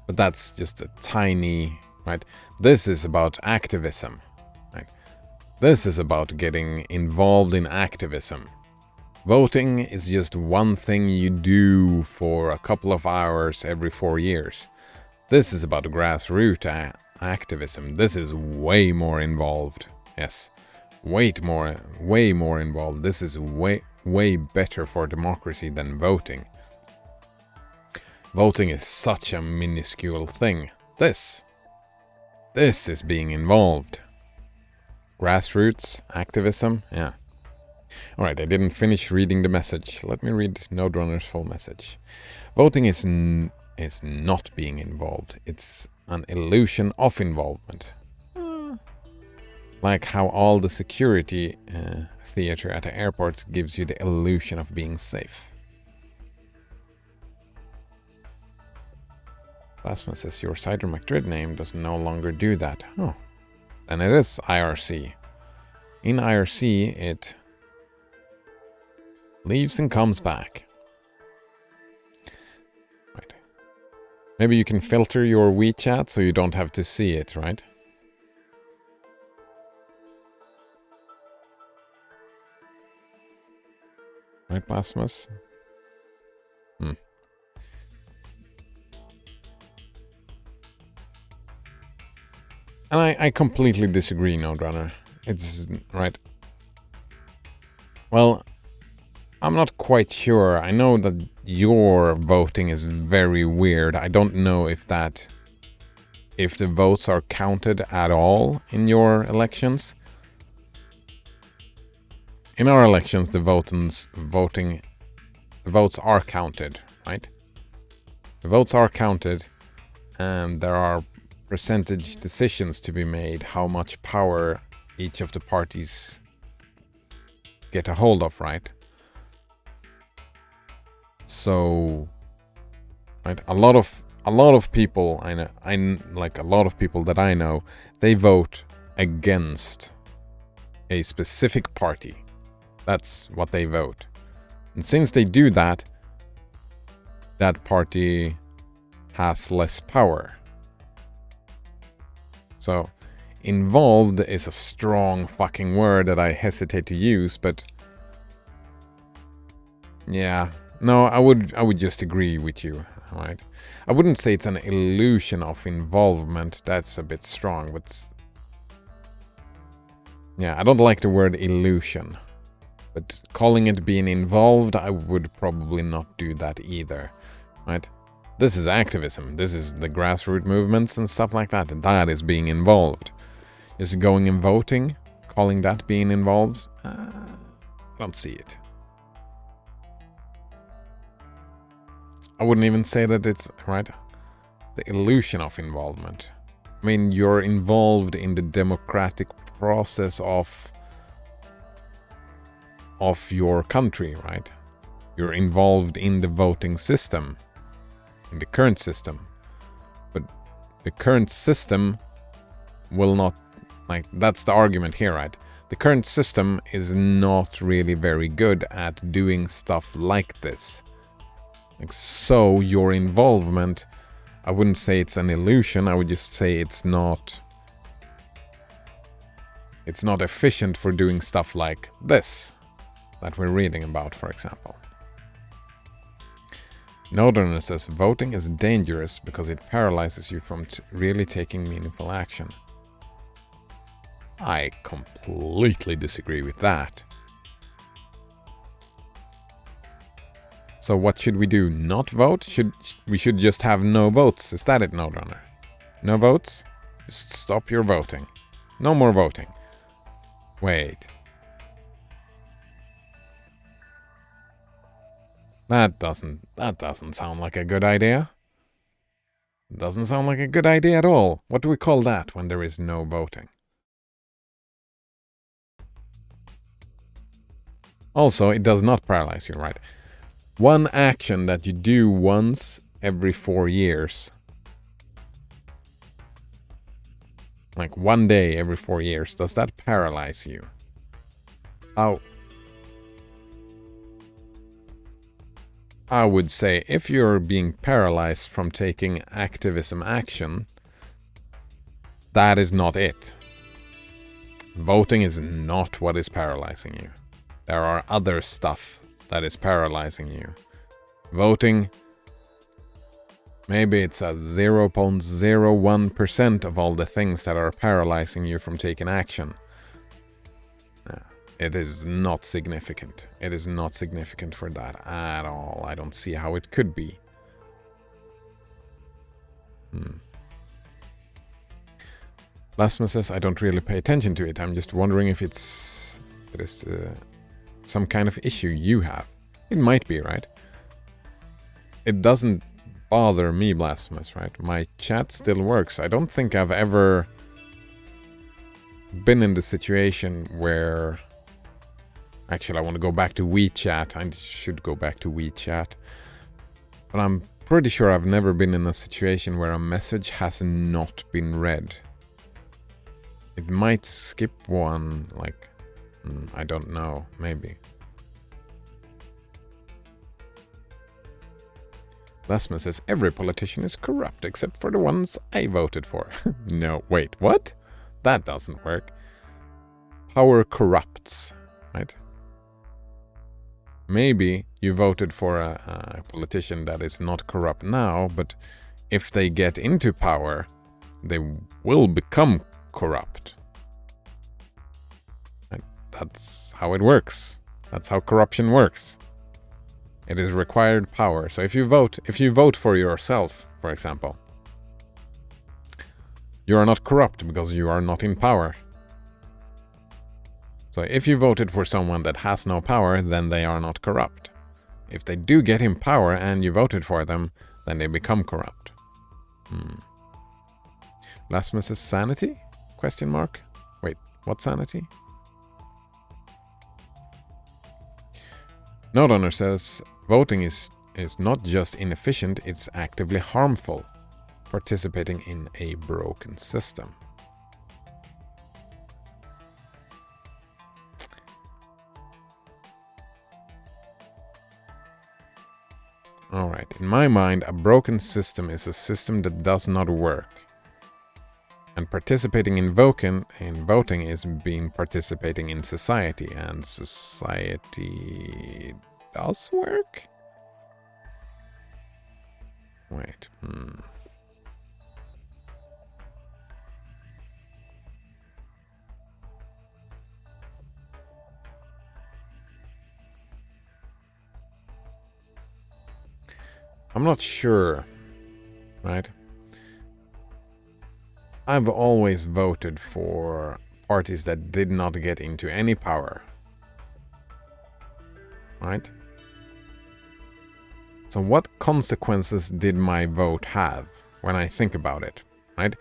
but that's just a tiny, right? This is about activism, right? This is about getting involved in activism. Voting is just one thing you do for a couple of hours every 4 years. This is about grassroots activism. This is way more involved. Yes. Way more involved. This is way better for democracy than voting. Voting is such a minuscule thing. This is being involved. Grassroots activism, yeah. Alright, I didn't finish reading the message. Let me read Node Runner's full message. Voting is not being involved. It's an illusion of involvement. Like how all the security theater at the airport gives you the illusion of being safe. Plasma says your Cider McDrid name does no longer do that. Oh, then it is IRC. In IRC, it leaves and comes back. Right. Maybe you can filter your WeChat so you don't have to see it, right? Right, Blasphemous? And I completely disagree, Node Runner. It's right. Well, I'm not quite sure. I know that your voting is very weird. I don't know if the votes are counted at all in your elections. In our elections, the votes are counted, right? The votes are counted, and there are percentage decisions to be made, how much power each of the parties get a hold of, right? So, right, a lot of people I know, like a lot of people that I know, they vote against a specific party. That's what they vote. And since they do that, that party has less power. So, involved is a strong fucking word that I hesitate to use, but yeah, no, I would just agree with you, right? I wouldn't say it's an illusion of involvement. That's a bit strong, but yeah, I don't like the word illusion. But calling it being involved, I would probably not do that either, right? This is activism. This is the grassroots movements and stuff like that. And that is being involved. Just going and voting, calling that being involved, I don't see it. I wouldn't even say that it's, right, the illusion of involvement. I mean, you're involved in the democratic process of your country, right? You're involved in the voting system, in the current system. But the current system will not, like, that's the argument here, right? The current system is not really very good at doing stuff like this. Like, so your involvement, I wouldn't say it's an illusion, I would just say it's not efficient for doing stuff like this that we're reading about, for example. Northerner says voting is dangerous because it paralyzes you from really taking meaningful action. I completely disagree with that. So what should we do? Not vote? We should just have no votes. Is that it, Northerner? No votes? Just stop your voting. No more voting. Wait. That doesn't sound like a good idea. Doesn't sound like a good idea at all. What do we call that when there is no voting? Also, it does not paralyze you, right? One action that you do once every 4 years. Like one day every 4 years. Does that paralyze you? How? I would say if you're being paralyzed from taking activism action, that is not it. Voting is not what is paralyzing you. There are other stuff that is paralyzing you. Voting Maybe it's a 0.01% of all the things that are paralyzing you from taking action. It is not significant. It is not significant for that at all. I don't see how it could be. Lasma says, I don't really pay attention to it. I'm just wondering if it is some kind of issue you have. It might be, right? It doesn't bother me, Blasphemous, right? My chat still works. I don't think I've ever been in the situation where... Actually, I want to go back to WeChat. I should go back to WeChat. But I'm pretty sure I've never been in a situation where a message has not been read. It might skip one, like... I don't know, maybe. Lasma says, every politician is corrupt except for the ones I voted for. No, wait, what? That doesn't work. Power corrupts, right? Maybe you voted for a politician that is not corrupt now, but if they get into power, they will become corrupt. And that's how it works. That's how corruption works. It is required power. So if you vote for yourself, for example, you are not corrupt because you are not in power. So if you voted for someone that has no power, then they are not corrupt. If they do get in power and you voted for them, then they become corrupt. Lasmus is sanity? Question mark? Wait, what sanity? Node owner says, voting is not just inefficient, it's actively harmful. Participating in a broken system. Alright, in my mind, a broken system is a system that does not work. And participating in voting is participating in society, and society does work? Wait, I'm not sure, right? I've always voted for parties that did not get into any power, right? So what consequences did my vote have when I think about it, right?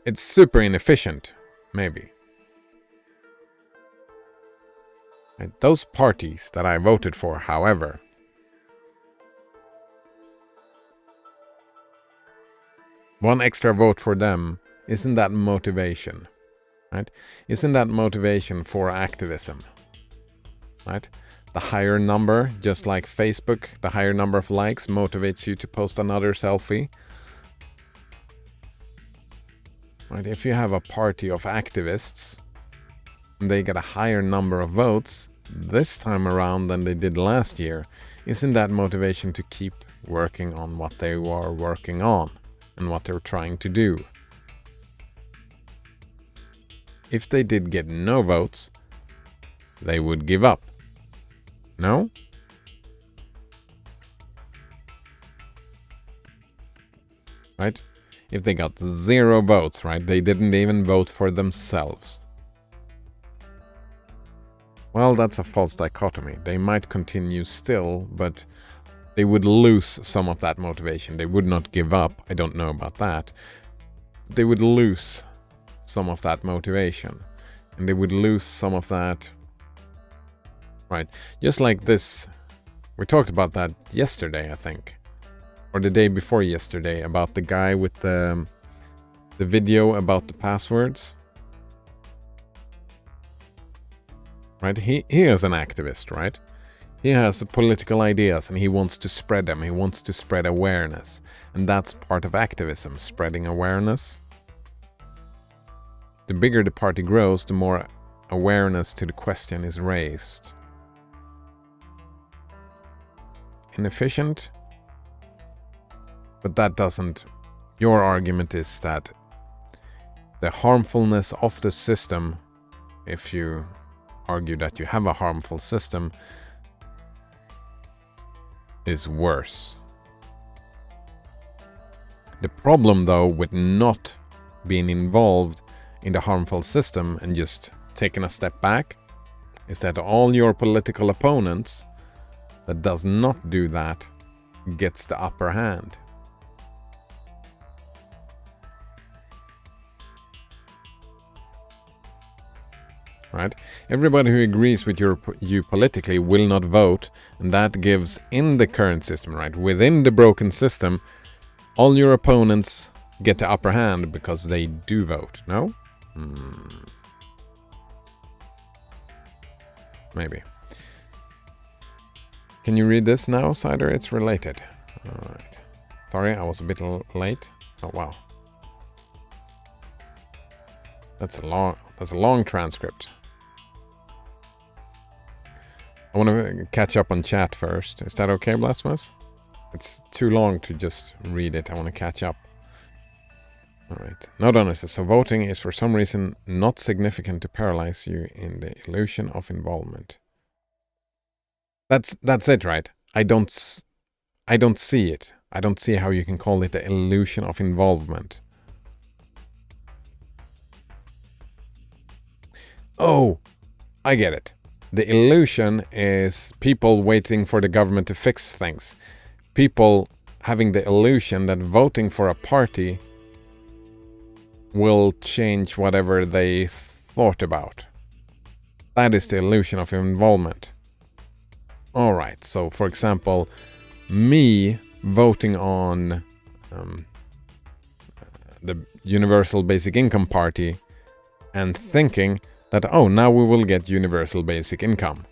It's super inefficient, maybe. And those parties that I voted for, however, one extra vote for them, isn't that motivation, right? Isn't that motivation for activism, right? The higher number, just like Facebook, the higher number of likes motivates you to post another selfie. Right? If you have a party of activists, and they get a higher number of votes this time around than they did last year, isn't that motivation to keep working on what they were working on? And what they're trying to do. If they did get no votes, they would give up. No? Right? If they got 0 votes, right? They didn't even vote for themselves. Well, that's a false dichotomy. They might continue still, but they would lose some of that motivation. They would not give up. I don't know about that. They would lose some of that motivation. And they would lose some of that... Right. Just like this. We talked about that yesterday, I think. Or the day before yesterday. About the guy with the video about the passwords. Right? He is an activist, right? He has political ideas and he wants to spread them. He wants to spread awareness. And that's part of activism, spreading awareness. The bigger the party grows, the more awareness to the question is raised. Inefficient? But that doesn't... Your argument is that the harmfulness of the system, if you argue that you have a harmful system, is worse. The problem, though, with not being involved in the harmful system and just taking a step back, is that all your political opponents that does not do that gets the upper hand. Right? Everybody who agrees with you politically will not vote, and that gives, in the current system, right, within the broken system, all your opponents get the upper hand because they do vote. No? Maybe. Can you read this now, Cider? It's related. Alright. Sorry, I was a bit late. Oh, wow. That's a long transcript. I want to catch up on chat first. Is that okay, Blasphemous? It's too long to just read it. I want to catch up. Alright. Nodonor says, so voting is for some reason not significant to paralyze you in the illusion of involvement. That's it, right? I don't see it. I don't see how you can call it the illusion of involvement. Oh, I get it. The illusion is people waiting for the government to fix things. People having the illusion that voting for a party will change whatever they thought about. That is the illusion of involvement. Alright, so for example, me voting on the Universal Basic Income Party and thinking that, oh, now we will get universal basic income.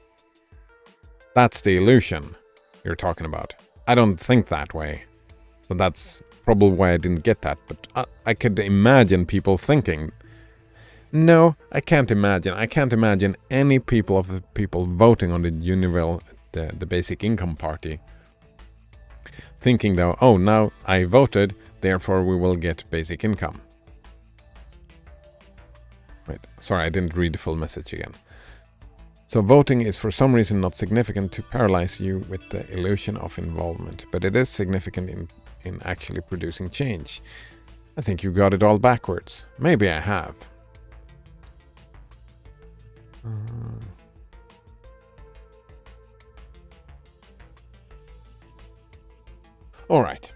That's the illusion you're talking about. I don't think that way. So that's probably why I didn't get that. But I could imagine people thinking. No, I can't imagine. I can't imagine any people voting on the Basic Income Party thinking, though, oh, now I voted, therefore we will get basic income. Wait, sorry, I didn't read the full message again. So voting is for some reason not significant to paralyze you with the illusion of involvement, but it is significant in actually producing change. I think you got it all backwards. Maybe I have. Alright.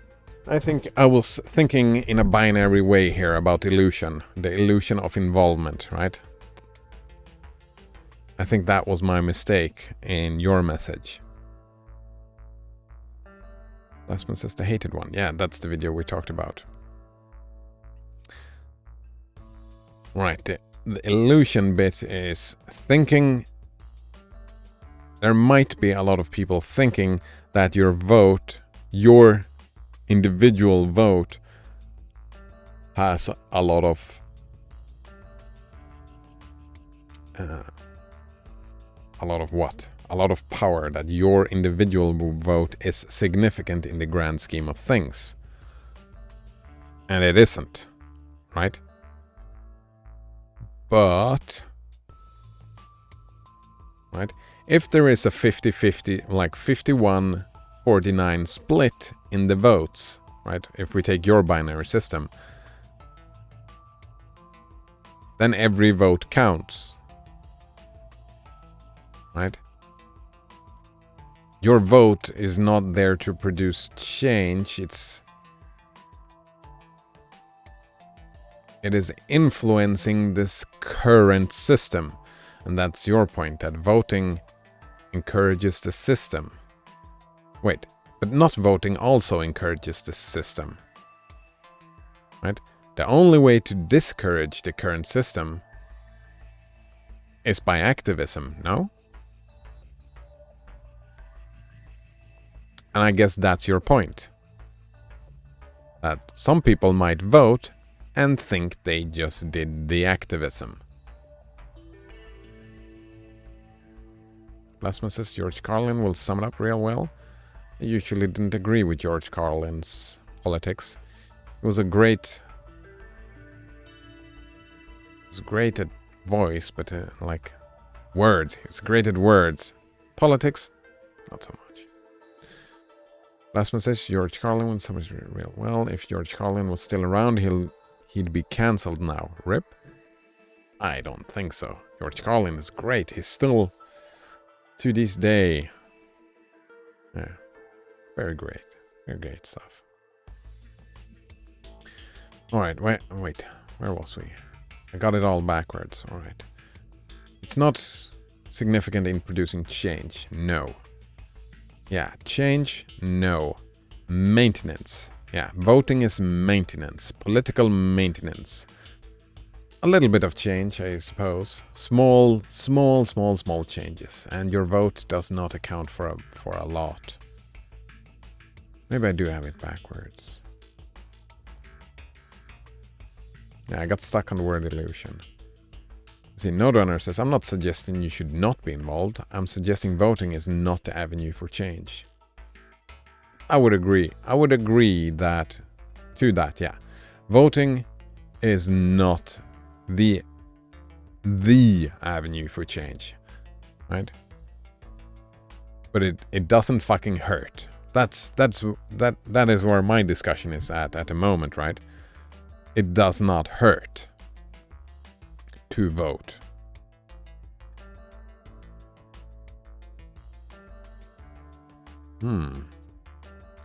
I think I was thinking in a binary way here about illusion. The illusion of involvement, right? I think that was my mistake in your message. Last one says the hated one. Yeah, that's the video we talked about. Right, the illusion bit is thinking. There might be a lot of people thinking that your vote, your individual vote, has a lot of what? A lot of power, that your individual vote is significant in the grand scheme of things. And it isn't, right? But, right? If there is a 50-50, like 51-49 split in the votes, right? If we take your binary system, then every vote counts, right? Your vote is not there to produce change. It is influencing this current system. And that's your point, that voting encourages the system. Wait, but not voting also encourages the system, right? The only way to discourage the current system is by activism, no? And I guess that's your point. That some people might vote and think they just did the activism. Last one says George Carlin will sum it up real well. I usually didn't agree with George Carlin's politics. He was great at voice, but like words. He was great at words. Politics, not so much. Last one says George Carlin when somebody's real. Well, if George Carlin was still around, he'd be cancelled now. Rip? I don't think so. George Carlin is great. He's still, to this day, yeah, very great. Very great stuff. Alright, wait. Where was we? I got it all backwards. Alright. It's not significant in producing change. No. Yeah, change? No. Maintenance. Yeah, voting is maintenance. Political maintenance. A little bit of change, I suppose. Small changes. And your vote does not account for a lot. Maybe I do have it backwards. Yeah, I got stuck on the word illusion. See, Nodrunner says, I'm not suggesting you should not be involved. I'm suggesting voting is not the avenue for change. I would agree. I would agree that, yeah. Voting is not the avenue for change. Right? But it doesn't fucking hurt. That is where my discussion is at the moment, right? It does not hurt to vote. I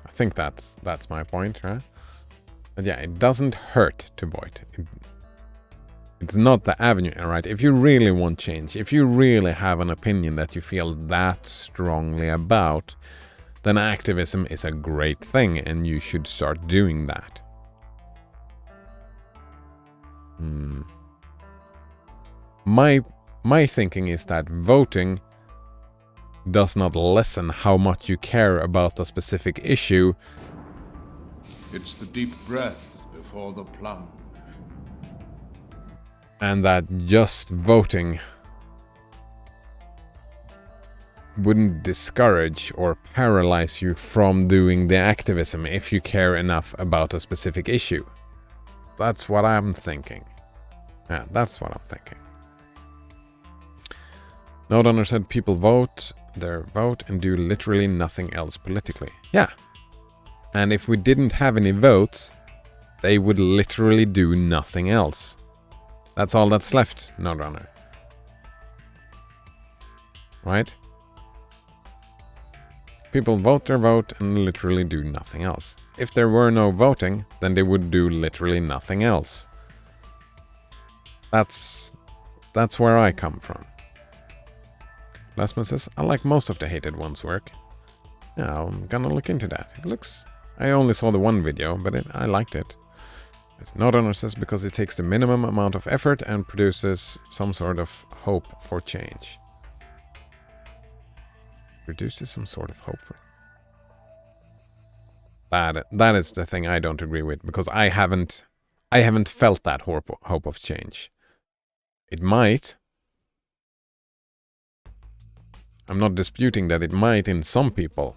think that's my point, right? But yeah, it doesn't hurt to vote. It's not the avenue, right? If you really want change, if you really have an opinion that you feel that strongly about, then activism is a great thing and you should start doing that. My thinking is that voting does not lessen how much you care about a specific issue. It's the deep breath before the plunge. And that just voting wouldn't discourage or paralyze you from doing the activism if you care enough about a specific issue. That's what I'm thinking. Yeah, that's what I'm thinking. Nodrunner said people vote their vote and do literally nothing else politically. Yeah. And if we didn't have any votes, they would literally do nothing else. That's all that's left, Nodrunner. Right? People vote their vote and literally do nothing else. If there were no voting, then they would do literally nothing else. That's where I come from. Lastman says, I like most of the Hated One's work. Yeah, I'm gonna look into that. It looks... I only saw the one video, but I liked it. Nodrunner says because it takes the minimum amount of effort and produces some sort of hope for change. Produces some sort of hope for... That is the thing I don't agree with, because I haven't felt that hope of change. It might. I'm not disputing that it might in some people.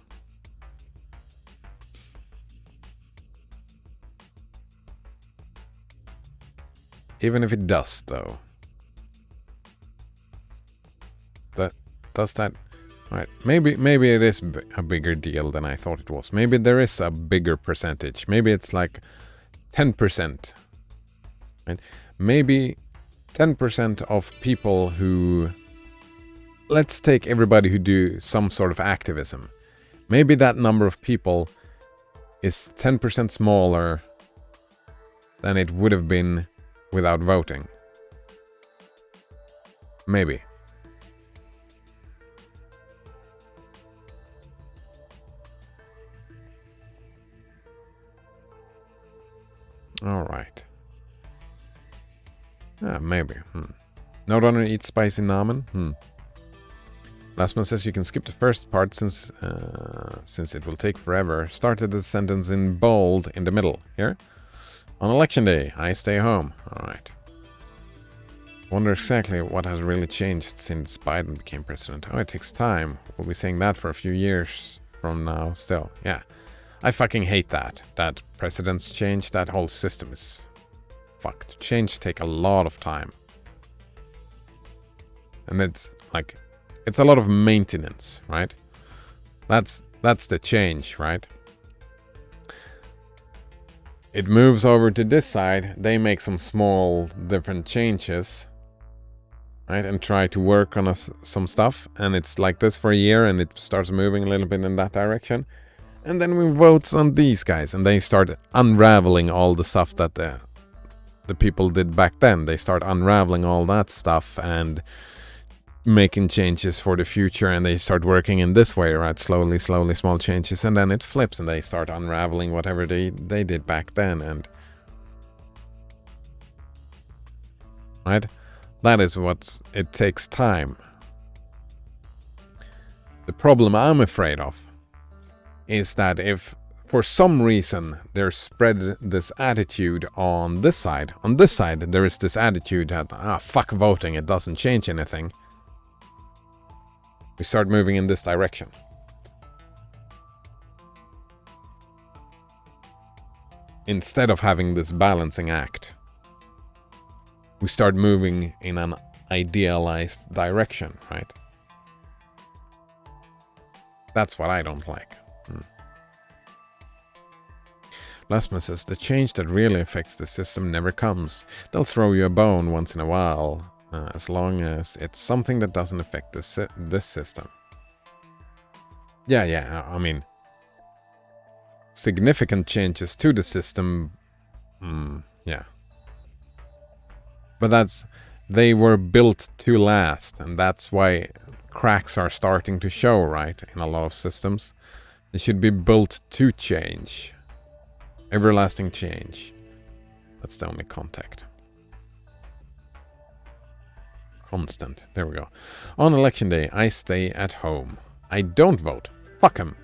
Even if it does, though. Does that... Right, maybe it is a bigger deal than I thought it was. Maybe there is a bigger percentage. Maybe it's like 10%. Right? Maybe 10% of people who... Let's take everybody who do some sort of activism. Maybe that number of people is 10% smaller than it would have been without voting. Maybe. All right. Maybe. Nodrunner eats spicy ramen. Last one says you can skip the first part since it will take forever. Started the sentence in bold in the middle. Here. On election day, I stay home. All right. Wonder exactly what has really changed since Biden became president. Oh, it takes time. We'll be saying that for a few years from now still. Yeah. I fucking hate that. That presidents change, that whole system is fucked. Change take a lot of time. And it's like, it's a lot of maintenance, right? That's the change, right? It moves over to this side, they make some small different changes, right? And try to work on some stuff, and it's like this for a year, and it starts moving a little bit in that direction. And then we vote on these guys, and they start unraveling all the stuff that the people did back then. They start unraveling all that stuff and making changes for the future, and they start working in this way, right? Slowly, small changes, and then it flips, and they start unraveling whatever they did back then, and right? That is what it takes time. The problem I'm afraid of is that if for some reason there's spread this attitude on this side there is this attitude that fuck voting, it doesn't change anything. We start moving in this direction. Instead of having this balancing act, we start moving in an idealized direction, right? That's what I don't like. Lasma says, the change that really affects the system never comes. They'll throw you a bone once in a while, as long as it's something that doesn't affect this system. Yeah, I mean, significant changes to the system, yeah. But they were built to last, and that's why cracks are starting to show, right, in a lot of systems. They should be built to change. Everlasting change. That's the only contact. Constant. There we go. On election day, I stay at home. I don't vote. Fuck 'em.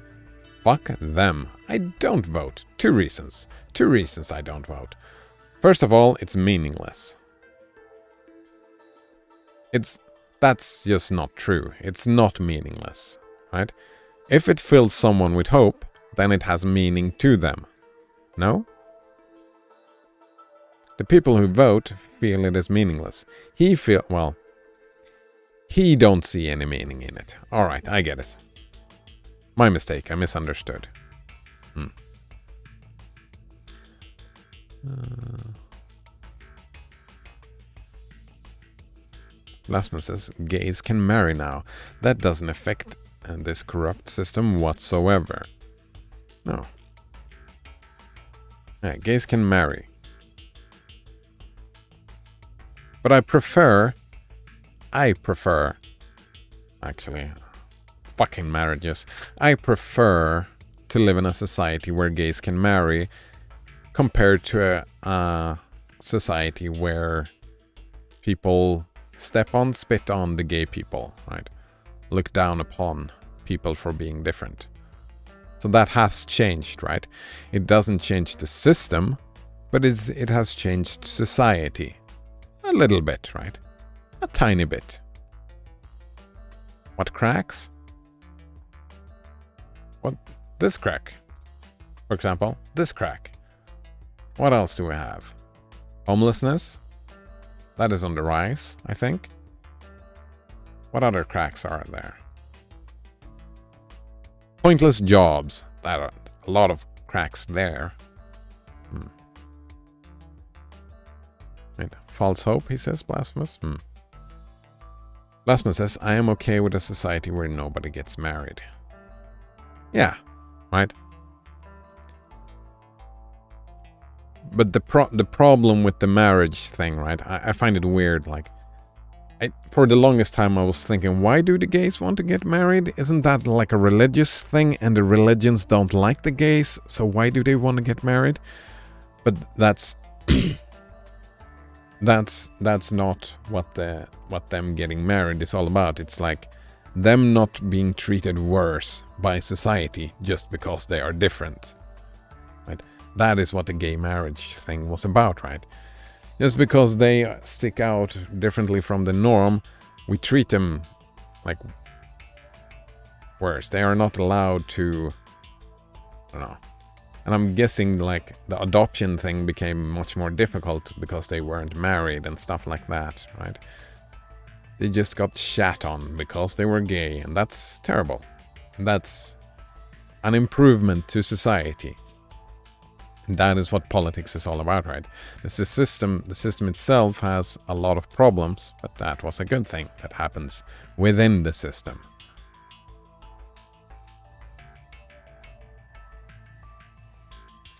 Fuck them. I don't vote. Two reasons I don't vote. First of all, it's meaningless. That's just not true. It's not meaningless, right? If it fills someone with hope, then it has meaning to them. No? The people who vote feel it is meaningless. He don't see any meaning in it. Alright, I get it. My mistake, I misunderstood. Lasman says, gays can marry now. That doesn't affect this corrupt system whatsoever. No. Yeah, gays can marry. But I prefer, actually, fucking marriages. I prefer to live in a society where gays can marry compared to a society where people spit on the gay people, right? Look down upon people for being different. So that has changed, right? It doesn't change the system, but it has changed society. A little bit, right? A tiny bit. What cracks? What? This crack. For example, this crack. What else do we have? Homelessness. That is on the rise, I think. What other cracks are there? Pointless jobs. That are a lot of cracks there. Wait, false hope, he says, blasphemous. Blasphemous says, I am okay with a society where nobody gets married. Yeah, right? But the problem with the marriage thing, right? I find it weird. Like, for the longest time I was thinking, why do the gays want to get married? Isn't that like a religious thing, and the religions don't like the gays, so why do they want to get married? But that's that's not what them getting married is all about. It's like them not being treated worse by society just because they are different, right? That is what the gay marriage thing was about, right? Just because they stick out differently from the norm, we treat them like worse. They are not allowed to, I don't know, And I'm guessing like the adoption thing became much more difficult because they weren't married and stuff like that, right? They just got shat on because they were gay, and that's terrible. That's an improvement to society. And that is what politics is all about, right? The system itself has a lot of problems, but that was a good thing that happens within the system.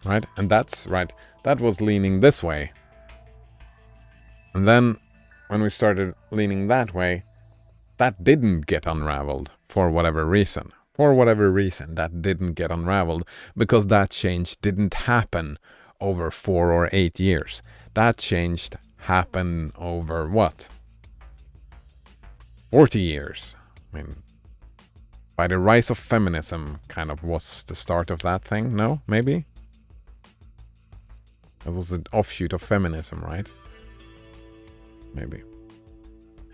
Right? And that's right. That was leaning this way. And then when we started leaning that way, that didn't get unraveled for whatever reason. For whatever reason, that didn't get unraveled because that change didn't happen over 4 or 8 years. That change happened over what? 40 years. I mean, by the rise of feminism kind of was the start of that thing. No? Maybe? It was an offshoot of feminism, right? Maybe.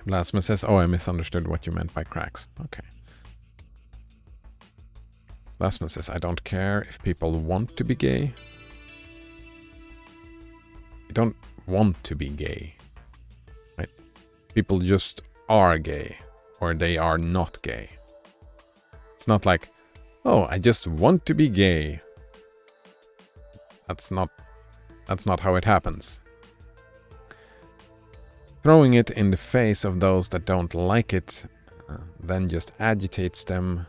Blasphemous says, oh, I misunderstood what you meant by cracks. Okay. Blasphemous says, I don't care if people want to be gay. They don't want to be gay. Right? People just are gay. Or they are not gay. It's not like, oh, I just want to be gay. That's not how it happens. Throwing it in the face of those that don't like it then just agitates them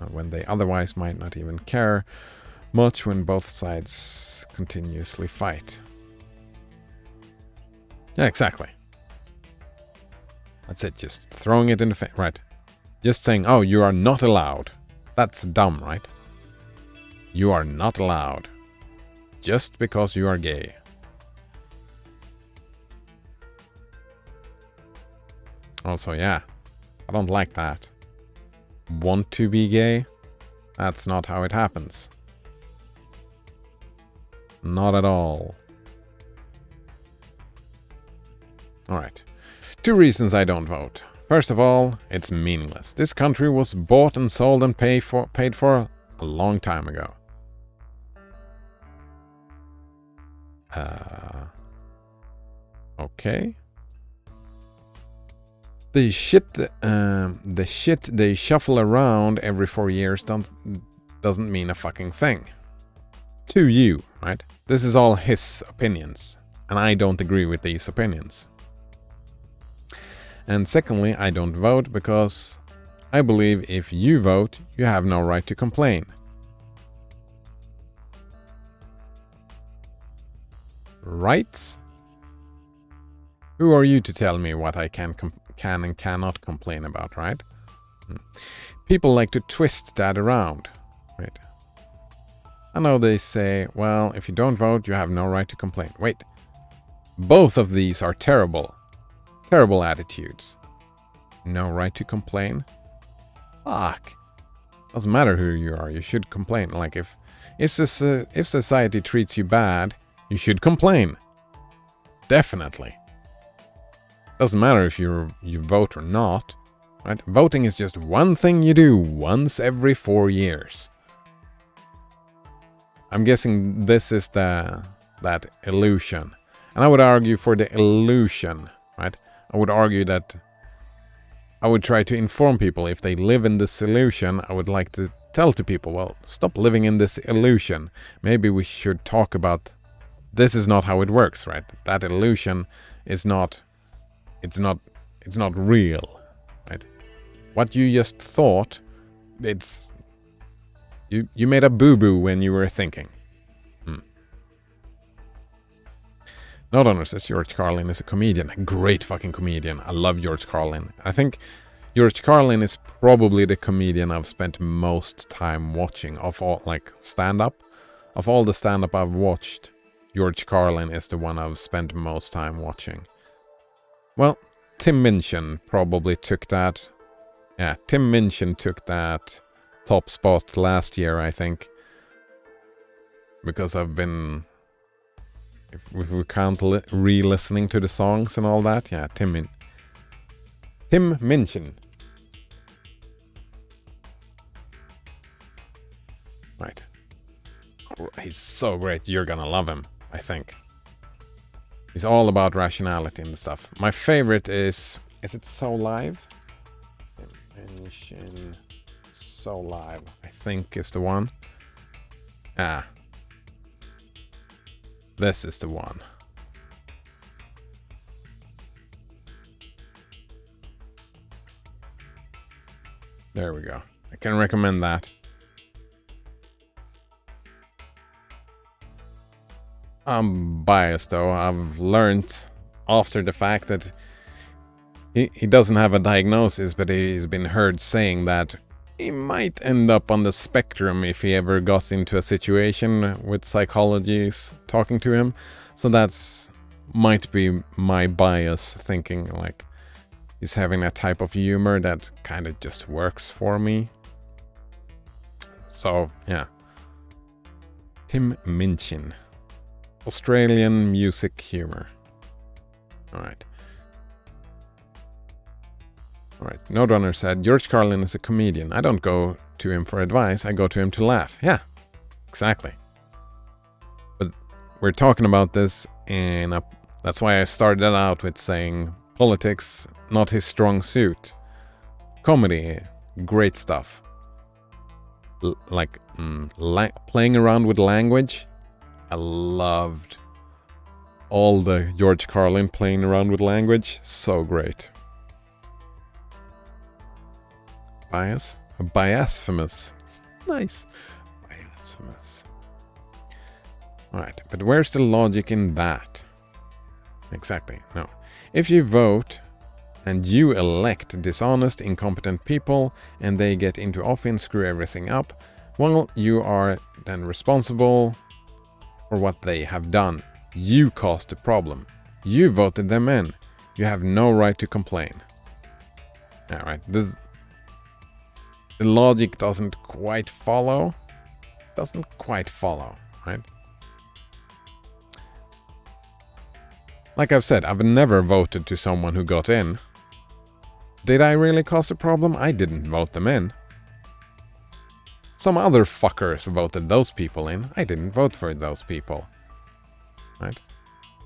when they otherwise might not even care much when both sides continuously fight. Yeah, exactly. That's it, just throwing it in the face. Right. Just saying, oh, you are not allowed. That's dumb, right? You are not allowed. Just because you are gay. Also, yeah, I don't like that. Want to be gay? That's not how it happens. Not at all. Alright. 2 reasons I don't vote. First of all, it's meaningless. This country was bought and sold and paid for a long time ago. Okay. The shit they shuffle around every 4 years doesn't mean a fucking thing. To you, right? This is all his opinions, and I don't agree with these opinions. And secondly, I don't vote because I believe if you vote, you have no right to complain. Rights? Who are you to tell me what I can and cannot complain about, right? People like to twist that around, right? I know they say, well, if you don't vote, you have no right to complain. Wait, both of these are terrible. Terrible attitudes. No right to complain? Fuck. Doesn't matter who you are, you should complain. Like if society treats you bad, you should complain. Definitely. Doesn't matter if you vote or not, right? Voting is just one thing you do once every 4 years. I'm guessing this is that illusion. And I would argue for the illusion, right? I would argue that I would try to inform people if they live in this illusion. I would like to tell to people, well, stop living in this illusion. Maybe we should talk about this is not how it works, right? That illusion is not it's not real, right? What you just thought, it's you made a boo-boo when you were thinking. Not Honor says George Carlin is a comedian. A great fucking comedian. I love George Carlin. I think George Carlin is probably the comedian I've spent most time watching of all, like, stand-up. Of all the stand-up I've watched, George Carlin is the one I've spent most time watching. Well, Tim Minchin probably took that. Yeah, Tim Minchin took that top spot last year, I think. Because I've been... If we count re-listening to the songs and all that, yeah, Tim Minchin. Right. he's so great. You're gonna love him, I think. He's all about rationality and stuff. My favorite is it So Live? Dimension So Live, I think is the one. Ah. This is the one. There we go. I can recommend that. I'm biased though. I've learned after the fact that he doesn't have a diagnosis, but he's been heard saying that he might end up on the spectrum if he ever got into a situation with psychologists talking to him. So that's might be my bias, thinking like he's having a type of humor that kind of just works for me. So yeah. Tim Minchin. Australian music humor. Alright. Alright. Nodrunner said, George Carlin is a comedian. I don't go to him for advice. I go to him to laugh. Yeah, exactly. But we're talking about this, and that's why I started out with saying politics, not his strong suit. Comedy, great stuff. Playing around with language. I loved all the George Carlin playing around with language. So great. Bias? Biasphemous. Nice. Biasphemous. Alright, but where's the logic in that? Exactly, no. If you vote and you elect dishonest, incompetent people and they get into office and screw everything up, well, you are then responsible for what they have done. You caused the problem. You voted them in. You have no right to complain. Alright, the logic doesn't quite follow. Right? Like I've said, I've never voted to someone who got in. Did I really cause a problem? I didn't vote them in. Some other fuckers voted those people in. I didn't vote for those people. Right?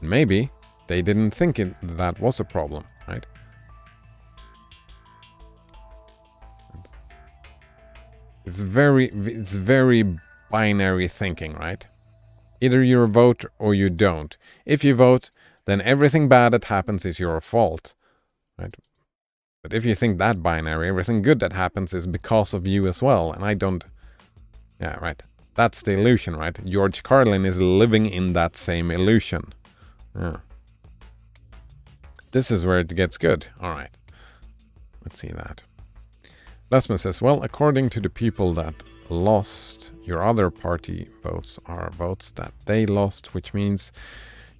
Maybe they didn't think that was a problem, right? It's very binary thinking, right? Either you vote or you don't. If you vote, then everything bad that happens is your fault, right? But if you think that binary, everything good that happens is because of you as well, and I don't... Yeah, right. That's the illusion, right? George Carlin is living in that same illusion. Yeah. This is where it gets good. All right. Let's see that. Lesman says, well, according to the people that lost, your other party votes are votes that they lost, which means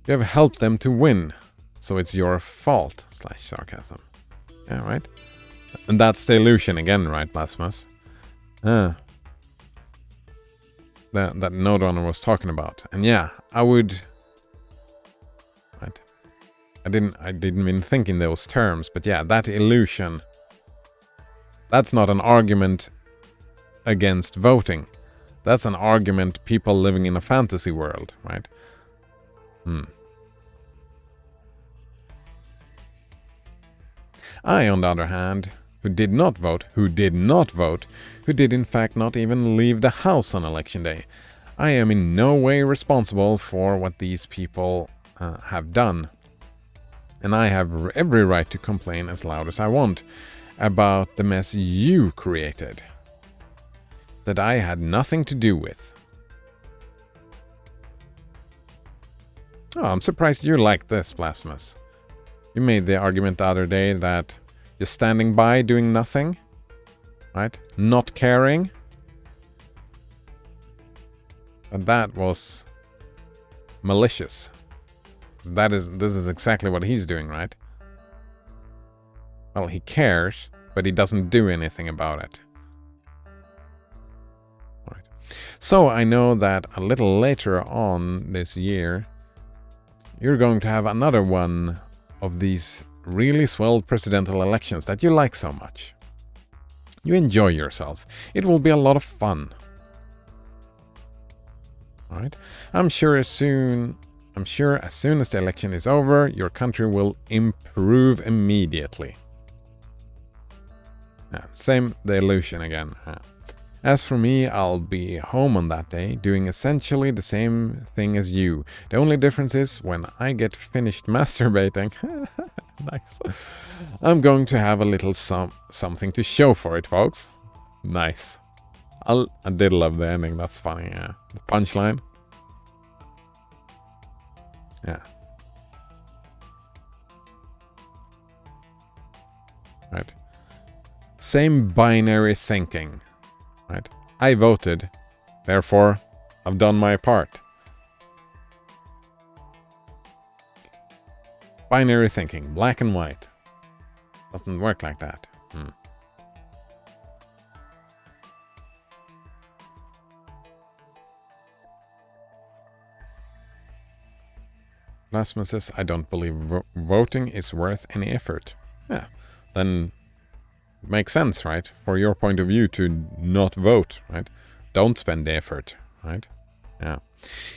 you have helped them to win. So it's your fault, /sarcasm. Yeah, right? And that's the illusion again, right, Blasphemous? That Nodrunner was talking about. And yeah, I would... Right? I didn't even think in those terms, but yeah, that illusion... That's not an argument against voting. That's an argument people living in a fantasy world, right? I, on the other hand, who did in fact not even leave the house on election day. I am in no way responsible for what these people have done. And I have every right to complain as loud as I want about the mess you created, that I had nothing to do with. Oh, I'm surprised you like this, Blasphemous. You made the argument the other day that you're standing by doing nothing, right? Not caring. And that was malicious. This is exactly what he's doing, right? Well, he cares, but he doesn't do anything about it. Right. So I know that a little later on this year, you're going to have another one of these really swell presidential elections that you like so much. You enjoy yourself. It will be a lot of fun. All right. I'm sure as soon as the election is over, your country will improve immediately. Same, the illusion again. As for me, I'll be home on that day, doing essentially the same thing as you. The only difference is when I get finished masturbating, nice, I'm going to have a little something to show for it, folks. Nice. I did love the ending, that's funny, yeah. The punchline. Yeah. Right. Same binary thinking. Right? I voted, therefore I've done my part. Binary thinking, black and white. Doesn't work like that. Plasma says, I don't believe voting is worth any effort. Yeah, then makes sense, right? For your point of view to not vote, right? Don't spend the effort, right? Yeah.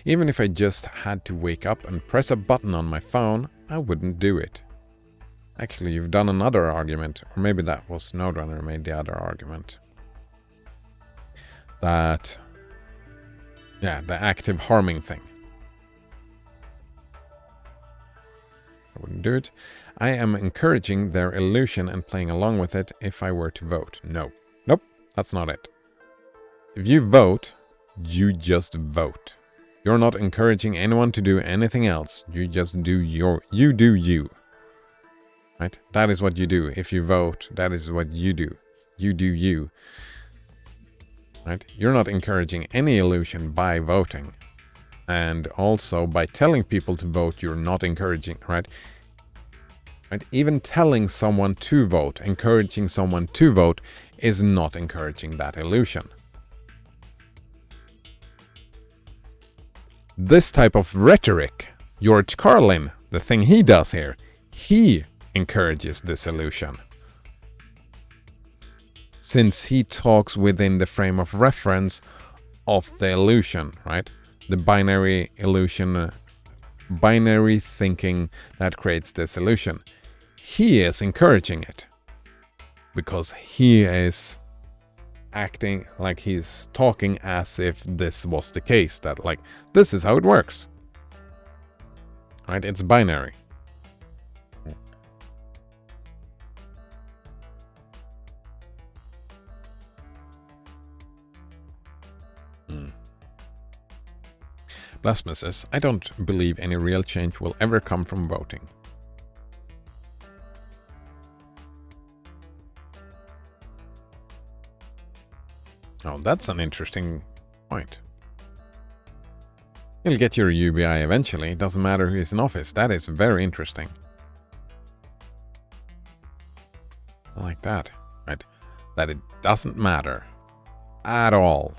Even if I just had to wake up and press a button on my phone, I wouldn't do it. Actually, you've done another argument, or maybe that was Snowrunner made the other argument. That, yeah, the active harming thing. I wouldn't do it. I am encouraging their illusion and playing along with it if I were to vote. No. Nope, that's not it. If you vote, you just vote. You're not encouraging anyone to do anything else. You just do you do you. Right? That is what you do. If you vote, that is what you do. You do you. Right? You're not encouraging any illusion by voting. And also by telling people to vote, you're not encouraging, right? Right? Even telling someone to vote, encouraging someone to vote, is not encouraging that illusion. This type of rhetoric, George Carlin, the thing he does here, he encourages this illusion. Since he talks within the frame of reference of the illusion, right? The binary illusion, binary thinking that creates this illusion. He is encouraging it because he is acting like he's talking as if this was the case, that like this is how it works, right? It's binary. Blasphemous says, I don't believe any real change will ever come from voting. Oh, that's an interesting point. You'll get your UBI eventually. It doesn't matter who is in office. That is very interesting. I like that. Right? That it doesn't matter at all.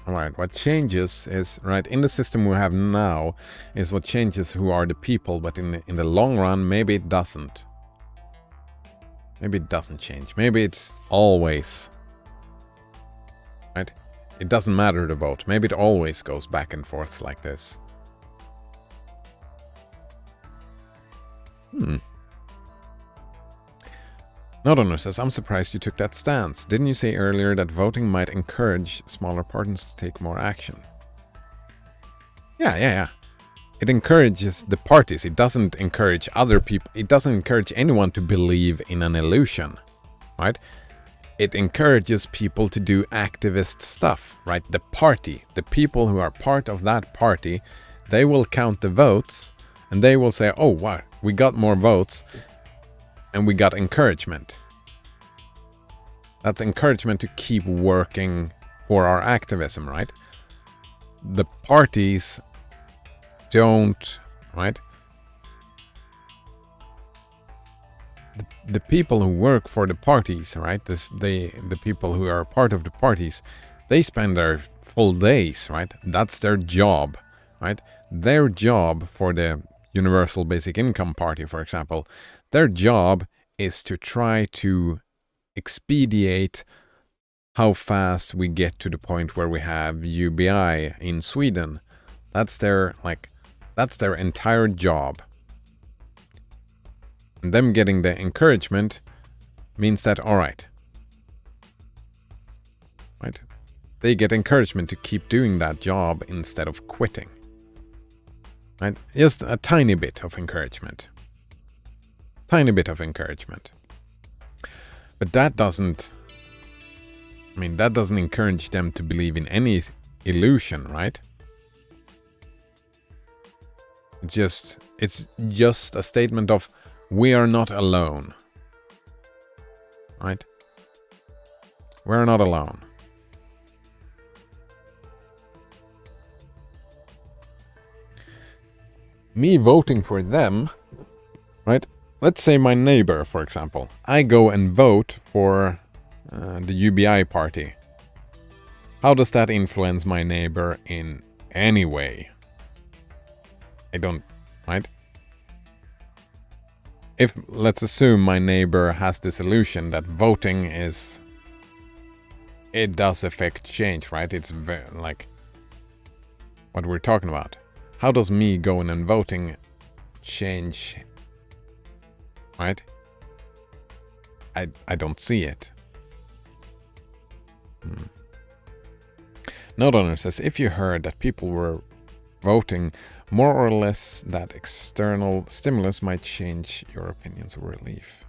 Alright, what changes is, right, in the system we have now, is what changes who are the people, but in the long run, maybe it doesn't. Maybe it doesn't change. Maybe it's always, right? It doesn't matter the vote. Maybe it always goes back and forth like this. Nodonor says, I'm surprised you took that stance. Didn't you say earlier that voting might encourage smaller parties to take more action? Yeah. It encourages the parties. It doesn't encourage other people. It doesn't encourage anyone to believe in an illusion, right? It encourages people to do activist stuff, right? The party, the people who are part of that party, they will count the votes and they will say, oh, wow, we got more votes. And we got encouragement. That's encouragement to keep working for our activism, right? The parties don't, right? The people who work for the parties, right? The people who are part of the parties, they spend their full days, right? That's their job, right? Their job for the Universal Basic Income Party, for example, their job is to try to expedite how fast we get to the point where we have UBI in Sweden. That's their entire job. And them getting the encouragement means that, all right, they get encouragement to keep doing that job instead of quitting. Right? Just a tiny bit of encouragement. Tiny bit of encouragement. But that doesn't encourage them to believe in any illusion, right? It's just a statement of, we are not alone. Right? We're not alone. Me voting for them, right? Let's say my neighbor, for example. I go and vote for the UBI party. How does that influence my neighbor in any way? I don't, right? If, let's assume my neighbor has this illusion that voting it does affect change, right? It's like what we're talking about. How does me going and voting change, right? I don't see it. Note says, if you heard that people were voting more or less, that external stimulus might change your opinions of relief.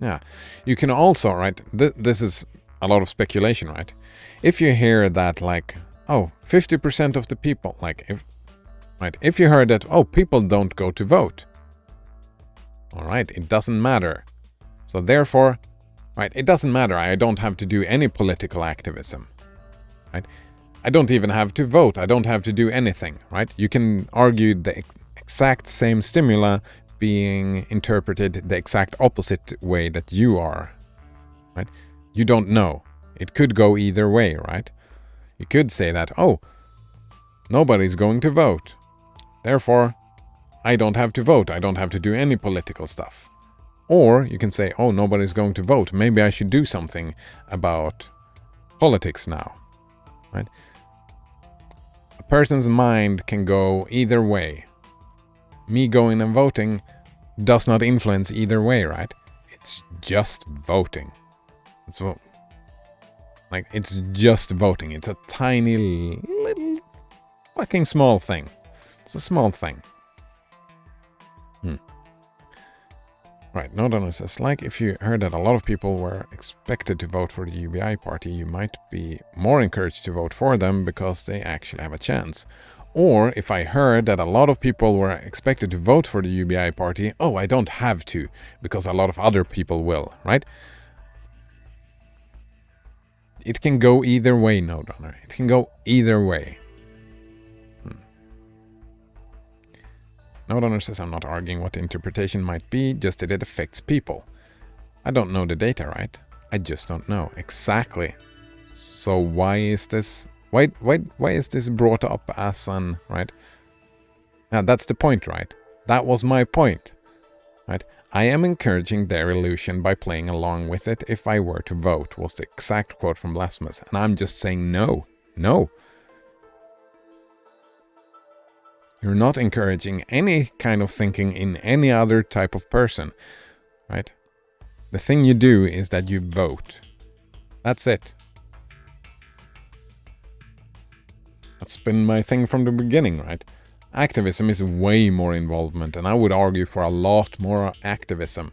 Yeah, you can also, right, this is a lot of speculation, right? If you hear that, like, 50% of the people, like, if you heard that, people don't go to vote, all right, it doesn't matter. So therefore, right, it doesn't matter. I don't have to do any political activism, right? I don't even have to vote. I don't have to do anything, right? You can argue the exact same stimuli being interpreted the exact opposite way that you are, right? You don't know. It could go either way, right? You could say that, nobody's going to vote. Therefore, I don't have to vote. I don't have to do any political stuff. Or you can say, nobody's going to vote. Maybe I should do something about politics now, right? A person's mind can go either way. Me going and voting does not influence either way, right? It's just voting. It's just voting. It's a tiny little fucking small thing. It's a small thing. Right, Nodano says, like, if you heard that a lot of people were expected to vote for the UBI party, you might be more encouraged to vote for them because they actually have a chance. Or if I heard that a lot of people were expected to vote for the UBI party, I don't have to because a lot of other people will, right? It can go either way, Nodano. It can go either way. Nodano says, I'm not arguing what the interpretation might be, just that it affects people. I don't know the data, right? I just don't know. Exactly. So why is this... Why is this brought up as an... Right? Now, that's the point, right? That was my point. Right? I am encouraging their illusion by playing along with it if I were to vote, was the exact quote from Blasphemous. And I'm just saying no. No. You're not encouraging any kind of thinking in any other type of person, right? The thing you do is that you vote. That's it. That's been my thing from the beginning, right? Activism is way more involvement, and I would argue for a lot more activism.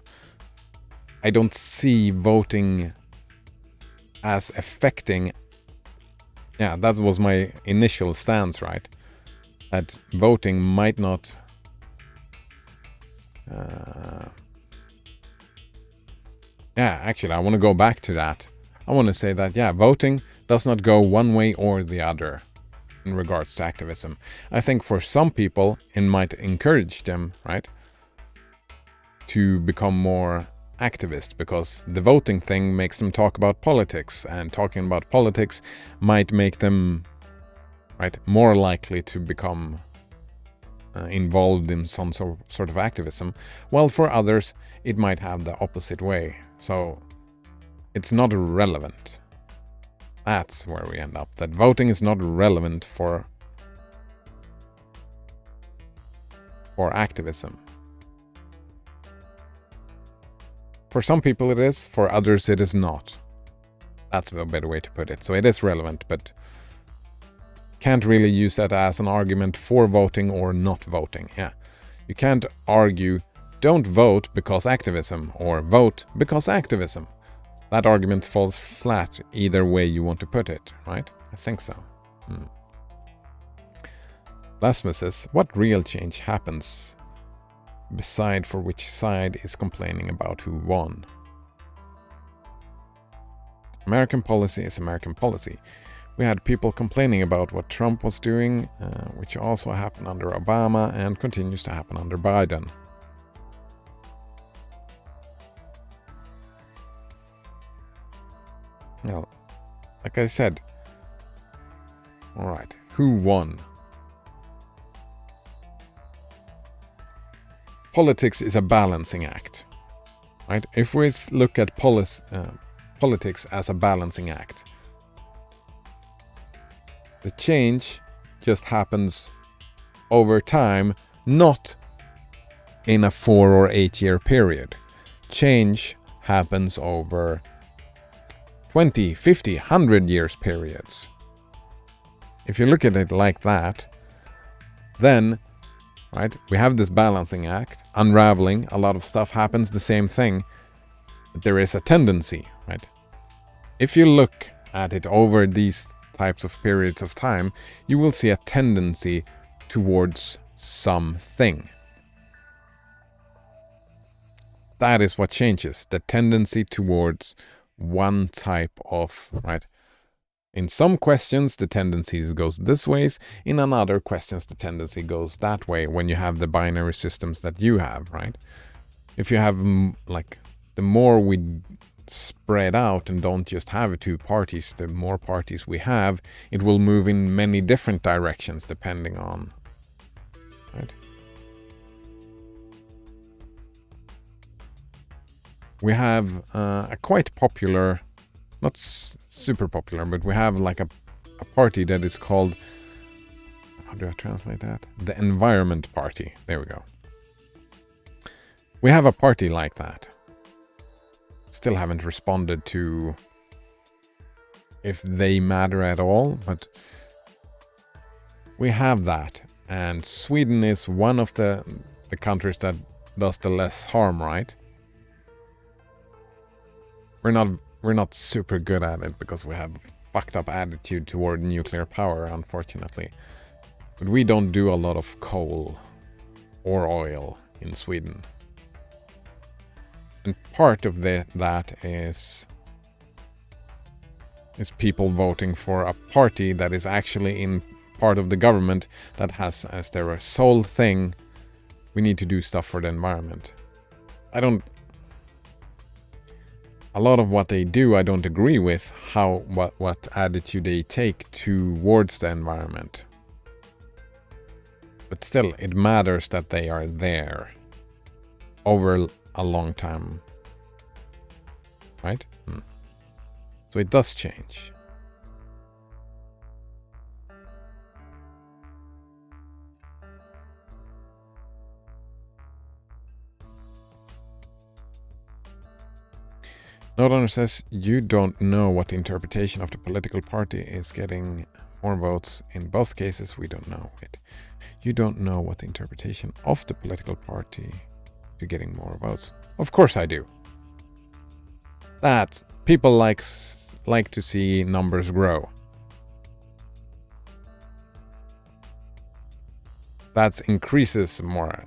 I don't see voting as affecting... Yeah, that was my initial stance, right? That voting might not actually I want to go back to that. I want to say that voting does not go one way or the other in regards to activism. I think for some people it might encourage them, right, to become more activist, because the voting thing makes them talk about politics, and talking about politics might make them, right, more likely to become involved in some sort of activism, while for others it might have the opposite way. So it's not relevant. That's where we end up. That voting is not relevant for activism. For some people it is, for others it is not. That's a better way to put it. So it is relevant, but can't really use that as an argument for voting or not voting. Yeah, you can't argue don't vote because activism or vote because activism. That argument falls flat either way you want to put it, right? I think so. Lasmus says, what real change happens beside for which side is complaining about who won? American policy is American policy. We had people complaining about what Trump was doing, which also happened under Obama and continues to happen under Biden. Well, like I said, all right, who won? Politics is a balancing act, right? If we look at politics as a balancing act, the change just happens over time, not in a 4 or 8 year period. Change happens over 20, 50, 100 years periods. If you look at it like that, then, right, we have this balancing act, unraveling, a lot of stuff happens, the same thing, but there is a tendency, right? If you look at it over these types of periods of time, you will see a tendency towards something. That is what changes, the tendency towards one type of, right? In some questions, the tendency goes this ways. In another questions, the tendency goes that way when you have the binary systems that you have, right? If you have, like, the more we spread out and don't just have two parties, the more parties we have, it will move in many different directions depending on, right? We have a quite popular, not super popular, but we have like a party that is called, how do I translate that? The Environment Party. There we go. We have a party like that. Still haven't responded to if they matter at all, but we have that. And Sweden is one of the countries that does the less harm, right? We're not super good at it because we have fucked up attitude toward nuclear power, unfortunately. But we don't do a lot of coal or oil in Sweden. And part of that is people voting for a party that is actually in part of the government that has as their sole thing, we need to do stuff for the environment. A lot of what they do, I don't agree with what attitude they take towards the environment. But still, it matters that they are there over a long time, right? So it does change. Notaner says, you don't know what interpretation of the political party is getting more votes. In both cases, we don't know it. You don't know what the interpretation of the political party to getting more votes. Of course I do. That people like to see numbers grow. That increases more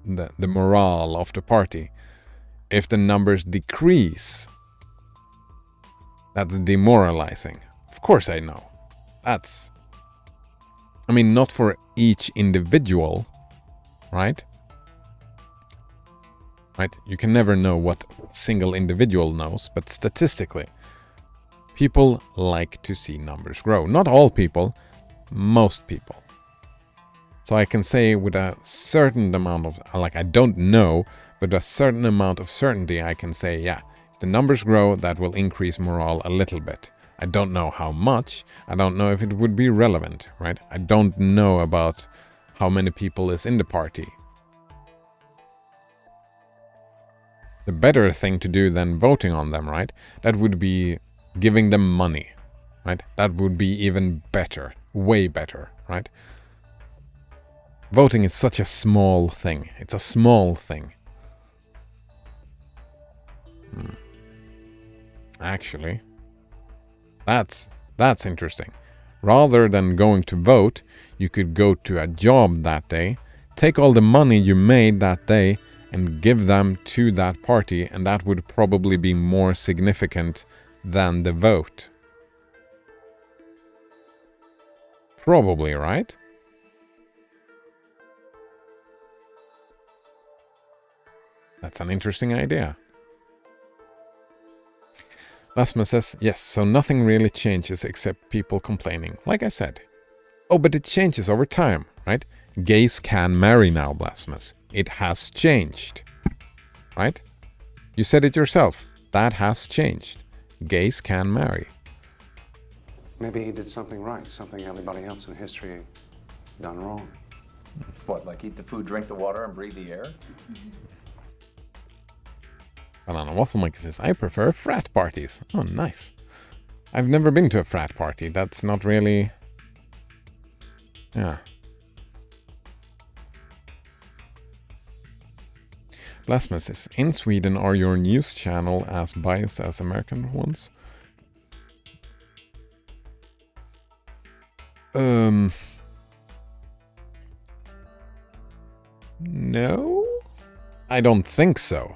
the morale of the party. If the numbers decrease, that's demoralizing. Of course I know. Not for each individual, right? Right? You can never know what single individual knows, but statistically, people like to see numbers grow. Not all people, most people. So I can say with a certain amount of, like, I don't know, but a certain amount of certainty, I can say, yeah, if the numbers grow, that will increase morale a little bit. I don't know how much. I don't know if it would be relevant, right? I don't know about how many people is in the party. The better thing to do than voting on them, right? That would be giving them money, right? That would be even better, way better, right? Voting is such a small thing. It's a small thing. Actually, that's interesting. Rather than going to vote, you could go to a job that day, take all the money you made that day and give them to that party, and that would probably be more significant than the vote. Probably, right? That's an interesting idea. Lasman says, yes, so nothing really changes except people complaining, like I said. Oh, but it changes over time, right? Gays can marry now, Blasphemous. It has changed, right? You said it yourself. That has changed. Gays can marry. Maybe he did something right, something everybody else in history done wrong. What, like eat the food, drink the water, and breathe the air? Banana Wafflemaker says, I prefer frat parties. Oh, nice. I've never been to a frat party. That's not really... Yeah. Blasphemous says, in Sweden, are your news channel as biased as American ones? No? I don't think so.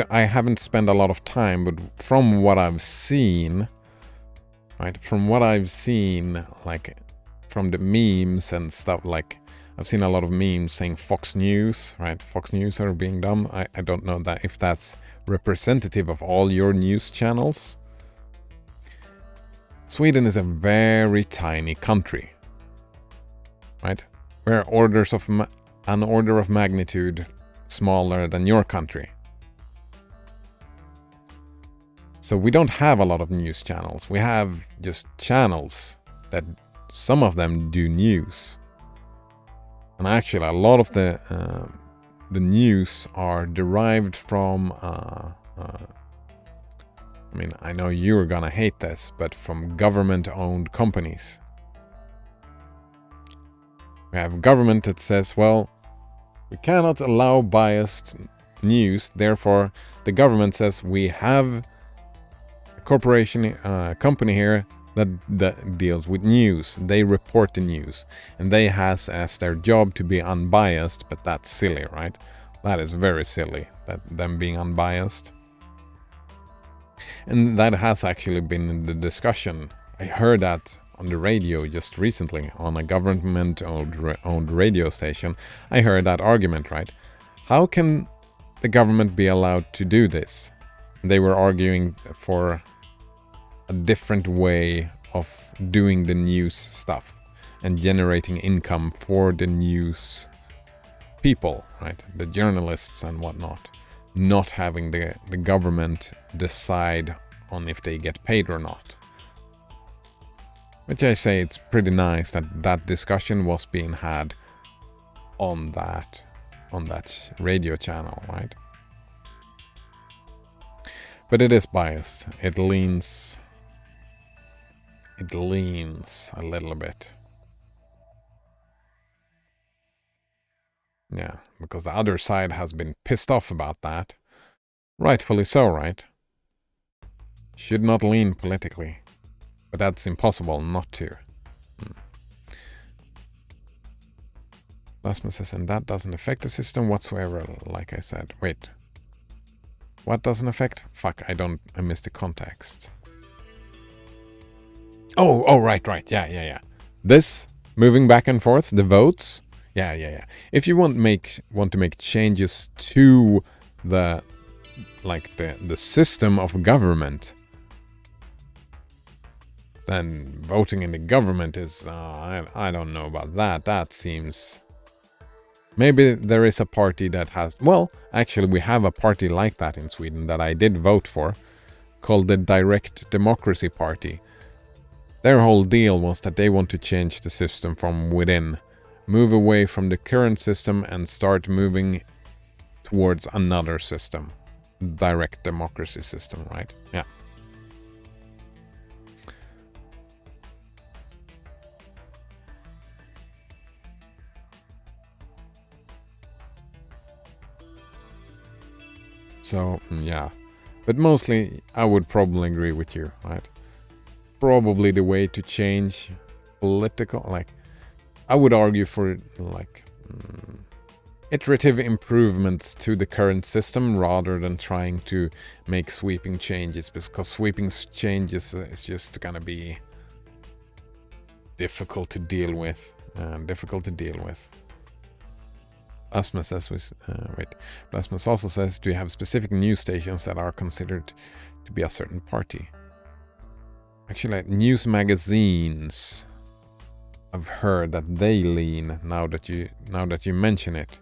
I haven't spent a lot of time, but from what I've seen, right, like, from the memes and stuff, like, I've seen a lot of memes saying Fox News, right, Fox News are being dumb. I don't know that if that's representative of all your news channels. Sweden is a very tiny country, right? We're an order of magnitude smaller than your country. So we don't have a lot of news channels. We have just channels that some of them do news. And actually a lot of the news are derived from, I mean, I know you're gonna hate this, but from government-owned companies. We have government that says, well, we cannot allow biased news, therefore the government says we have corporation company here that deals with news. They report the news and they has as their job to be unbiased, but that's silly, right? That is very silly, that them being unbiased. And that has actually been in the discussion. I heard that on the radio just recently on a government-owned radio station. I heard that argument, right? How can the government be allowed to do this? They were arguing for a different way of doing the news stuff and generating income for the news people, right? The journalists and whatnot. Not having the government decide on if they get paid or not. Which I say it's pretty nice that discussion was being had on that radio channel, right? But it is biased. It leans a little bit. Yeah, because the other side has been pissed off about that. Rightfully so, right? Should not lean politically. But that's impossible not to. Lasmus says, and that doesn't affect the system whatsoever, like I said. Wait. What doesn't affect? Fuck, I missed the context. Oh, right. Yeah. This, moving back and forth, the votes. Yeah. If you want to make changes to the system of government, Then voting in the government is, I don't know about that. That seems... Maybe there is a party that has... Well, actually we have a party like that in Sweden that I did vote for, called the Direct Democracy Party. Their whole deal was that they want to change the system from within, move away from the current system and start moving towards another system. Direct democracy system, right? Yeah. So, yeah. But mostly, I would probably agree with you, right? Probably the way to change political, like, I would argue for, like, iterative improvements to the current system rather than trying to make sweeping changes, because sweeping changes is just gonna be difficult to deal with. Blasphemous says, Blasphemous also says, do you have specific news stations that are considered to be a certain party? Actually, like news magazines, I've heard that they lean, now that you mention it.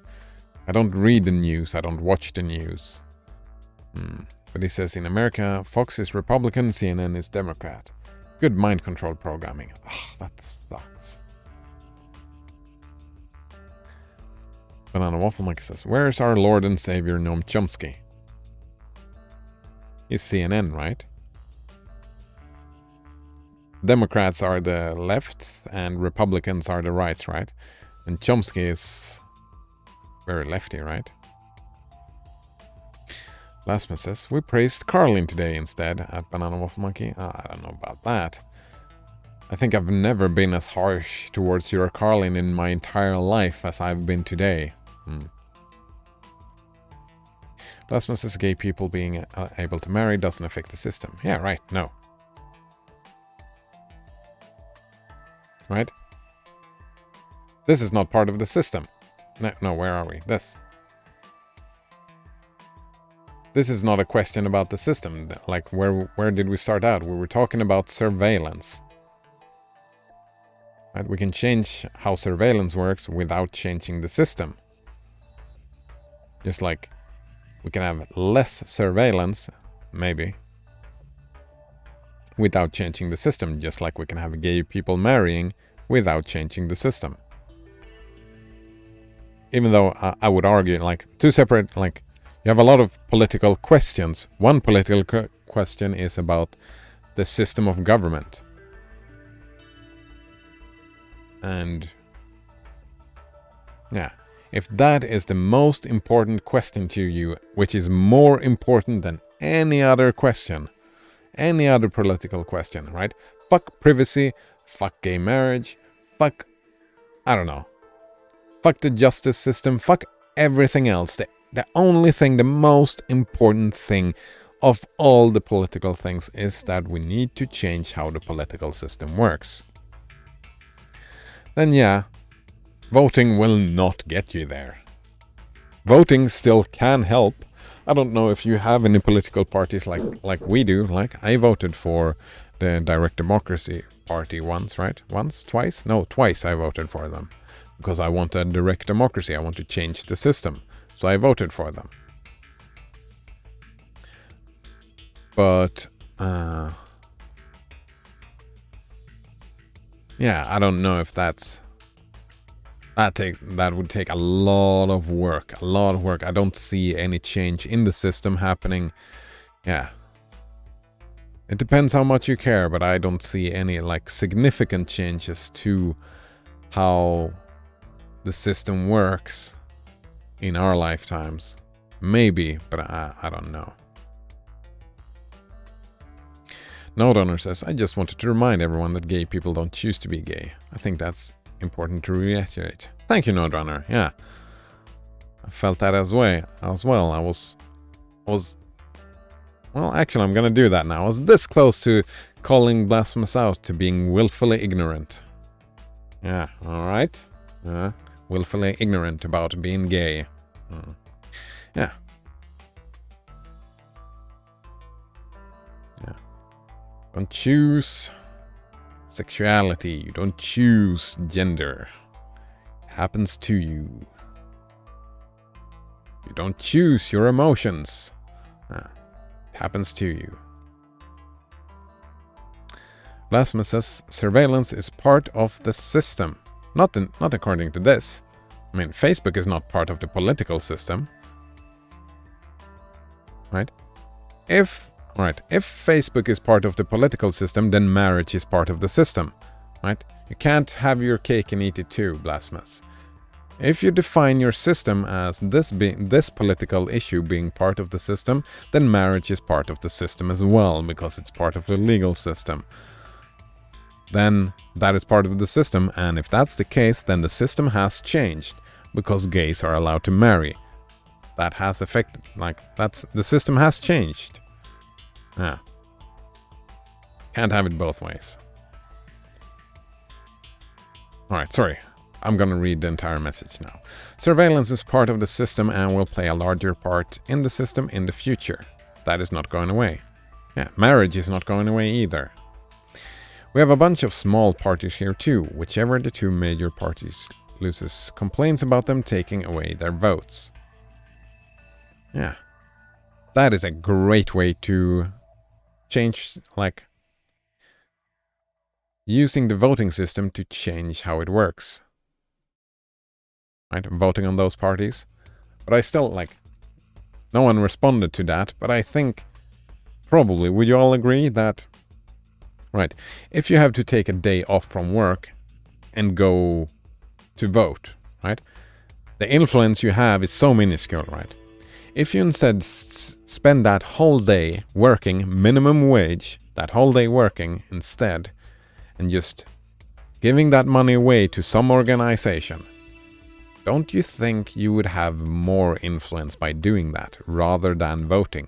I don't read the news, I don't watch the news. But he says in America, Fox is Republican, CNN is Democrat. Good mind control programming. That sucks. Banana Waffle Monkey says, where's our Lord and Savior Noam Chomsky? He's CNN, right? Democrats are the lefts and Republicans are the rights, right? And Chomsky is very lefty, right? Lasma says, we praised Carlin today instead at Banana Waffle Monkey. I don't know about that. I think I've never been as harsh towards your Carlin in my entire life as I've been today. Lasma says, gay people being able to marry doesn't affect the system. Yeah, right, no. Right? This is not part of the system. No, where are we? This is not a question about the system. Like, where did we start out? We were talking about surveillance. Right? We can change how surveillance works without changing the system. Just like we can have less surveillance, maybe, without changing the system. Just like we can have gay people marrying without changing the system. Even though I would argue, like, two separate, like, you have a lot of political questions. One political question is about the system of government. And, yeah, if that is the most important question to you, which is more important than any other question, any other political question, right? Fuck privacy, fuck gay marriage, fuck, I don't know, fuck the justice system, fuck everything else. The only thing, the most important thing of all the political things is that we need to change how the political system works. Then yeah, voting will not get you there. Voting still can help. I don't know if you have any political parties like we do. Like, I voted for the Direct Democracy Party once, right? Once? Twice? No, twice I voted for them. Because I want a direct democracy. I want to change the system. So I voted for them. But, yeah, I don't know if that would take a lot of work. I don't see any change in the system happening. Yeah. It depends how much you care, but I don't see any, like, significant changes to how the system works in our lifetimes. Maybe, but I don't know. No Donor says, I just wanted to remind everyone that gay people don't choose to be gay. I think that's important to reiterate. Thank you, No Donor. Yeah. I felt that as well. I was well, actually, I'm gonna do that now. I was this close to calling Blasphemous out to being willfully ignorant. Yeah, alright. Willfully ignorant about being gay. Yeah. Yeah. Don't choose. sexuality. You don't choose gender. It happens to you. You don't choose your emotions. It happens to you. Blasphemous says surveillance is part of the system. Not according to this. I mean, Facebook is not part of the political system. Right? If Facebook is part of the political system, then marriage is part of the system. Right? You can't have your cake and eat it too, Blasphemous. If you define your system as this political issue being part of the system, then marriage is part of the system as well, because it's part of the legal system. Then that is part of the system, and if that's the case, then the system has changed, because gays are allowed to marry. That has affected, the system has changed. Yeah. Can't have it both ways. Alright, sorry. I'm gonna read the entire message now. Surveillance is part of the system and will play a larger part in the system in the future. That is not going away. Yeah, marriage is not going away either. We have a bunch of small parties here too. Whichever the two major parties loses complains about them taking away their votes. Yeah. That is a great way to change, using the voting system to change how it works. Right? Voting on those parties. But I still, no one responded to that, but I think probably, would you all agree that, right, if you have to take a day off from work and go to vote, right, the influence you have is so minuscule, right? If you instead spend that whole day working minimum wage, that whole day working instead, and just giving that money away to some organization, don't you think you would have more influence by doing that rather than voting?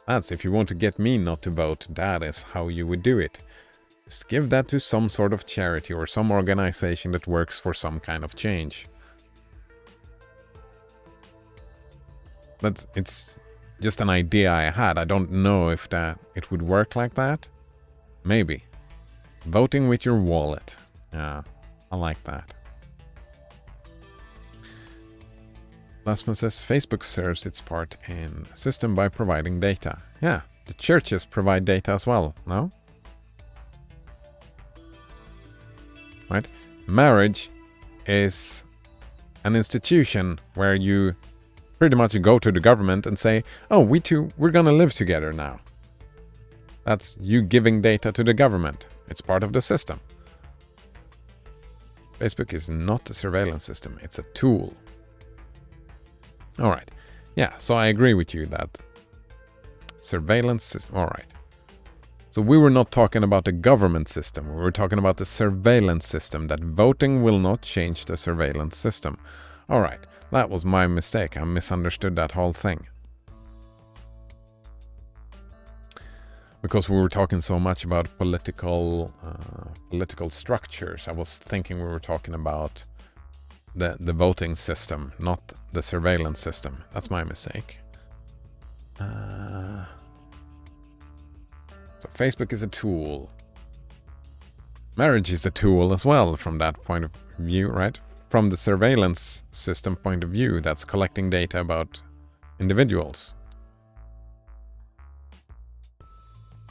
That's if you want to get me not to vote, that is how you would do it. Just give that to some sort of charity or some organization that works for some kind of change. It's just an idea I had. I don't know if it would work like that. Maybe. Voting with your wallet. Yeah, I like that. Lasman says Facebook serves its part in the system by providing data. Yeah, the churches provide data as well, no? Right? Marriage is an institution where you pretty much go to the government and say, oh, we're gonna live together now. That's you giving data to the government. It's part of the system. Facebook is not a surveillance system, it's a tool. Alright, yeah, so I agree with you that surveillance system, alright. So we were not talking about the government system, we were talking about the surveillance system, that voting will not change the surveillance system. Alright, that was my mistake, I misunderstood that whole thing. Because we were talking so much about political structures, I was thinking we were talking about the voting system, not the surveillance system. That's my mistake. So Facebook is a tool. Marriage is a tool as well from that point of view, right? From the surveillance system point of view, that's collecting data about individuals.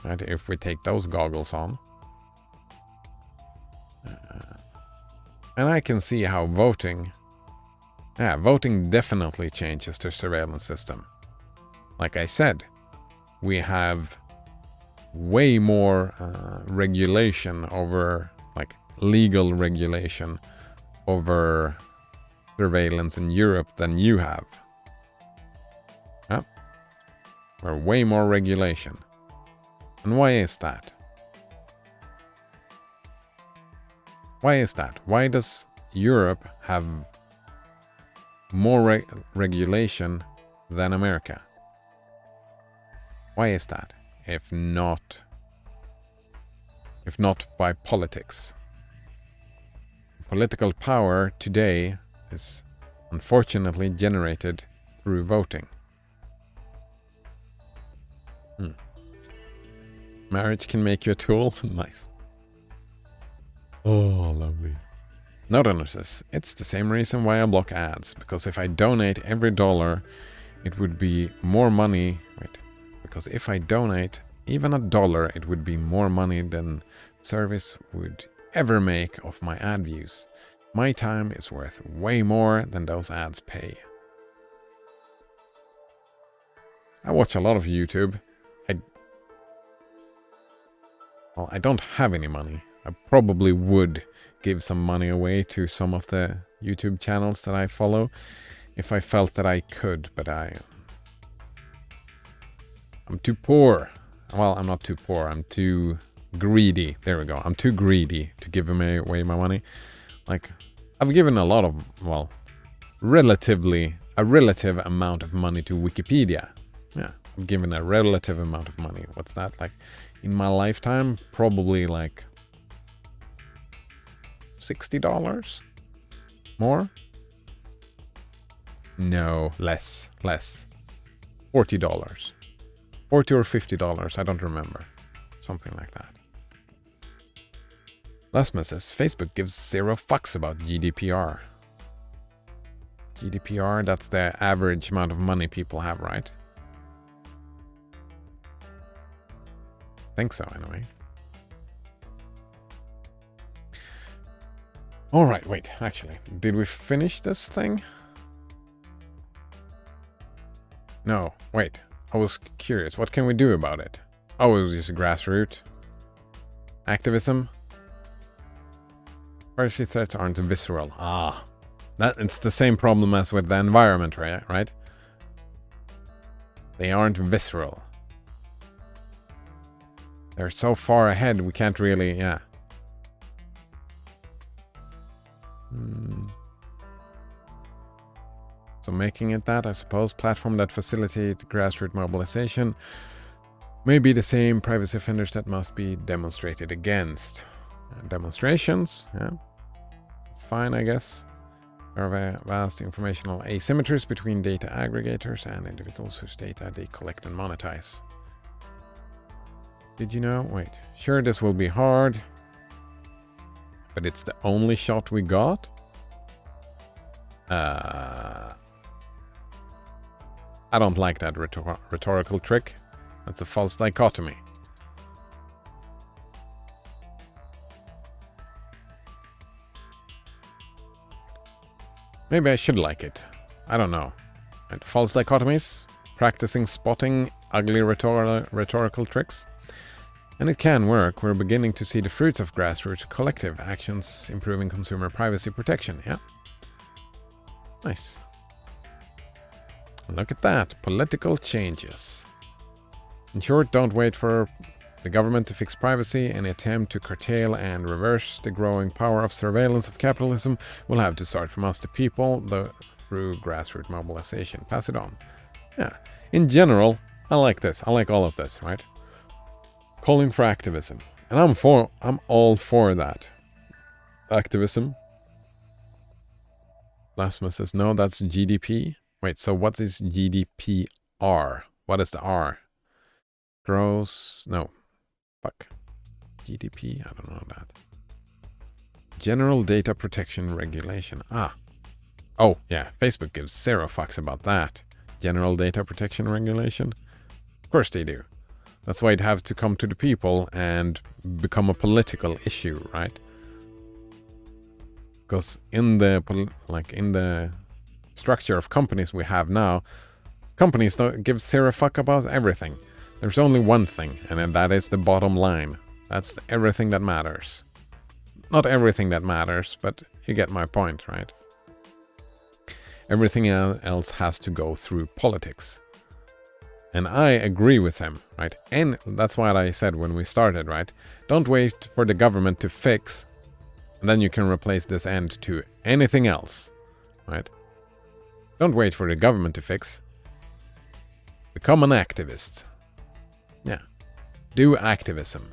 Right? If we take those goggles on. And I can see how voting definitely changes the surveillance system. Like I said, we have way more regulation over, legal regulation over surveillance in Europe than you have. Yeah? Or way more regulation. And why is that? Why is that? Why does Europe have more regulation than America? Why is that? If not by politics. Political power today is unfortunately generated through voting. Marriage can make you a tool? Nice. Oh, lovely. Note says, it's the same reason why I block ads, because if I donate every dollar, it would be more money. Wait, because if I donate even $1, it would be more money than service would ever make off my ad views. My time is worth way more than those ads pay. I watch a lot of YouTube. I don't have any money. I probably would give some money away to some of the YouTube channels that I follow if I felt that I could, but I'm too poor. Well, I'm not too poor. I'm too greedy. There we go. I'm too greedy to give away my money. Like, I've given a lot of, well, a relative amount of money to Wikipedia. Yeah, I've given a relative amount of money. What's that? Like, in my lifetime, probably like $60? More? No, less. $40. $40 or $50, I don't remember. Something like that. Lasma says, Facebook gives 0 fucks about GDPR. GDPR, that's the average amount of money people have, right? Think so, anyway. Alright, wait, actually, did we finish this thing? No, wait, I was curious, what can we do about it? Oh, it was just grassroots. Activism? Privacy threats aren't visceral. Ah, it's the same problem as with the environment, right? They aren't visceral. They're so far ahead, we can't really, yeah. So making it that, I suppose, platform that facilitates grassroots mobilization may be the same privacy offenders that must be demonstrated against. Demonstrations, yeah. It's fine, I guess. There are vast informational asymmetries between data aggregators and individuals whose data they collect and monetize. Did you know? Wait. Sure, this will be hard. But it's the only shot we got? I don't like that rhetorical trick. That's a false dichotomy. Maybe I should like it. I don't know. And false dichotomies? Practicing spotting ugly rhetorical tricks? And it can work. We're beginning to see the fruits of grassroots collective actions improving consumer privacy protection. Yeah. Nice. Look at that. Political changes. In short, don't wait for the government to fix privacy. Any attempt to curtail and reverse the growing power of surveillance of capitalism will have to start from us, the people, through grassroots mobilization. Pass it on. Yeah. In general, I like this. I like all of this, right? Calling for activism. And I'm all for that. Activism. Lasma says, no, that's GDP. Wait, so what is GDPR? What is the R? Gross, no. Fuck. GDP, I don't know that. General Data Protection Regulation. Ah. Oh, yeah, Facebook gives 0 fucks about that. General Data Protection Regulation? Of course they do. That's why it has to come to the people and become a political issue, right? Because in the structure of companies we have now, companies don't give 0 fuck about everything. There's only one thing, and that is the bottom line. That's everything that matters. Not everything that matters, but you get my point, right? Everything else has to go through politics. And I agree with him, right? And that's what I said when we started, right? Don't wait for the government to fix, and then you can replace this end to anything else, right? Don't wait for the government to fix. Become an activist. Yeah. Do activism.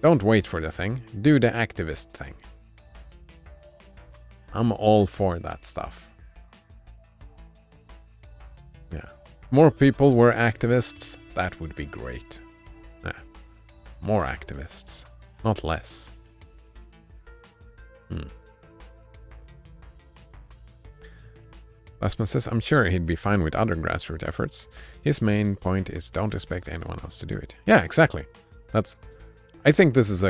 Don't wait for the thing. Do the activist thing. I'm all for that stuff. Yeah. More people were activists. That would be great. Yeah. More activists. Not less. Lasman says, I'm sure he'd be fine with other grassroots efforts. His main point is don't expect anyone else to do it. Yeah, exactly. I think this is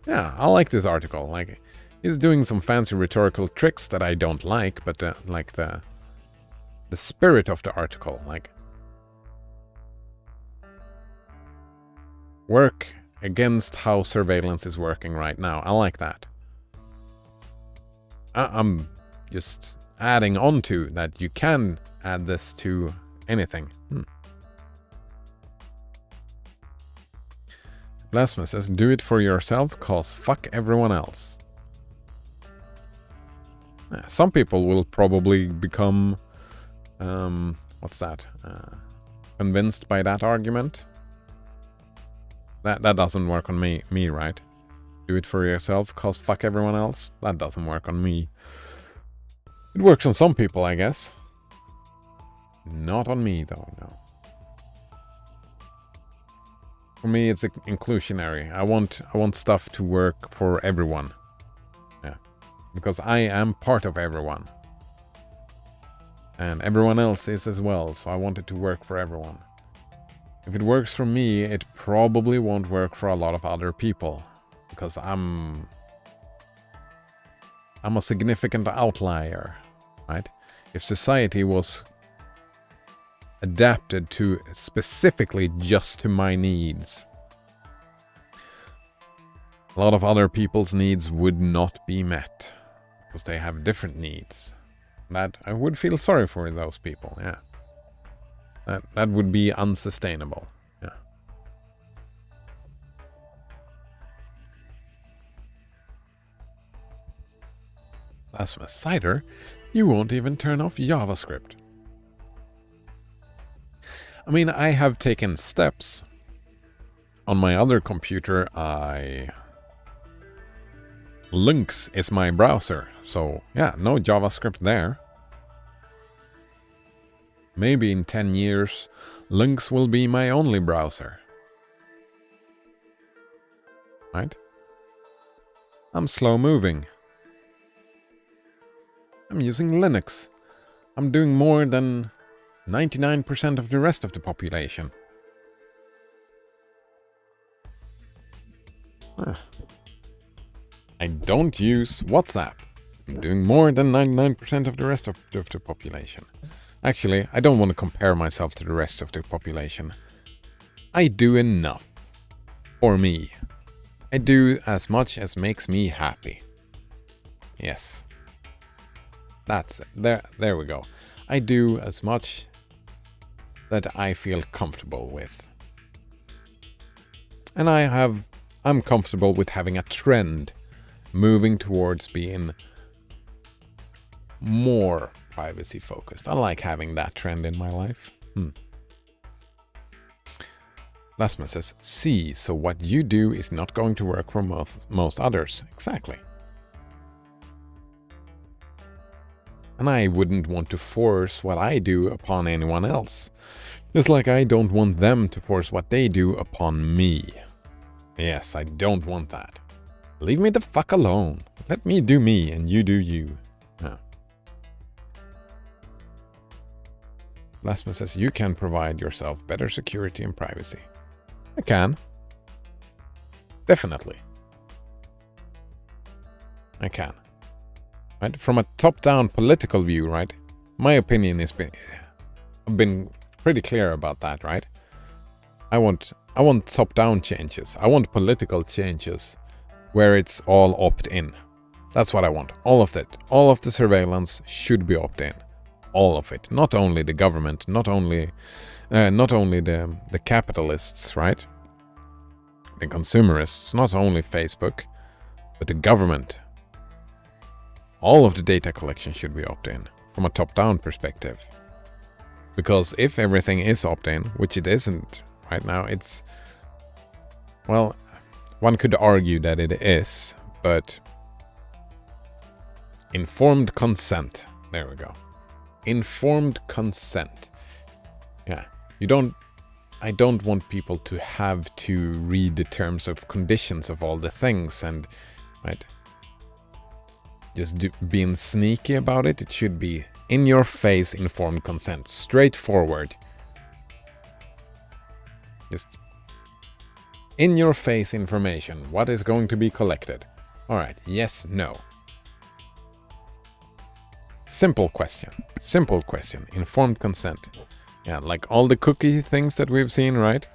yeah, I like this article. Like, he's doing some fancy rhetorical tricks that I don't like, but like the spirit of the article, like, work against how surveillance is working right now. I like that. I'm just adding on to that. You can add this to anything. Blasphemy says, do it for yourself, cause fuck everyone else. Some people will probably become, convinced by that argument. That doesn't work on me, right? Do it for yourself, cause fuck everyone else. That doesn't work on me. It works on some people, I guess. Not on me, though, no. For me, it's inclusionary. I want stuff to work for everyone. Yeah. Because I am part of everyone. And everyone else is as well, so I want it to work for everyone. If it works for me, it probably won't work for a lot of other people. Because I'm a significant outlier, right? If society was adapted to specifically just to my needs, a lot of other people's needs would not be met because they have different needs. That I would feel sorry for those people, yeah. That would be unsustainable, yeah. Blasphemous Cider, you won't even turn off JavaScript. I mean, I have taken steps. On my other computer, Lynx is my browser, so yeah, no JavaScript there. Maybe in 10 years, Lynx will be my only browser. Right? I'm slow moving. I'm using Linux. I'm doing more than 99% of the rest of the population. I don't use WhatsApp. I'm doing more than 99% of the rest of the population. Actually, I don't want to compare myself to the rest of the population. I do enough. For me. I do as much as makes me happy. Yes. That's it. There we go. I do as much that I feel comfortable with. And I'm comfortable with having a trend moving towards being more privacy focused. I like having that trend in my life. Lasma says, see, so what you do is not going to work for most others. Exactly. And I wouldn't want to force what I do upon anyone else. Just like I don't want them to force what they do upon me. Yes, I don't want that. Leave me the fuck alone. Let me do me and you do you. Yeah. Lasma says, you can provide yourself better security and privacy. I can. Definitely. I can. Right? From a top-down political view, right? My opinion has been pretty clear about that, right? I want top-down changes. I want political changes where it's all opt-in. That's what I want. All of it. All of the surveillance should be opt-in. All of it. Not only the government, not only the capitalists, right? The consumerists, not only Facebook, but the government. All of the data collection should be opt-in from a top-down perspective. Because if everything is opt-in, which it isn't right now, it's... Well, one could argue that it is, but... Informed consent. There we go. Informed consent. Yeah, I don't want people to have to read the terms of conditions of all the things and, right? being sneaky about it. It should be in your face informed consent. Straightforward. Just in your face information. What is going to be collected? Alright, yes, no. Simple question. Simple question. Informed consent. Yeah, like all the cookie things that we've seen, right?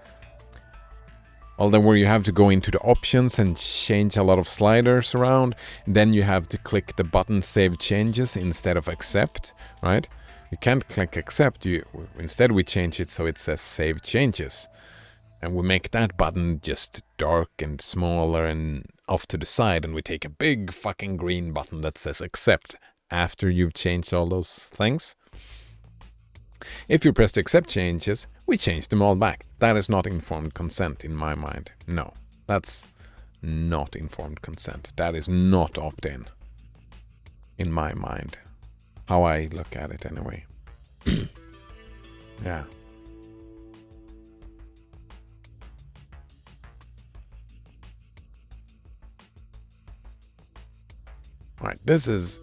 All them where you have to go into the options and change a lot of sliders around. Then you have to click the button save changes instead of accept, right? You can't click accept. Instead we change it so it says save changes. And we make that button just dark and smaller and off to the side. And we take a big fucking green button that says accept after you've changed all those things. If you press the accept changes, we change them all back. That is not informed consent in my mind. No, that's not informed consent. That is not opt-in in my mind. How I look at it anyway. Yeah. Alright, this is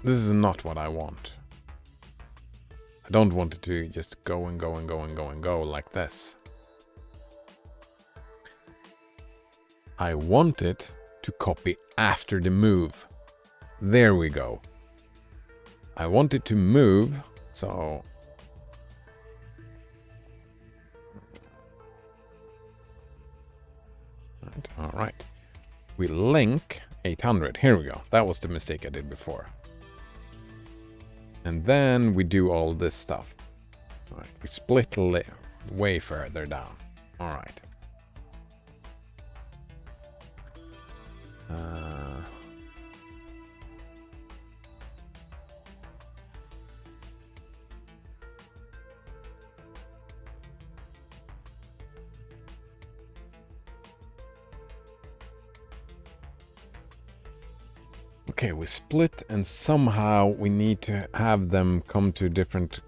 not what I want. I don't want it to just go and go and go and go and go like this. I want it to copy after the move. There we go. I want it to move, so... Alright. We link 800. Here we go. That was the mistake I did before. And then we do all this stuff. All right, we split way further down. All right. Okay, we split and somehow we need to have them come to different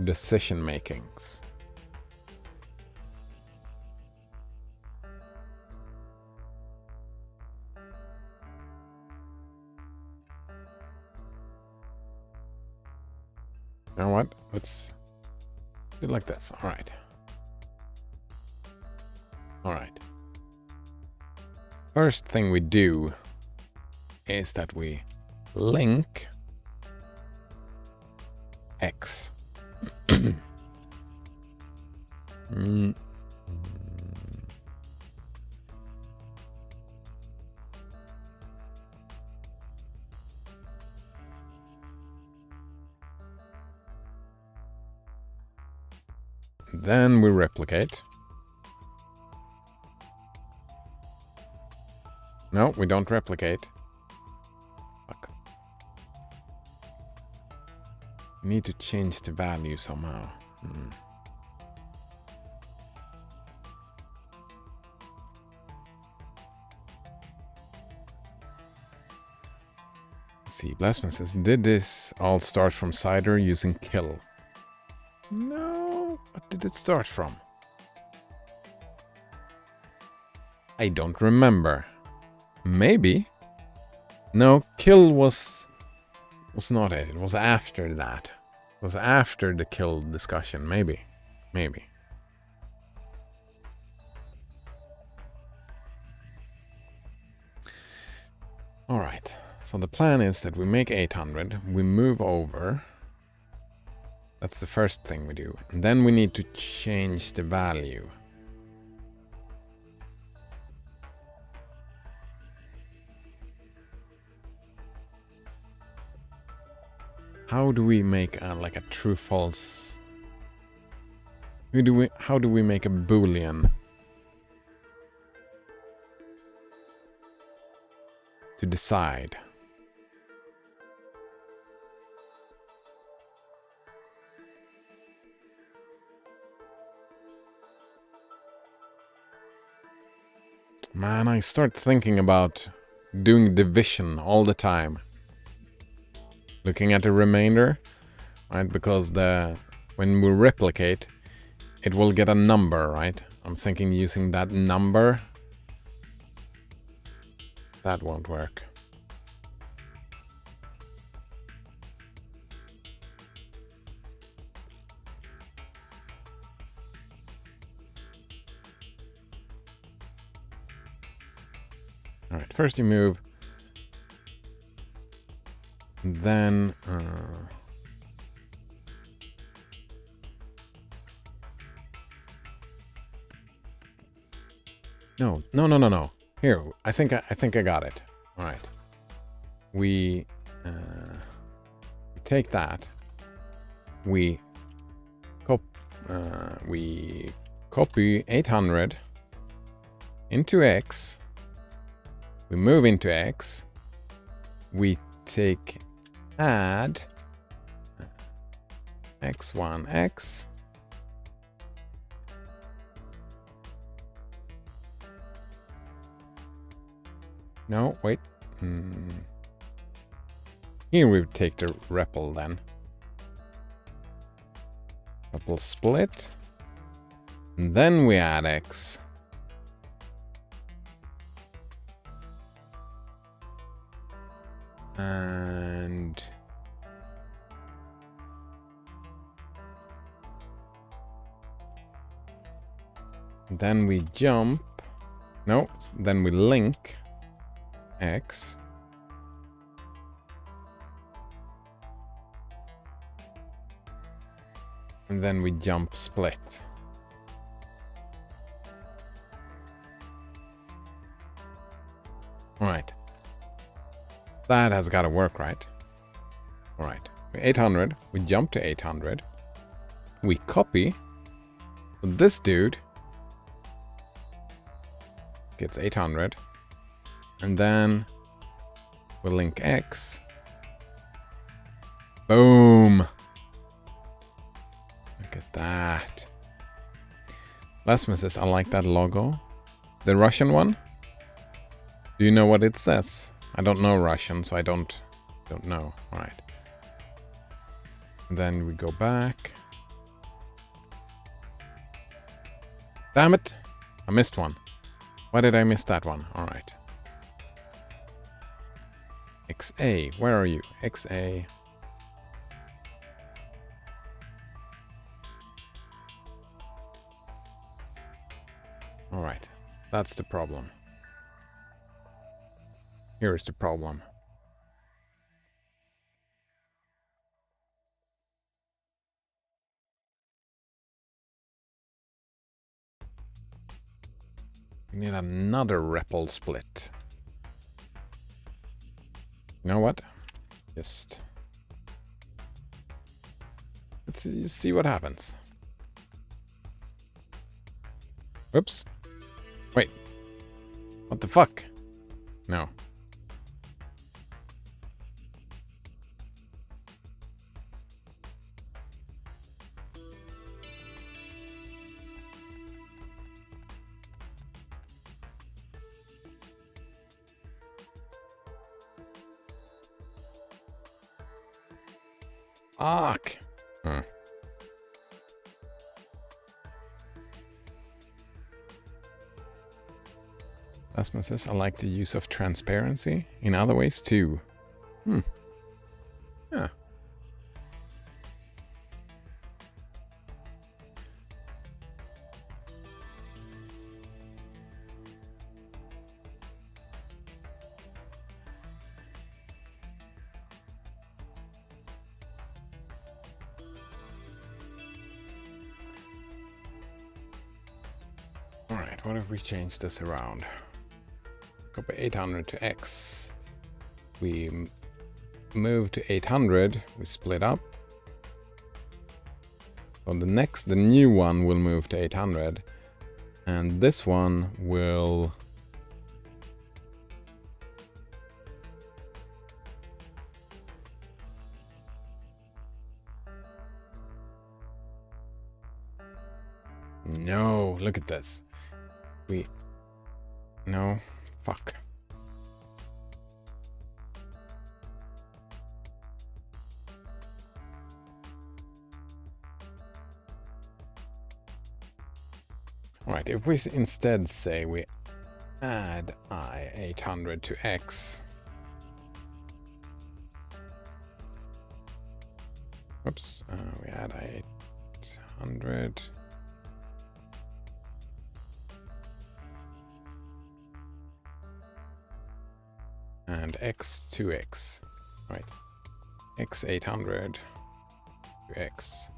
decision makings. You know what? Let's do it like this. All right. All right. First thing we do is that we link X. Then we replicate. No, we don't replicate. Fuck. We need to change the value somehow. Let's see, Blasphemous says, did this all start from cider using kill? No, what did it start from? I don't remember. Maybe. No, kill was not it. It was after that. It was after the kill discussion. Maybe. Maybe. Alright. So the plan is that we make 800. We move over. That's the first thing we do. And then we need to change the value. How do we make like a true false? How do we make a Boolean to decide? Man, I start thinking about doing division all the time. Looking at the remainder, right? Because when we replicate, it will get a number, right? I'm thinking using that number That won't work. Alright, first you move. Then... No. Here, I think I got it. All right. We take that. We copy 800 into X. We move into X. We take add x1x. No, wait. Here we take the REPL then. REPL split. And then we add X. And... then we jump. No, then we link X. And then we jump split. Alright. That has got to work, right? Alright. 800. We jump to 800. We copy. This dude gets 800. And then we'll link X. Boom. Look at that. Lasman says, I like that logo. The Russian one? Do you know what it says? I don't know Russian, so I don't know. All right. And then we go back. Damn it. I missed one. Why did I miss that one? All right. XA, where are you? XA. All right, that's the problem. Here is the problem. We need another REPL split. You know what? Just let's see what happens. Whoops. Wait. What the fuck? No. Fuck. Lasman says, I like the use of transparency in other ways too. Yeah. Alright, what if we change this around? Copy 800 to X. We move to 800. We split up. So the new one will move to 800. And this one will... No, look at this. No, fuck. Alright, if we instead say we add I800 to X. Oops, we add I800. And X to X. Right. X800 to X.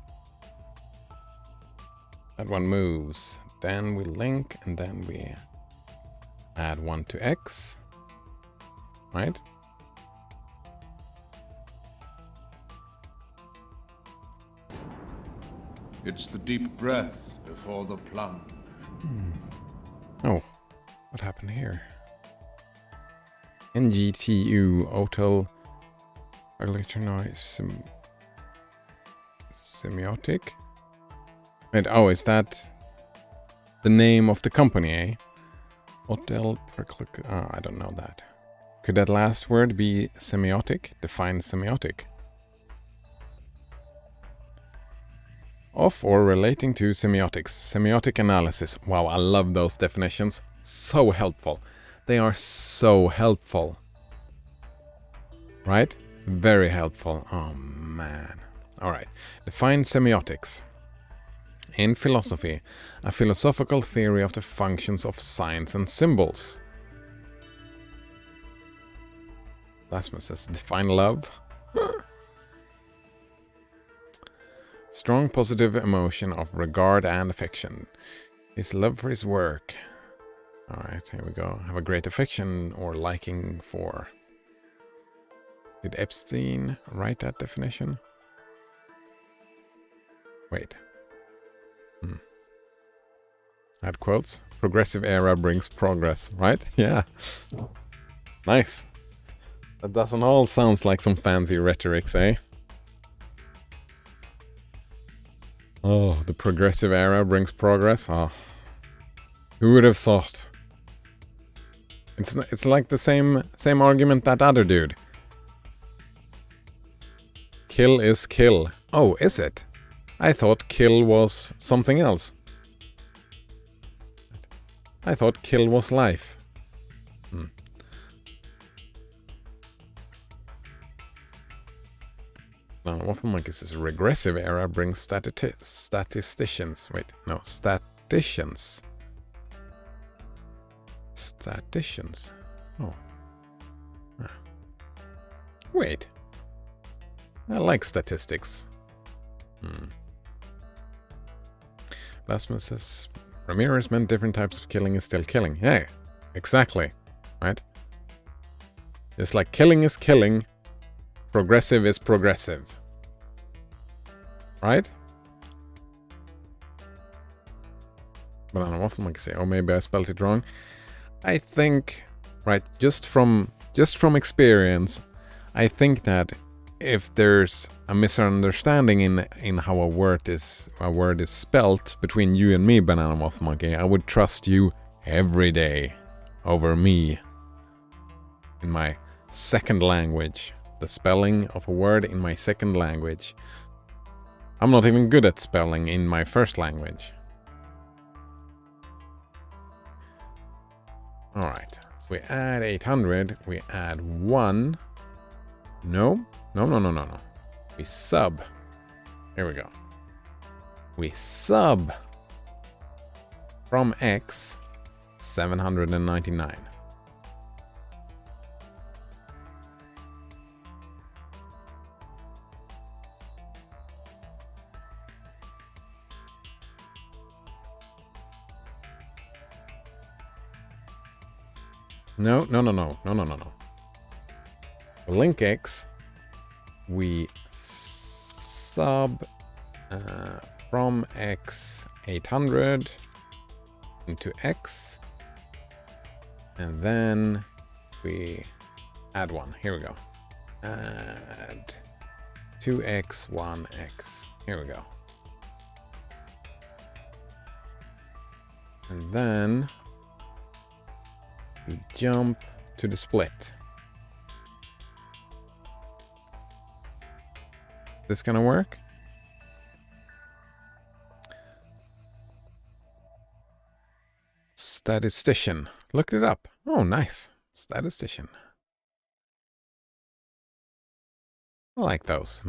That one moves. Then we link and then we add 1 to X. Right? It's the deep breath before the plunge. Oh, what happened here? NGTU Hotel noise semiotic. Wait, oh, is that the name of the company, eh? Hotel per click. Oh, I don't know that. Could that last word be semiotic? Define semiotic. Of or relating to semiotics. Semiotic analysis. Wow, I love those definitions. So helpful. They are so helpful. Right? Very helpful. Oh, man. Alright. Define semiotics. In philosophy, a philosophical theory of the functions of signs and symbols. Lasmus says, define love. Strong positive emotion of regard and affection. His love for his work. Alright, here we go. Have a great affection or liking for. Did Epstein write that definition? Wait. Add quotes. Progressive era brings progress, right? Yeah. Nice. That doesn't all sound like some fancy rhetorics, eh? Oh, the progressive era brings progress. Oh, who would have thought? It's like the same argument that other dude. Kill is kill. Oh, is it? I thought kill was something else. I thought kill was life. Now, what Mike is this? Regressive era brings statisticians. Wait, no, statisticians. Statisticians. Oh. Ah. Wait. I like statistics. Lasmus says Ramirez meant different types of killing is still killing. Yeah, exactly. Right? Just like killing is killing, progressive is progressive. Right? But I don't know what I can say. Oh, maybe I spelled it wrong. I think, right, just from experience, I think that if there's a misunderstanding in how a word is spelt between you and me, Banana Moth Monkey, I would trust you every day over me in my second language. The spelling of a word in my second language. I'm not even good at spelling in my first language. Alright, so we add 800, we add 1. No. We sub. Here we go. We sub from X 799. No. Link X, we sub from X 800 into X, and then we add 1. Here we go. Add 2x, 1x. Here we go. And then we jump to the split. This gonna work? Statistician. Looked it up. Oh, nice. Statistician. I like those.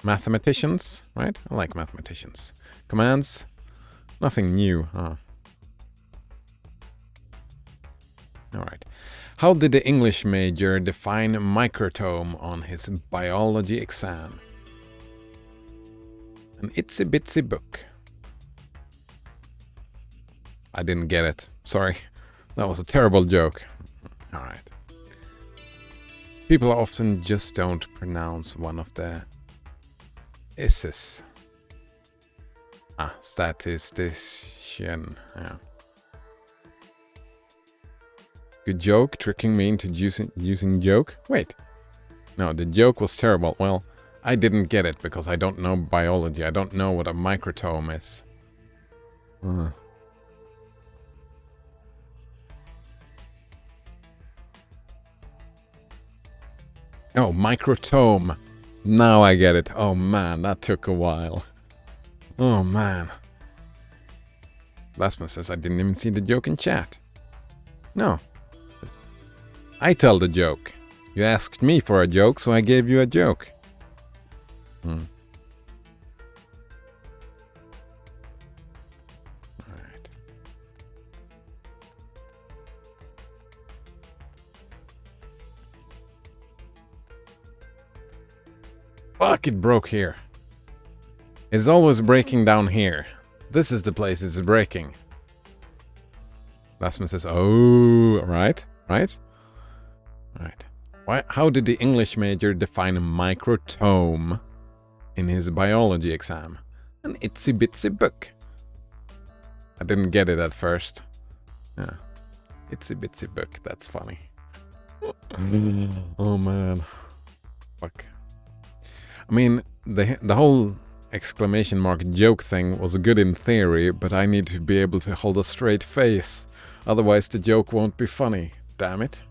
Mathematicians, right? I like mathematicians. Commands. Nothing new, huh? Alright. How did the English major define microtome on his biology exam? An itsy bitsy book. I didn't get it. Sorry. That was a terrible joke. Alright. People often just don't pronounce one of the S's. Statistician. Yeah. Good joke, tricking me into using joke. Wait. No, the joke was terrible. Well, I didn't get it because I don't know biology. I don't know what a microtome is. Oh, microtome. Now I get it. Oh man, that took a while. Oh man. Lasman says I didn't even see the joke in chat. No. I tell the joke. You asked me for a joke, so I gave you a joke. Alright. Fuck, it broke here. It's always breaking down here. This is the place it's breaking. Lasman says, oh, right. How did the English major define microtome in his biology exam? An itsy bitsy book. I didn't get it at first. Yeah. Itsy bitsy book, that's funny. Oh man. Fuck. I mean, the whole exclamation mark joke thing was good in theory, but I need to be able to hold a straight face. Otherwise the joke won't be funny. Damn it.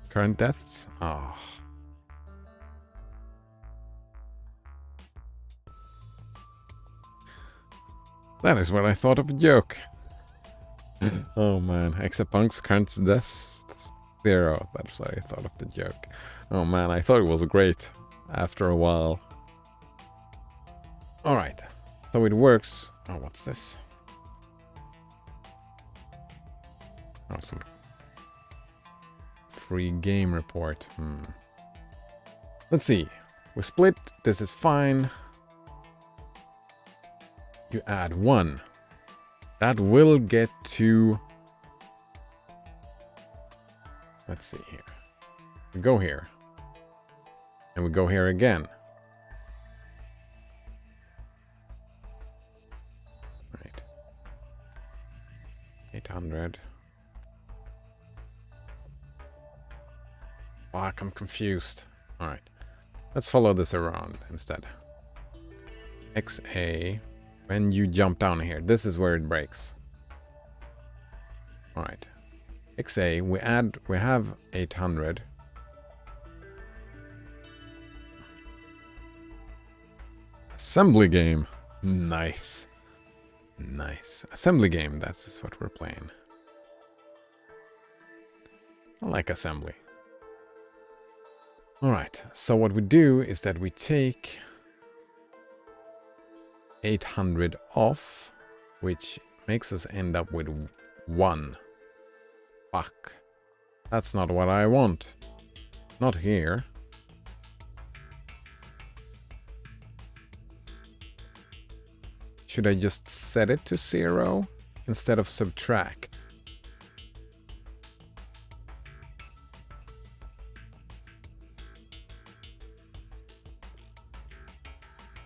Current deaths? Oh. That is what I thought of a joke. Oh man. EXAPUNKS current deaths 0. That's what I thought of the joke. Oh man, I thought it was great after a while. Alright. So it works. Oh, what's this? Awesome. Free game report. Let's see. We split. This is fine. You add 1. That will get to... Let's see here. We go here. And we go here again. Right. 800. Fuck, I'm confused. Alright. Let's follow this around instead. XA. When you jump down here, this is where it breaks. Alright. XA, we have 800. Assembly game. Nice. Nice. Assembly game, that's what we're playing. I like assembly. Alright, so what we do is that we take 800 off, which makes us end up with 1. Fuck. That's not what I want. Not here. Should I just set it to 0 instead of subtract?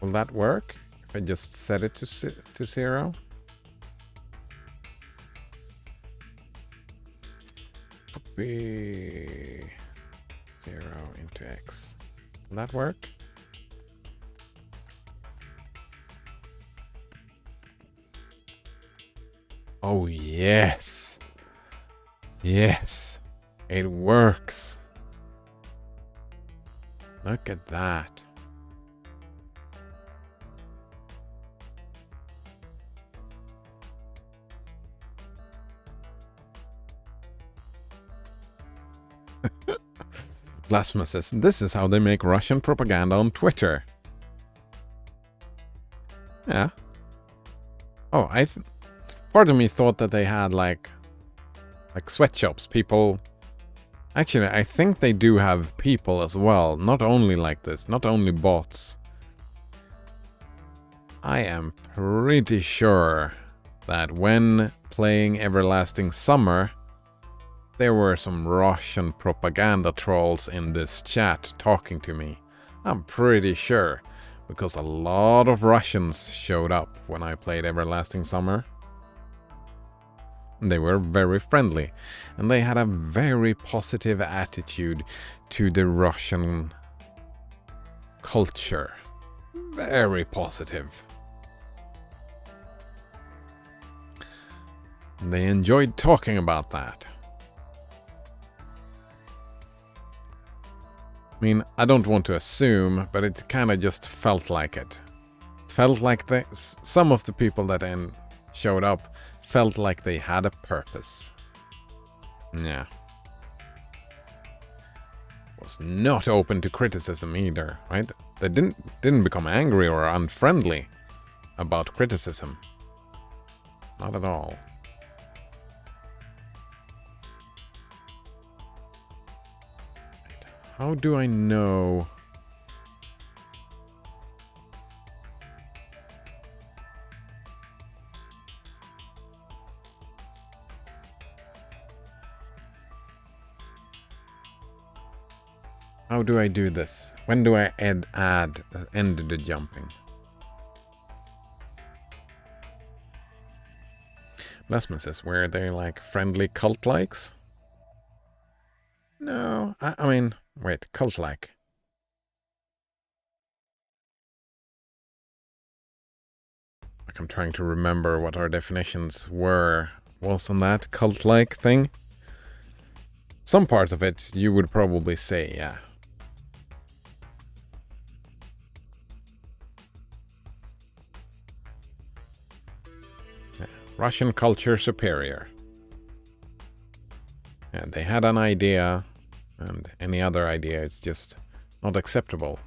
Will that work? If I just set it to 0? Copy 0 into X. Will that work? Oh, yes. Yes. It works. Look at that. Blasphemous says, this is how they make Russian propaganda on Twitter. Yeah. Oh, part of me thought that they had like sweatshops. People... Actually, I think they do have people as well. Not only like this, not only bots. I am pretty sure that when playing Everlasting Summer, there were some Russian propaganda trolls in this chat talking to me. I'm pretty sure, because a lot of Russians showed up when I played Everlasting Summer. They were very friendly, and they had a very positive attitude to the Russian culture. Very positive. And they enjoyed talking about that. I mean, I don't want to assume, but it kind of just felt like it. It felt like some of the people that showed up felt like they had a purpose. Yeah. Was not open to criticism either, right? They didn't become angry or unfriendly about criticism. Not at all. How do I know? How do I do this? When do I end the jumping? Lesman says, were they like friendly cult-likes? No, I mean, wait, cult-like. Like I'm trying to remember what our definitions was on that cult-like thing. Some parts of it you would probably say, yeah. Russian culture superior. And they had an idea, and any other idea is just not acceptable.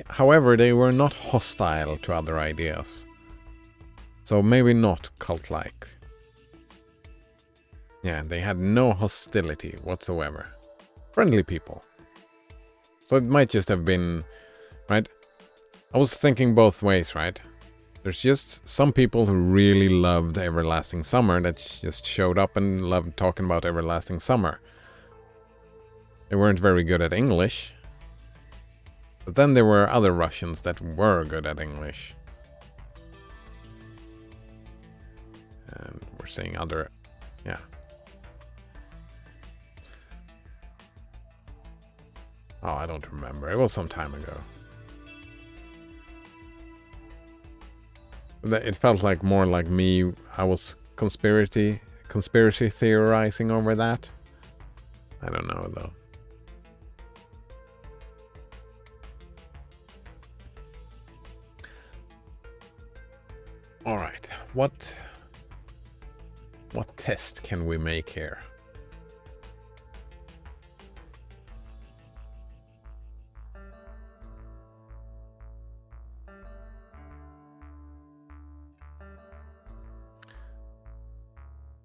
However, they were not hostile to other ideas. So maybe not cult-like. Yeah, they had no hostility whatsoever. Friendly people. So it might just have been, right? I was thinking both ways, right? There's just some people who really loved Everlasting Summer that just showed up and loved talking about Everlasting Summer. They weren't very good at English. But then there were other Russians that were good at English. And we're seeing other... yeah. Oh, I don't remember. It was some time ago. It felt like more like me. I was conspiracy theorizing over that. I don't know though. All right. What test can we make here?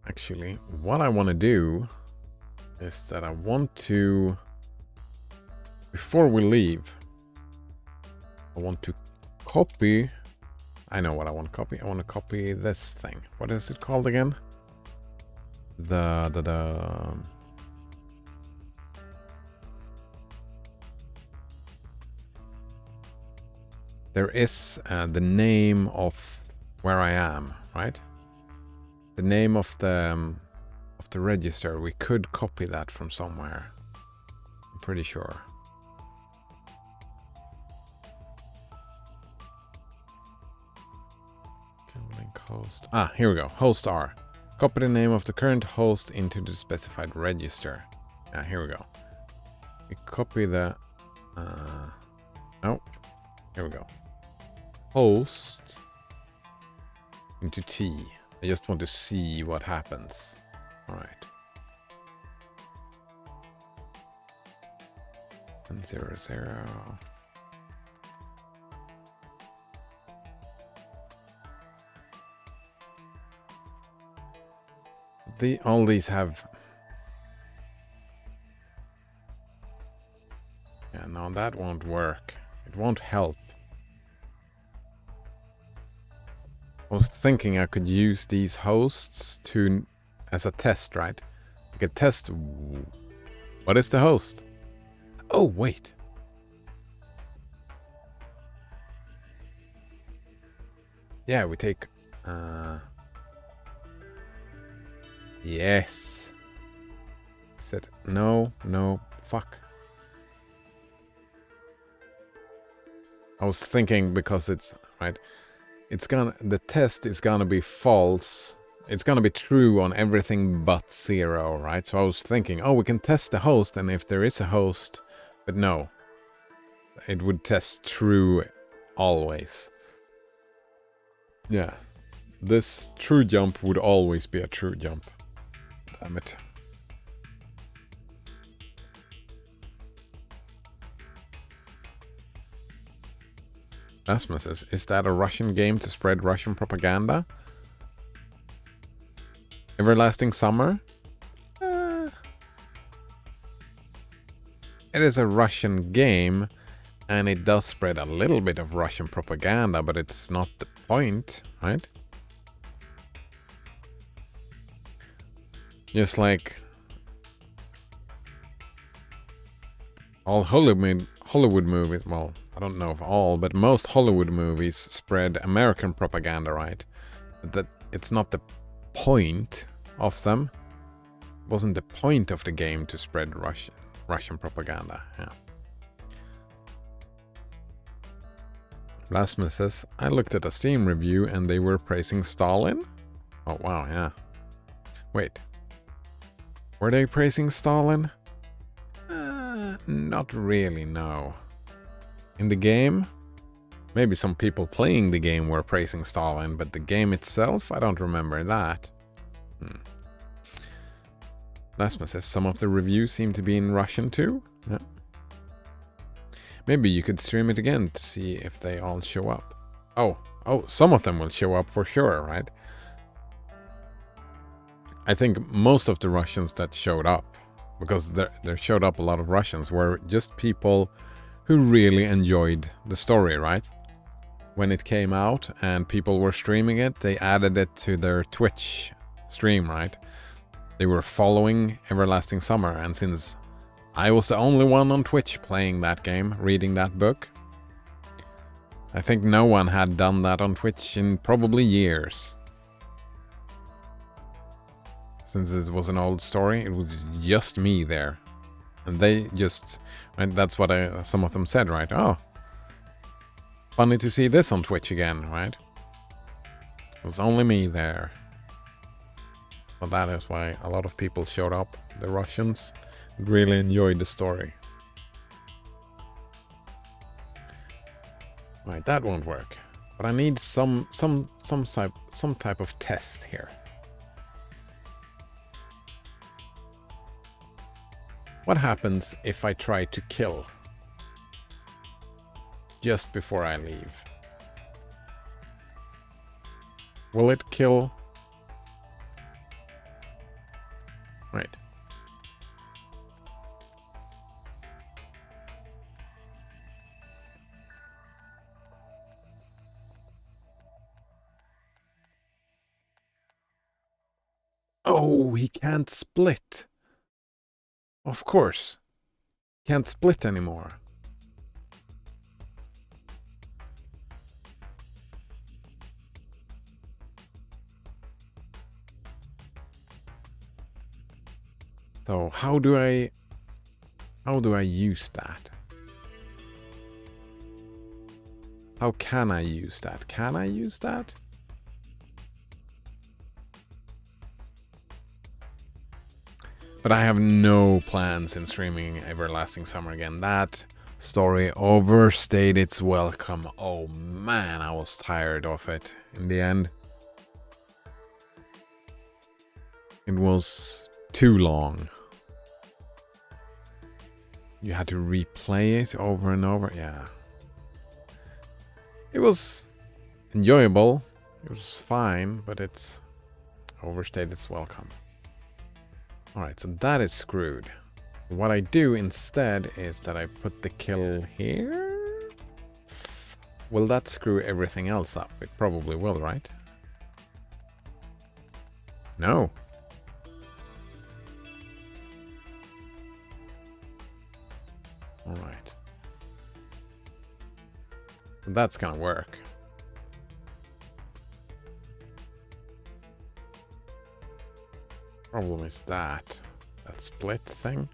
Actually, what I want to do is that I want to, before we leave, I want to copy. I know what I want to copy. I want to copy this thing. What is it called again? There is the name of where I am, right? The name of the register. We could copy that from somewhere. I'm pretty sure. Link host. Ah, here we go. Host R. Copy the name of the current host into the specified register. Ah, here we go. We copy the... oh, here we go. Host into T. I just want to see what happens. All right. 700. All these have... Yeah, no, that won't work. It won't help. I was thinking I could use these hosts as a test, right? I could test what is the host? Oh, wait. Yeah, we take... Yes. Said no, fuck. I was thinking because it's right. The test is gonna be false. It's gonna be true on everything but 0, right? So I was thinking, oh, we can test the host, and if there is a host, but no, it would test true always. Yeah, this true jump would always be a true jump. Damn it. Rasmus says, is that a Russian game to spread Russian propaganda? Everlasting Summer? It is a Russian game, and it does spread a little bit of Russian propaganda, but it's not the point, right? Just like all Hollywood movies, well, I don't know if all, but most Hollywood movies spread American propaganda, right? But that it's not the point of them. It wasn't the point of the game to spread Russian propaganda. Yeah. Blasphemous says, I looked at a Steam review and they were praising Stalin. Oh wow, yeah. Wait. Were they praising Stalin? Not really, no. In the game, maybe some people playing the game were praising Stalin, but the game itself, I don't remember that. Lasma says some of the reviews seem to be in Russian too. Yeah. Maybe you could stream it again to see if they all show up. Oh, some of them will show up for sure, right? I think most of the Russians that showed up, because there showed up a lot of Russians, were just people who really enjoyed the story, right? When it came out and people were streaming it, they added it to their Twitch stream, right? They were following Everlasting Summer, and since I was the only one on Twitch playing that game, reading that book, I think no one had done that on Twitch in probably years. Since it was an old story, it was just me there. And they just, right, that's what some of them said, right? Oh, funny to see this on Twitch again, right? It was only me there. So that is why a lot of people showed up. The Russians really enjoyed the story. Right, that won't work. But I need some type of test here. What happens if I try to kill just before I leave? Will it kill? Right. Oh, he can't split. Of course. Can't split anymore. So how do I use that? How can I use that? Can I use that? But I have no plans in streaming Everlasting Summer again. That story overstayed its welcome. Oh man, I was tired of it in the end. It was too long. you had to replay it over and over. Yeah. It was enjoyable. It was fine, but it's overstayed its welcome. Alright, so that is screwed. What I do instead is that I put the kill here. Will that screw everything else up? It probably will, right? No. Alright. That's gonna work. Problem is that split thing.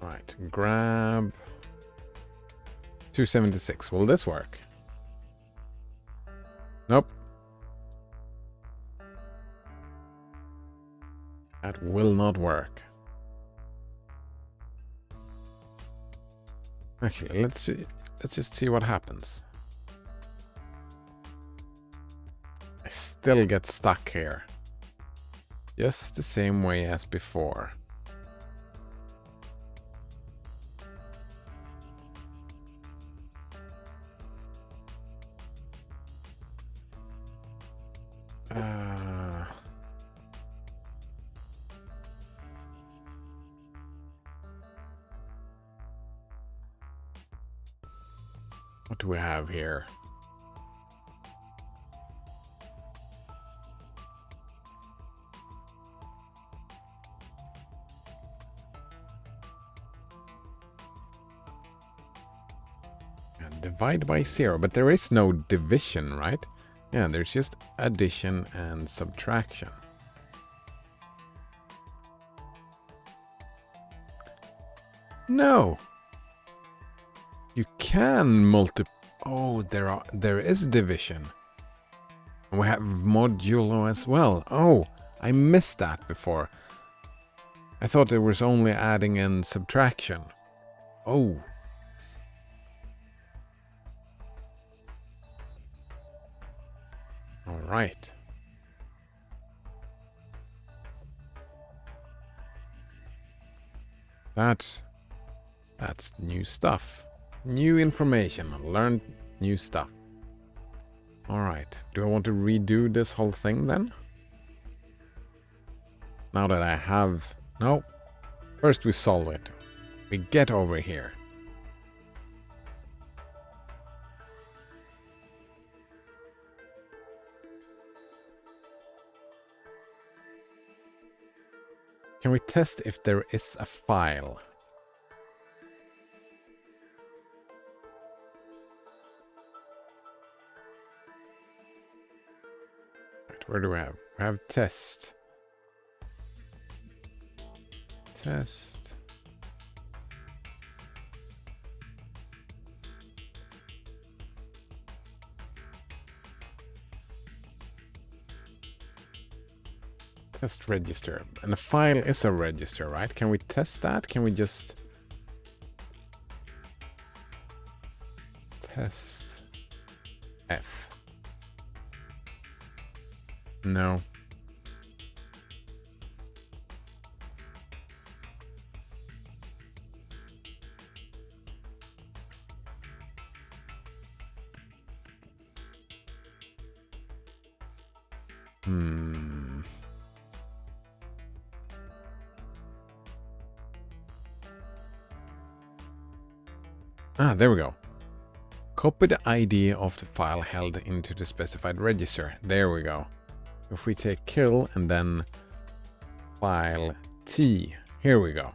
Right, grab 276. Will this work? Nope. That will not work. Actually, let's just see what happens. I still get stuck here. Just the same way as before. What do we have here? And divide by 0, but there is no division, right? Yeah, there's just addition and subtraction. No. You can multiply. Oh, there is division. We have modulo as well. Oh, I missed that before. I thought there was only adding and subtraction. Oh. All right. That's new stuff. New information. I learned new stuff. Alright. Do I want to redo this whole thing then? Now that I have... No. First we solve it. We get over here. Can we test if there is a file? Where do we have? We have test. Test. Test register. And a file is a register, right? Can we test that? Can we just... Test F. No. Ah, there we go. Copy the ID of the file held into the specified register. There we go. If we take kill and then file T, here we go.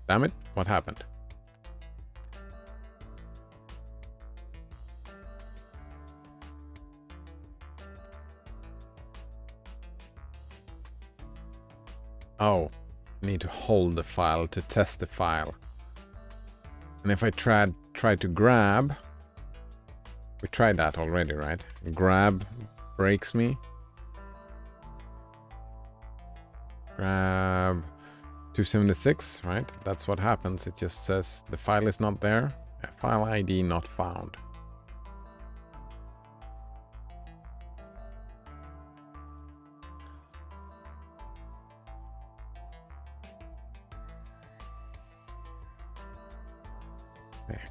Damn it, what happened? Oh, I need to hold the file to test the file. And if I try to grab, we tried that already, right? Grab breaks me. Grab 276, right? That's what happens. It just says the file is not there. File ID not found.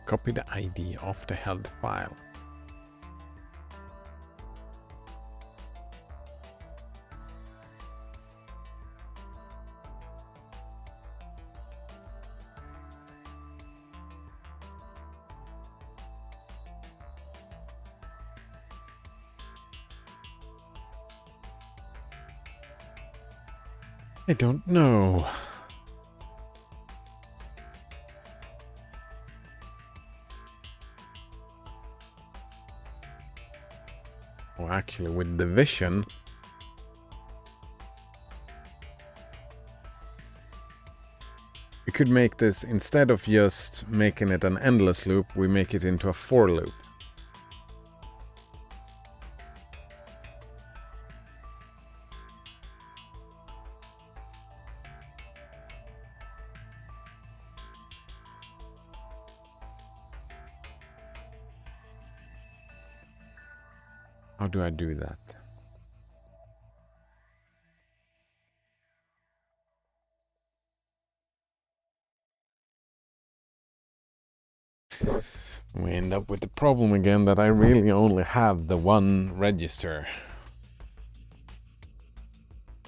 Copy the ID of the held file. I don't know. Oh, actually, with division, we could make this, instead of just making it an endless loop, we make it into a for loop. How do I do that? We end up with the problem again that I really only have the one register.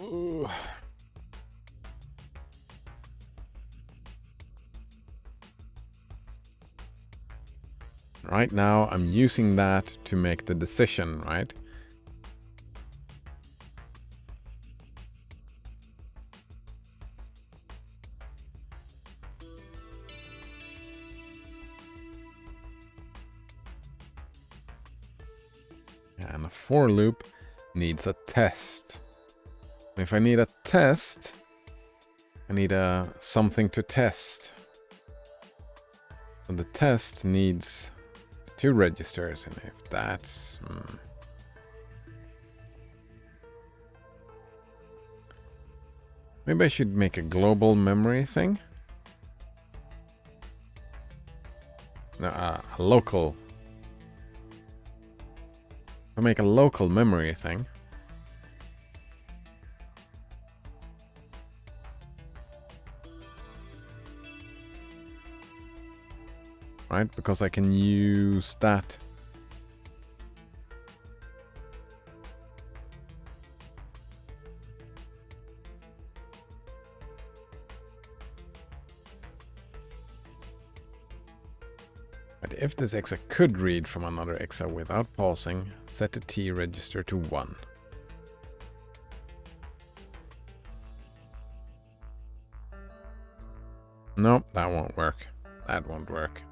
Ooh. Right now I'm using that to make the decision, right? And a for loop needs a test. If I need a test, I need something to test. So the test needs 2 registers, and if that's... Maybe I should make a global memory thing? No, a local... I'll make a local memory thing. Right, because I can use that. But if this exa could read from another exa without pausing, set the T register to 1. Nope, that won't work. That won't work.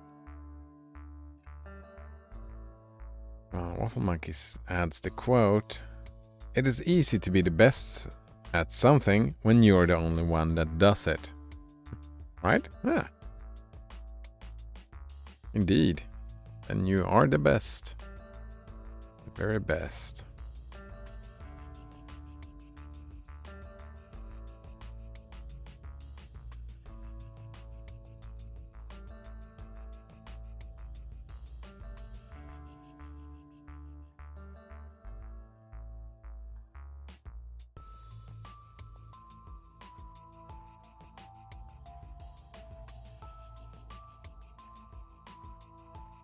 Waffle Monkeys adds the quote, "It is easy to be the best at something when you're the only one that does it." Right? Yeah. Indeed. And you are the best. The very best.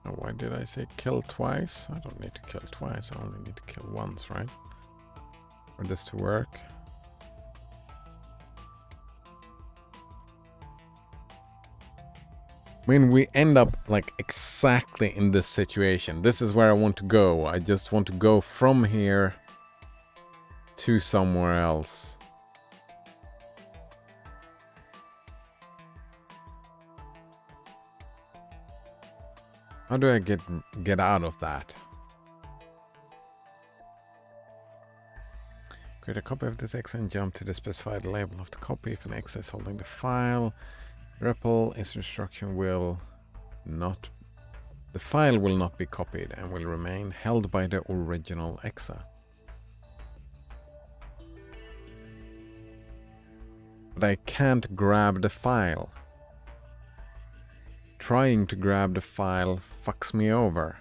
Oh, why did I say kill twice? I don't need to kill twice, I only need to kill once, right? For this to work. When we end up like exactly in this situation, this is where I want to go. I just want to go from here to somewhere else. How do I get out of that? Create a copy of this exa and jump to the specified label of the copy. If an exa is holding the file, REPL is instruction will not... The file will not be copied and will remain held by the original exa. But I can't grab the file. Trying to grab the file fucks me over.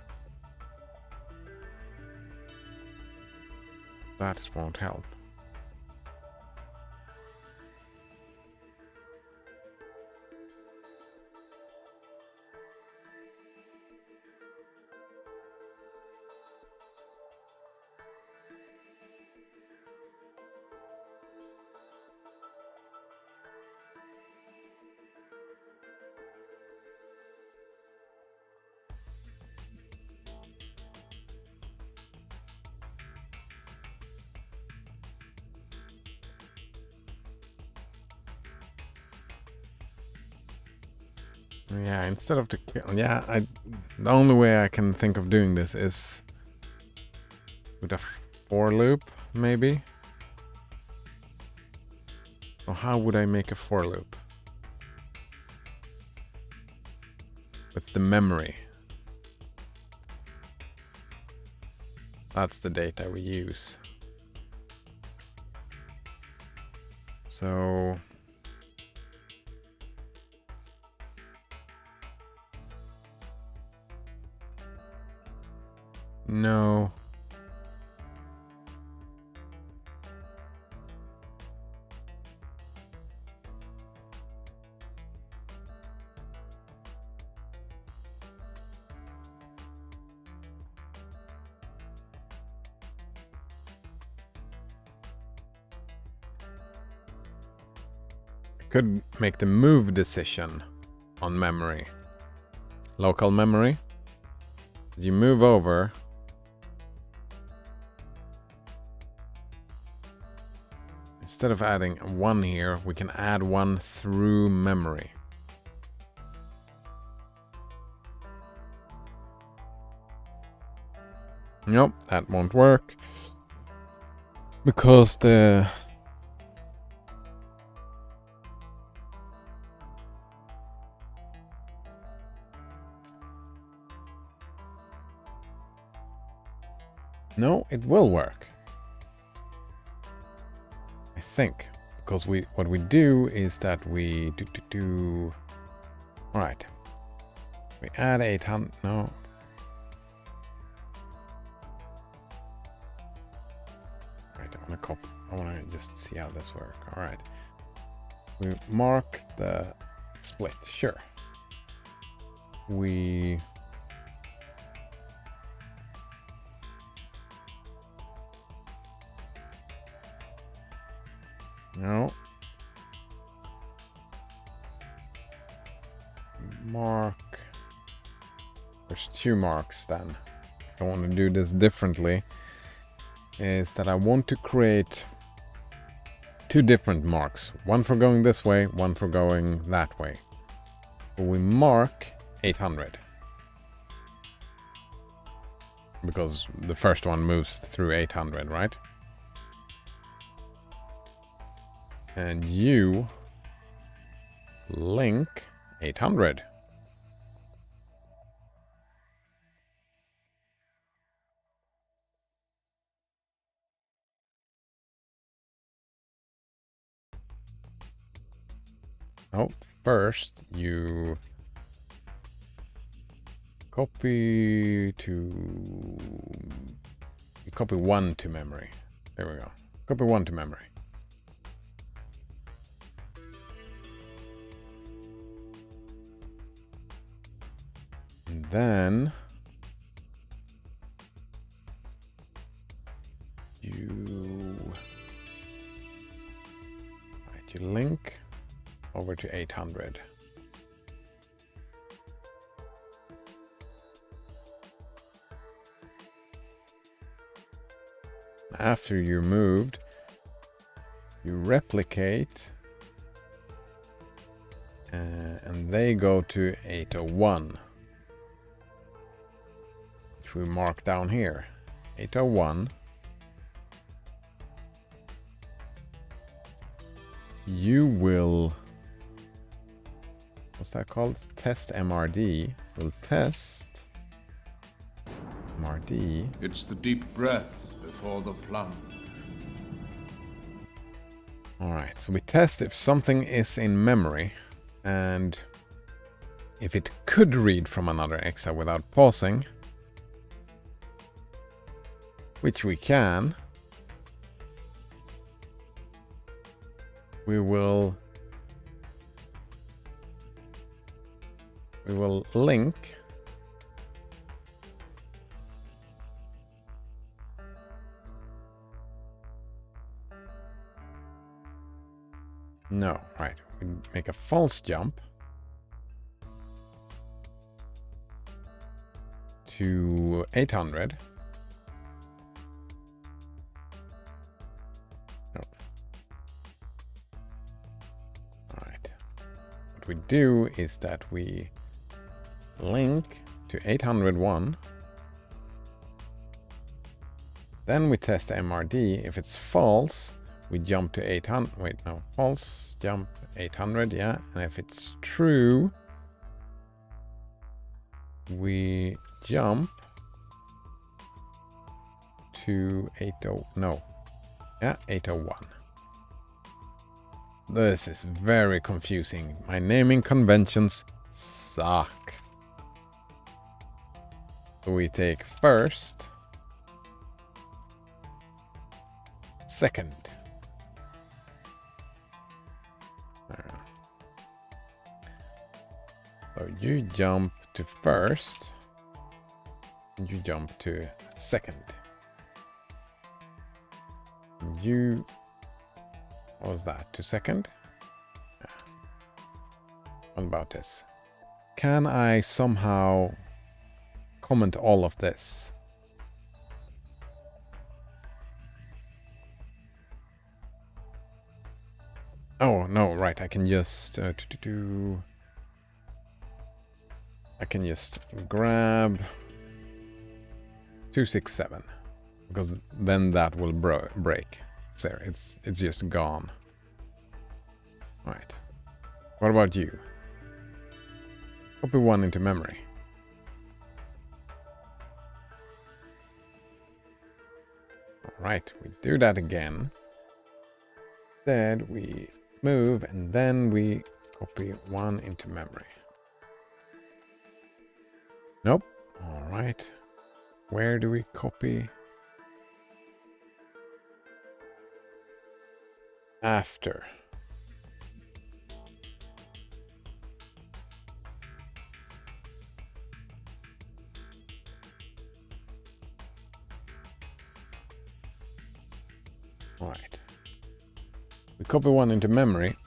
That won't help. Yeah, instead of the only way I can think of doing this is with a for loop, maybe. So how would I make a for loop? With the memory. That's the data we use. So no. Could make the move decision on memory. Local memory. You move over. Instead of adding 1 here, we can add 1 through memory. Nope, that won't work. Because the no, it will work. I think. Because what we do is that we do. Alright. We add 800. No. Right, I want to copy. I want to just see how this works. Alright. We mark the split. Sure. We. No. Mark. There's 2 marks then. If I want to do this differently, is that I want to create 2 different marks. 1 for going this way, 1 for going that way. So we mark 800. Because the first one moves through 800, right? And you link 800. Oh, first you copy 1 to memory. There we go. Copy 1 to memory. And then you link over to 800. After you moved, you replicate and they go to 801. We mark down here 801. You will, what's that called? Test MRD. Will test MRD. It's the deep breath before the plunge. Alright, so we test if something is in memory and if it could read from another exa without pausing. Which we can. We will link no, right. We make a false jump to 800. We do is that we link to 801. Then we test MRD. If it's false, we jump to 800. Wait, no, false, jump 800, yeah. And if it's true, we jump to 801. This is very confusing. My naming conventions suck. So we take first, second. So you jump to first, and you jump to second. You, what was that, to second? Yeah. What about this? Can I somehow comment all of this? Oh, no, right, I can just I can just grab 267, because then that will break. There, it's just gone. Right. What about you? Copy one into memory. Alright, we do that again. Instead, we move and then we copy one into memory. Nope. Alright. Where do we copy? After. Alright. We copy one into memory.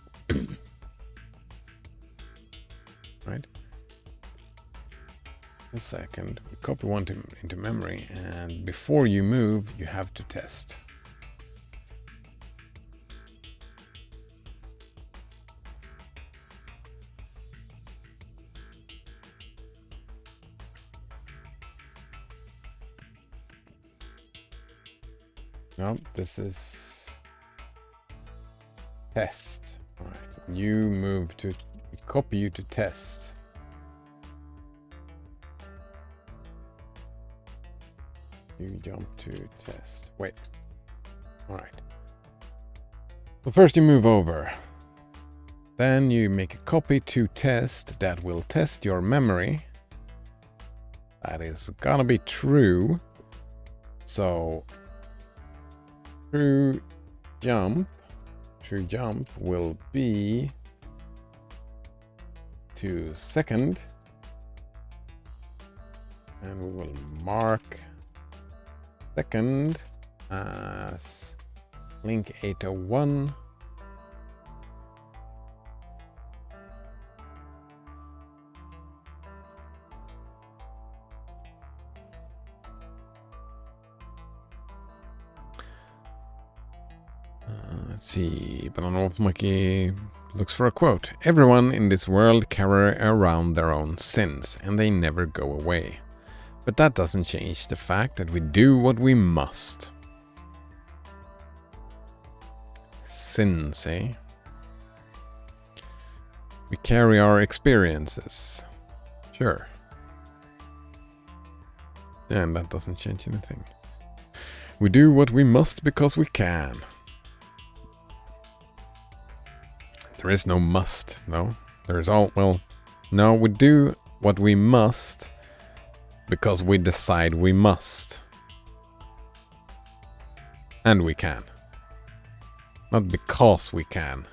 Right. A second. We copy one into memory, and before you move, you have to test. No, this is test. All right, you move to copy you to test. You jump to test. Wait. All right. Well, first you move over. Then you make a copy to test that will test your memory. That is gonna be true. So true jump will be to second, and we will mark second as link 801. Let's see, but North Monkey looks for a quote. Everyone in this world carry around their own sins, and they never go away. But that doesn't change the fact that we do what we must. Sins, eh? We carry our experiences. Sure. And that doesn't change anything. We do what we must because we can. There is no must, no. There is all, well, no, we do what we must because we decide we must. And we can. Not because we can.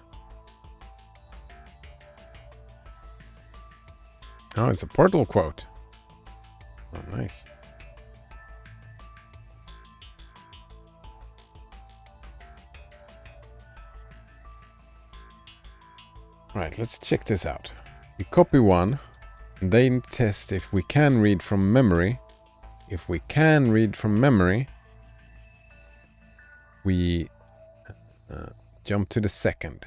Oh, it's a Portal quote. Oh, nice. Right, let's check this out. We copy one, and then test if we can read from memory. If we can read from memory, we jump to the second.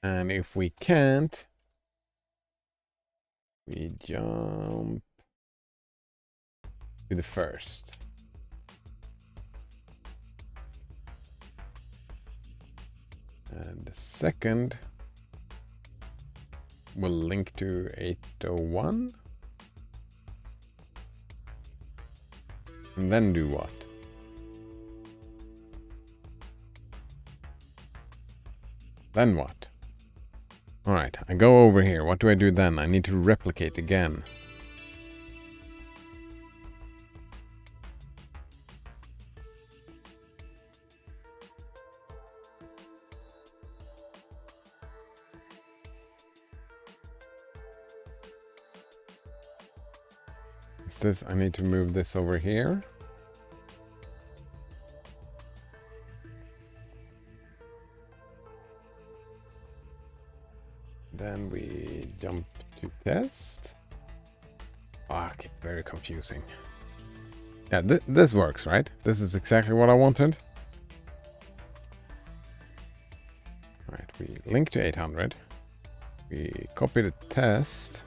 And if we can't, We jump to the first. And the second will link to 801. And then do what? Then what? Alright, I go over here. What do I do then? I need to replicate again. Is this, I need to move this over here. Then we jump to test. Fuck, it's very confusing. Yeah, this works, right? This is exactly what I wanted. Right, we link to 800. We copy the test.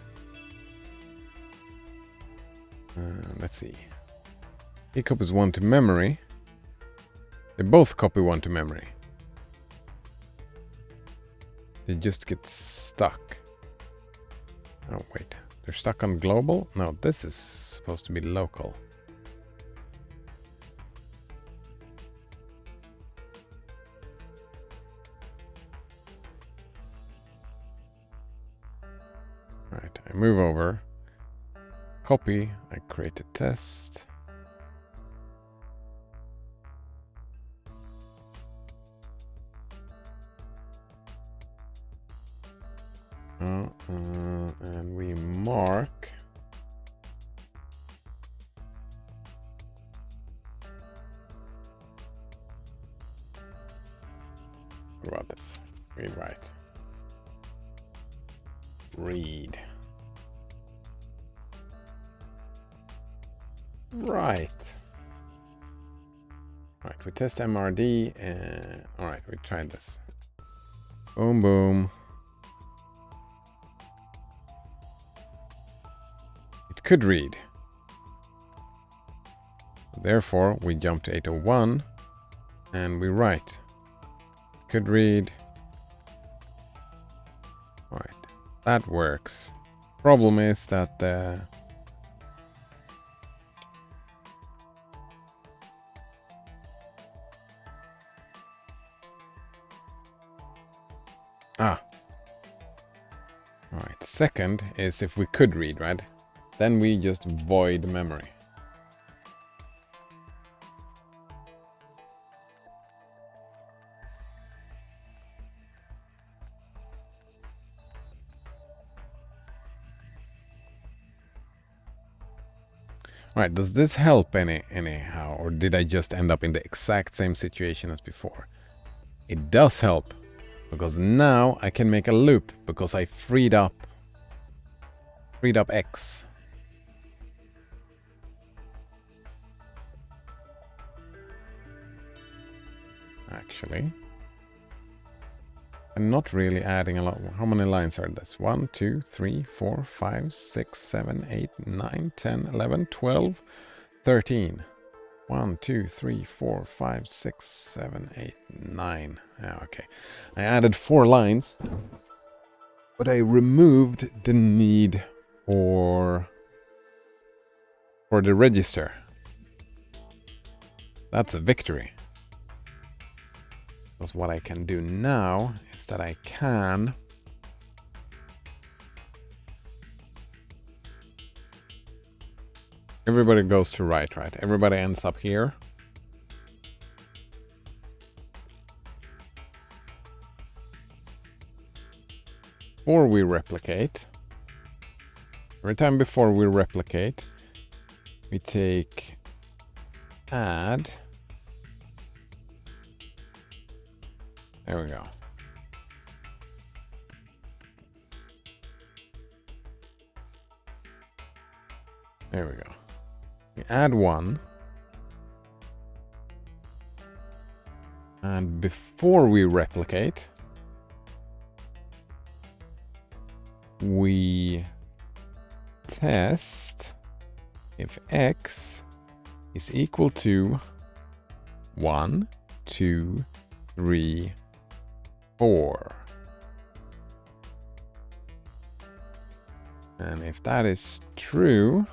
Let's see. He copies one to memory. They both copy one to memory. They just get stuck. Oh, wait. They're stuck on global? No, this is supposed to be local. Right, I move over. Copy. I create a test. And we mark. What about this? Read write. Read. Right. Right, we test MRD and alright, we tried this. Boom boom. It could read. Therefore, we jump to 801 and we write. Could read. Alright, that works. Problem is that Alright, second is if we could read, right? Then we just void memory. Alright, does this help anyhow? Or did I just end up in the exact same situation as before? It does help. Because now I can make a loop because I freed up X. Actually, I'm not really adding a lot. How many lines are this? 1, 2, 3, 4, 5, 6, 7, 8, 9, 10, 11, 12, 13. 1, 2, 3, 4, 5, 6, 7, 8, 9. Yeah, okay. I added 4 lines, but I removed the need for the register. That's a victory. Because what I can do now is that I can everybody goes to right? Everybody ends up here. Before we replicate, every time before we replicate, we take add. There we go. There we go. We add 1. And before we replicate, we test if x is equal to 1, 2, 3, 4. And if that is true,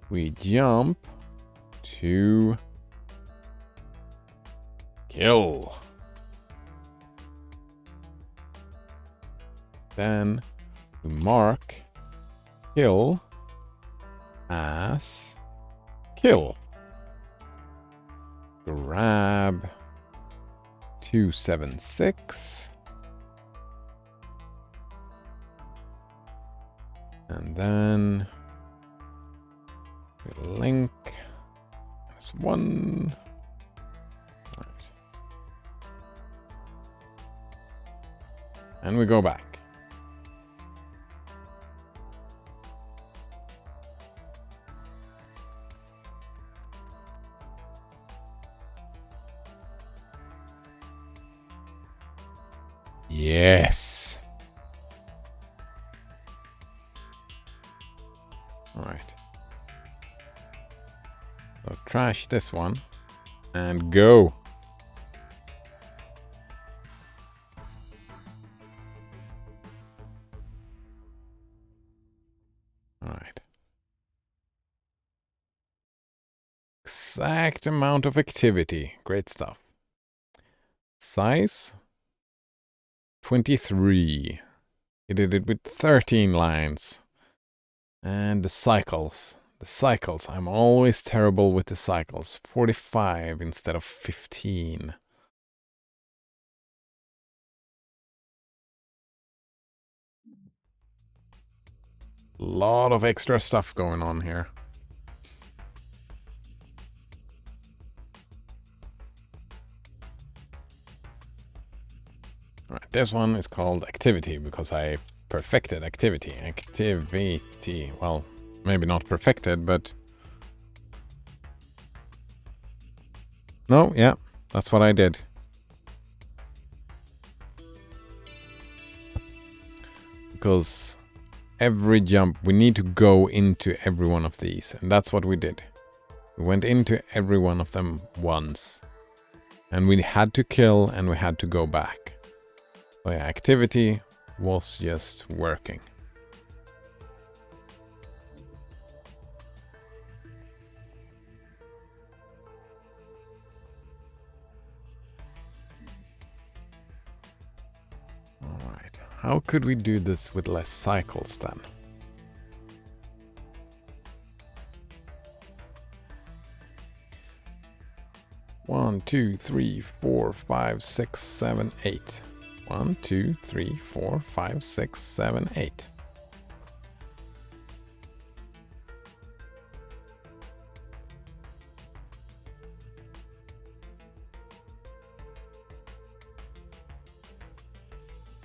we jump to kill. Then we mark kill as kill. Grab 276. And then we link as 1. Right. And we go back. Yes. All right. So trash this one and go. All right. Exact amount of activity. Great stuff. Size 23. He did it with 13 lines. And the cycles. The cycles. I'm always terrible with the cycles. 45 instead of 15. Lot of extra stuff going on here. Alright, this one is called activity because I perfected activity. Activity. Well, maybe not perfected, but... No, yeah, that's what I did. Because every jump, we need to go into every one of these. And that's what we did. We went into every one of them once. And we had to kill and we had to go back. So yeah, activity was just working. Alright, how could we do this with less cycles then? One, 2, 3, 4, 5, 6, 7, 8. 1, 2, 3, 4, 5, 6, 7, 8.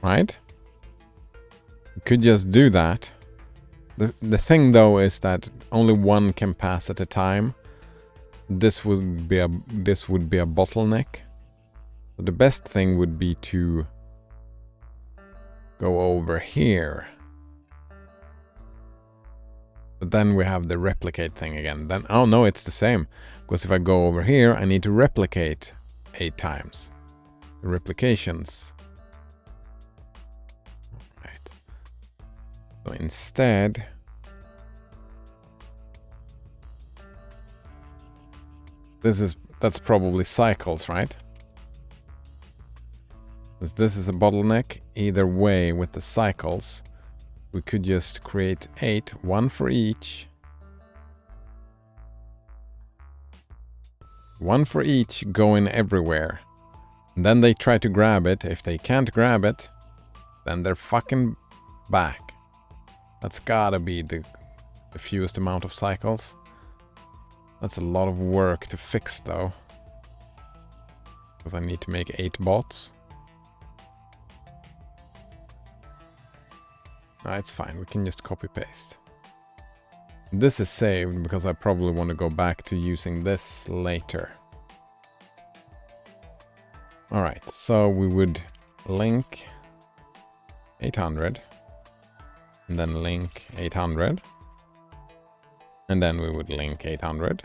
Right? You could just do that. The thing though is that only one can pass at a time. This would be a bottleneck. So the best thing would be to go over here. But then we have the replicate thing again. Then, oh no, it's the same. Because if I go over here, I need to replicate 8 times. The replications. Right. So instead, that's probably cycles, right? This is a bottleneck. Either way, with the cycles, we could just create 8, 1 for each. 1 for each going everywhere. And then they try to grab it. If they can't grab it, then they're fucking back. That's gotta be the fewest amount of cycles. That's a lot of work to fix though. Because I need to make 8 bots. No, it's fine, we can just copy paste. This is saved because I probably want to go back to using this later. Alright, so we would link 800. and then link 800. And then we would link 800.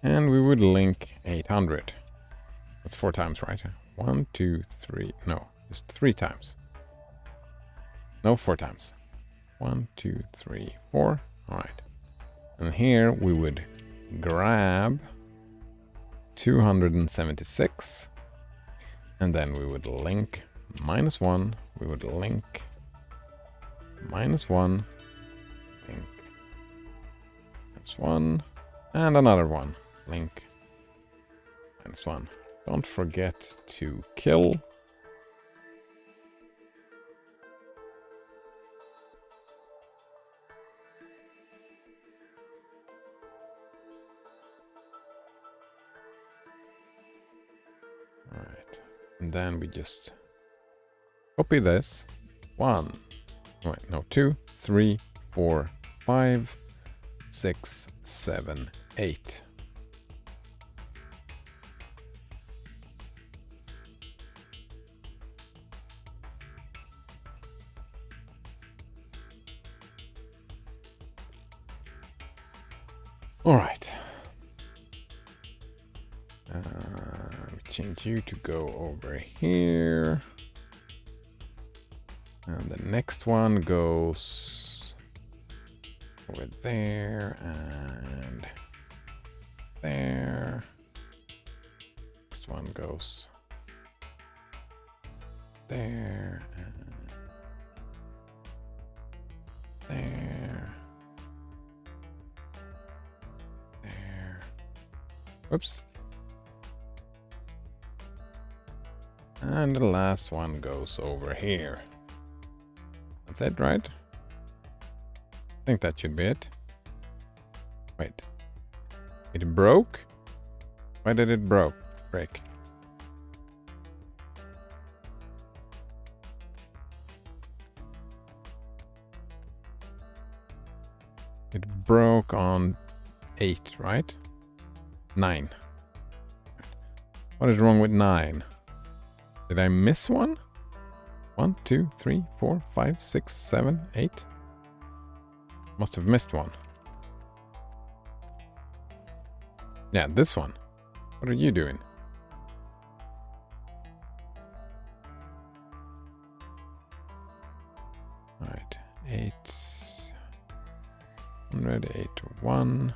And we would link 800. That's 4 times, right? 1, 2, 3. No, just 3 times. No, 4 times. 1, 2, 3, 4. All right. And here we would grab 276. And then we would link -1. We would link -1. Link -1. And another one. Link -1. Don't forget to kill. Alright. And then we just copy this. 1. Wait, no, 2, 3, 4, 5, 6, 7, 8. All right. We change you to go over here. And the next one goes over there and there. Next one goes there and there. There. Whoops. And the last one goes over here. That's it, right? I think that should be it. Wait. It broke? Why did it break? It broke on 8, right? 9. What is wrong with 9? Did I miss one? 1, 2, 3, 4, 5, 6, 7, 8. Must have missed one. Yeah, this one. What are you doing? Alright, 800, 8, 1.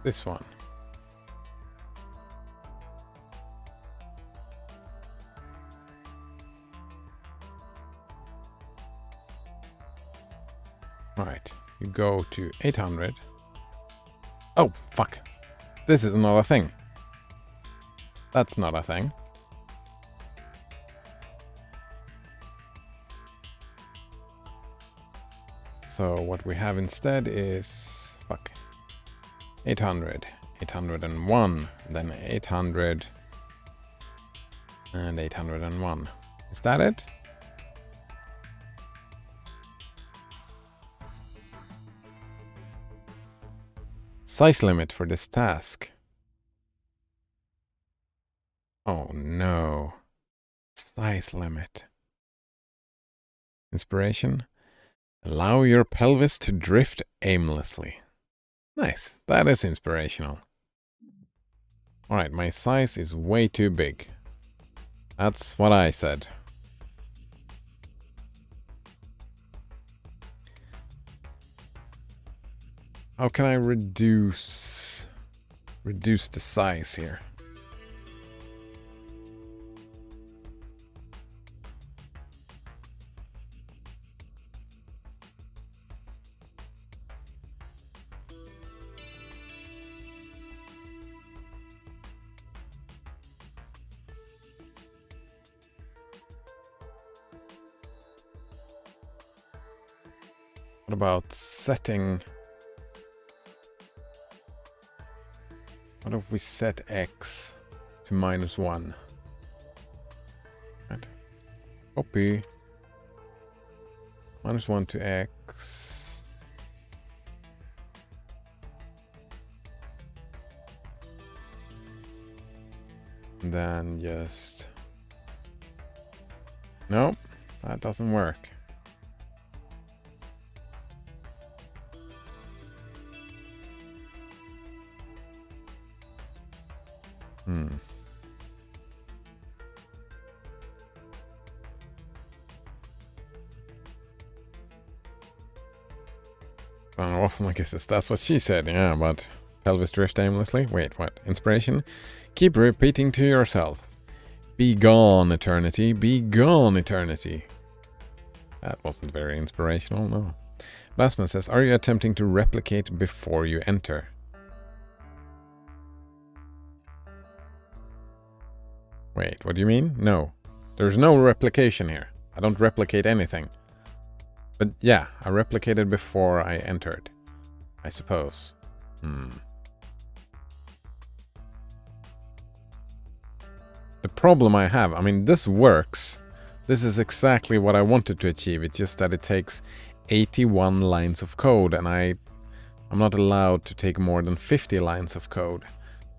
This one. All right, you go to 800. Oh, fuck. This is not a thing. That's not a thing. So what we have instead is, fuck, 800, 801, then 800, and 801. Is that it? Size limit for this task. Oh no. Size limit. Inspiration. Allow your pelvis to drift aimlessly. Nice. That is inspirational. Alright, my size is way too big. That's what I said. How can I reduce the size here? What about setting? What if we set x to -1? Right. Copy. -1 to x. And then just... Nope, that doesn't work. Oh, my goodness, that's what she said. Yeah, but pelvis drift aimlessly. Wait, what? Inspiration? Keep repeating to yourself. Be gone, eternity. Be gone, eternity. That wasn't very inspirational, no. Basman says, are you attempting to replicate before you enter? Wait, what do you mean? No. There's no replication here. I don't replicate anything. But yeah, I replicated before I entered, I suppose. The problem I have, I mean, this works. This is exactly what I wanted to achieve. It's just that it takes 81 lines of code, and I'm not allowed to take more than 50 lines of code.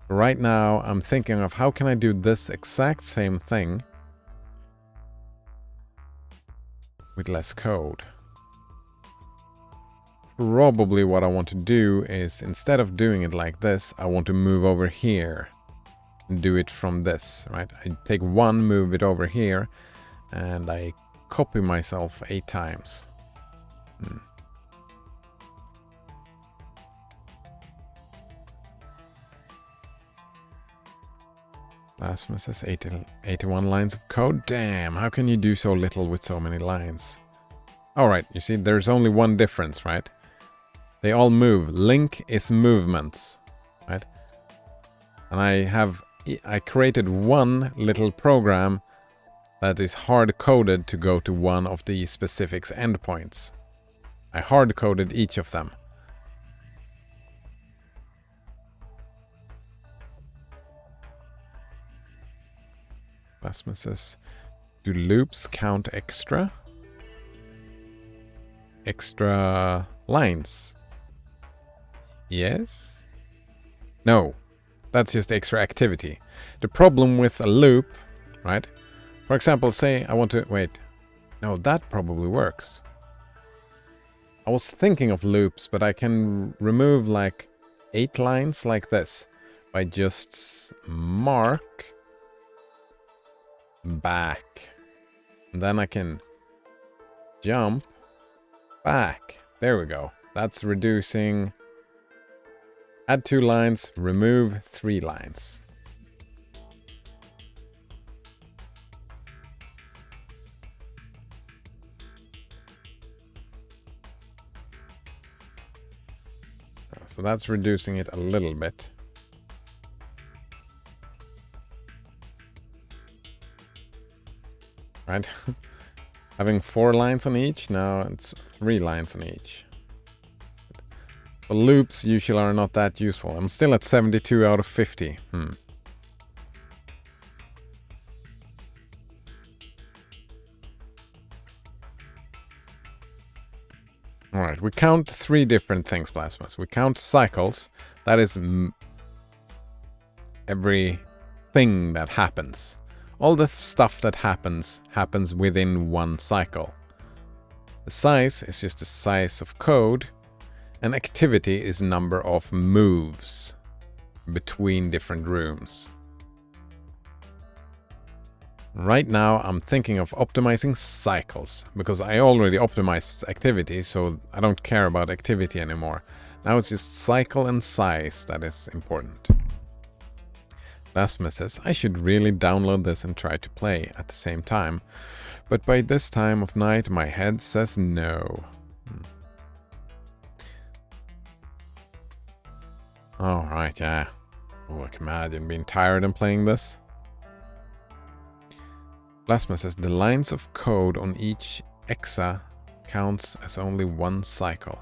Right now, I'm thinking of how can I do this exact same thing with less code. Probably what I want to do is, instead of doing it like this, I want to move over here and do it from this, right? I take one, move it over here, and I copy myself 8 times. Last one says 81 lines of code. Damn, how can you do so little with so many lines? Alright, you see, there's only one difference, right? They all move. Link is movements, right? And I created one little program that is hard-coded to go to one of the specific endpoints. I hard-coded each of them. Basma says, do loops count extra? Extra lines? Yes? No. That's just extra activity. The problem with a loop, right? For example, say I want to... Wait. No, that probably works. I was thinking of loops, but I can remove like 8 lines like this by just mark back. And then I can jump back. There we go. That's reducing. Add 2 lines, remove 3 lines. So that's reducing it a little bit. Right? Having 4 lines on each, now it's 3 lines on each. The loops usually are not that useful. I'm still at 72 out of 50. Alright, we count 3 different things, Plasmas. We count cycles. That is everything that happens. All the stuff that happens within one cycle. The size is just the size of code. And activity is number of moves between different rooms. Right now I'm thinking of optimizing cycles, because I already optimized activity, so I don't care about activity anymore. Now it's just cycle and size that is important. Lasma says, I should really download this and try to play at the same time, but by this time of night my head says no. Alright, yeah. Oh, I can imagine being tired and playing this. Plasma says the lines of code on each exa counts as only 1 cycle.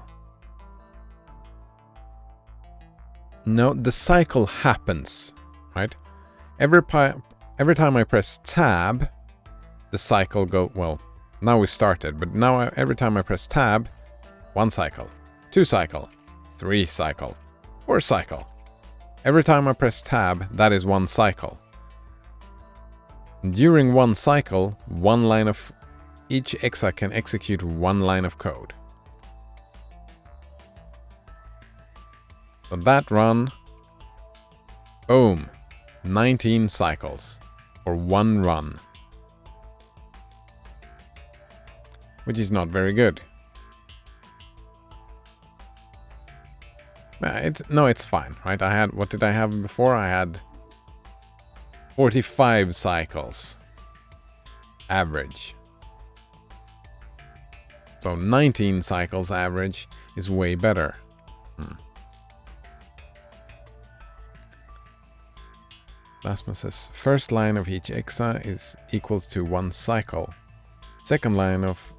No, the cycle happens, right? Every time I press tab, the cycle go... Well, now we started, but now every time I press tab, 1 cycle, 2 cycle, 3 cycle, 4 cycle. Every time I press tab, that is 1 cycle. During one cycle, one line of each exa can execute one line of code. So that run, boom, 19 cycles for one run, which is not very good. It's fine, right? What did I have before? I had 45 cycles average. So 19 cycles average is way better. Lastman says first line of each exa is equals to one cycle. Second line of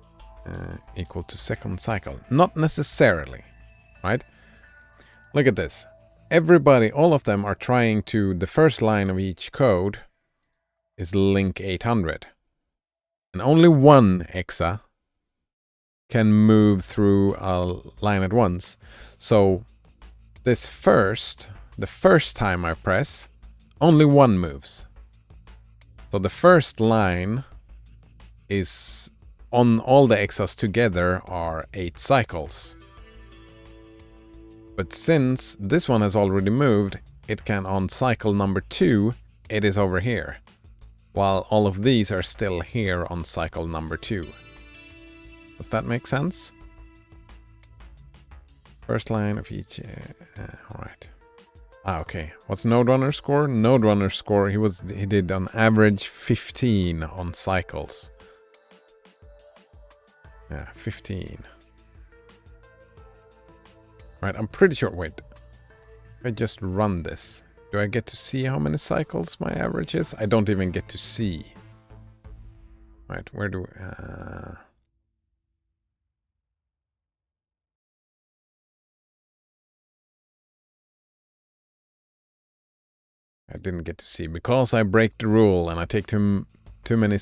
equal to second cycle. Not necessarily, right? Look at this. Everybody, all of them are trying to, the first line of each code is link 800. And only one exa can move through a line at once. So the first time I press, only one moves. So the first line is, on all the exas together, are 8 cycles. But since this one has already moved, it can, on cycle number 2, it is over here. While all of these are still here on cycle number 2. Does that make sense? First line of each... alright. Okay. What's Node Runner score? Node Runner score, he did on average 15 on cycles. Yeah, 15. Right, I'm pretty sure. Wait. If I just run this, do I get to see how many cycles my average is? I don't even get to see. Right, where do I didn't get to see because I break the rule and I take too many.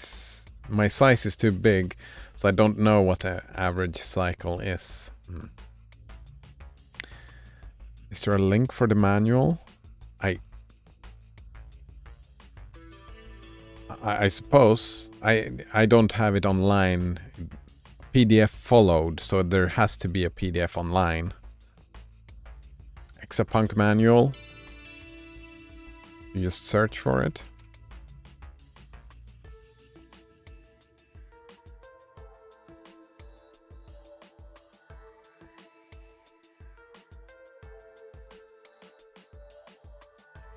My size is too big, so I don't know what the average cycle is. Is there a link for the manual? I suppose I don't have it online. PDF followed, so there has to be a PDF online. EXAPUNKS manual. You just search for it.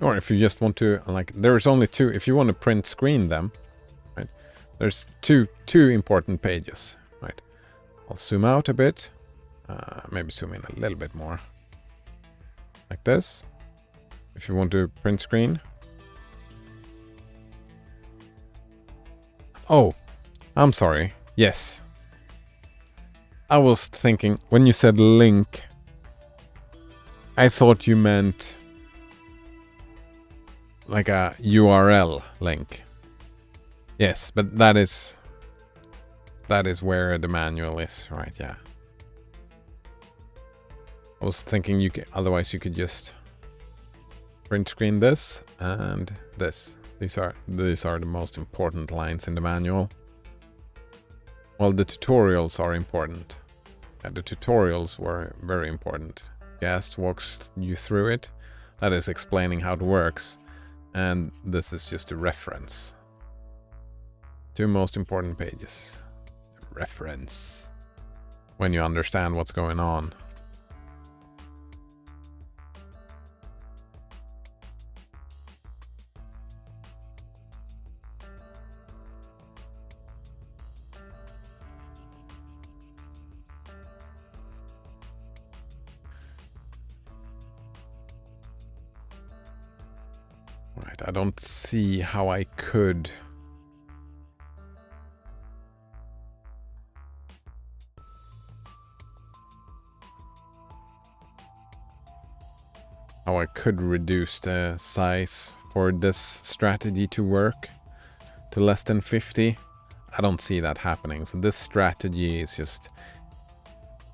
Or if you just want to, like, there's only 2. If you want to print screen them, right? There's two important pages, right? I'll zoom out a bit. Maybe zoom in a little bit more. Like this. If you want to print screen. Oh, I'm sorry. Yes. I was thinking, when you said link, I thought you meant like a URL link. Yes, but that is where the manual is, right? Yeah. I was thinking otherwise you could just print screen this and this. These are the most important lines in the manual. Well, the tutorials are important. Yeah, the tutorials were very important. Guest walks you through it. That is explaining how it works. And this is just a reference. 2 most important pages. Reference. When you understand what's going on. Right, I don't see how I could. How I could reduce the size for this strategy to work to less than 50. I don't see that happening. So this strategy is just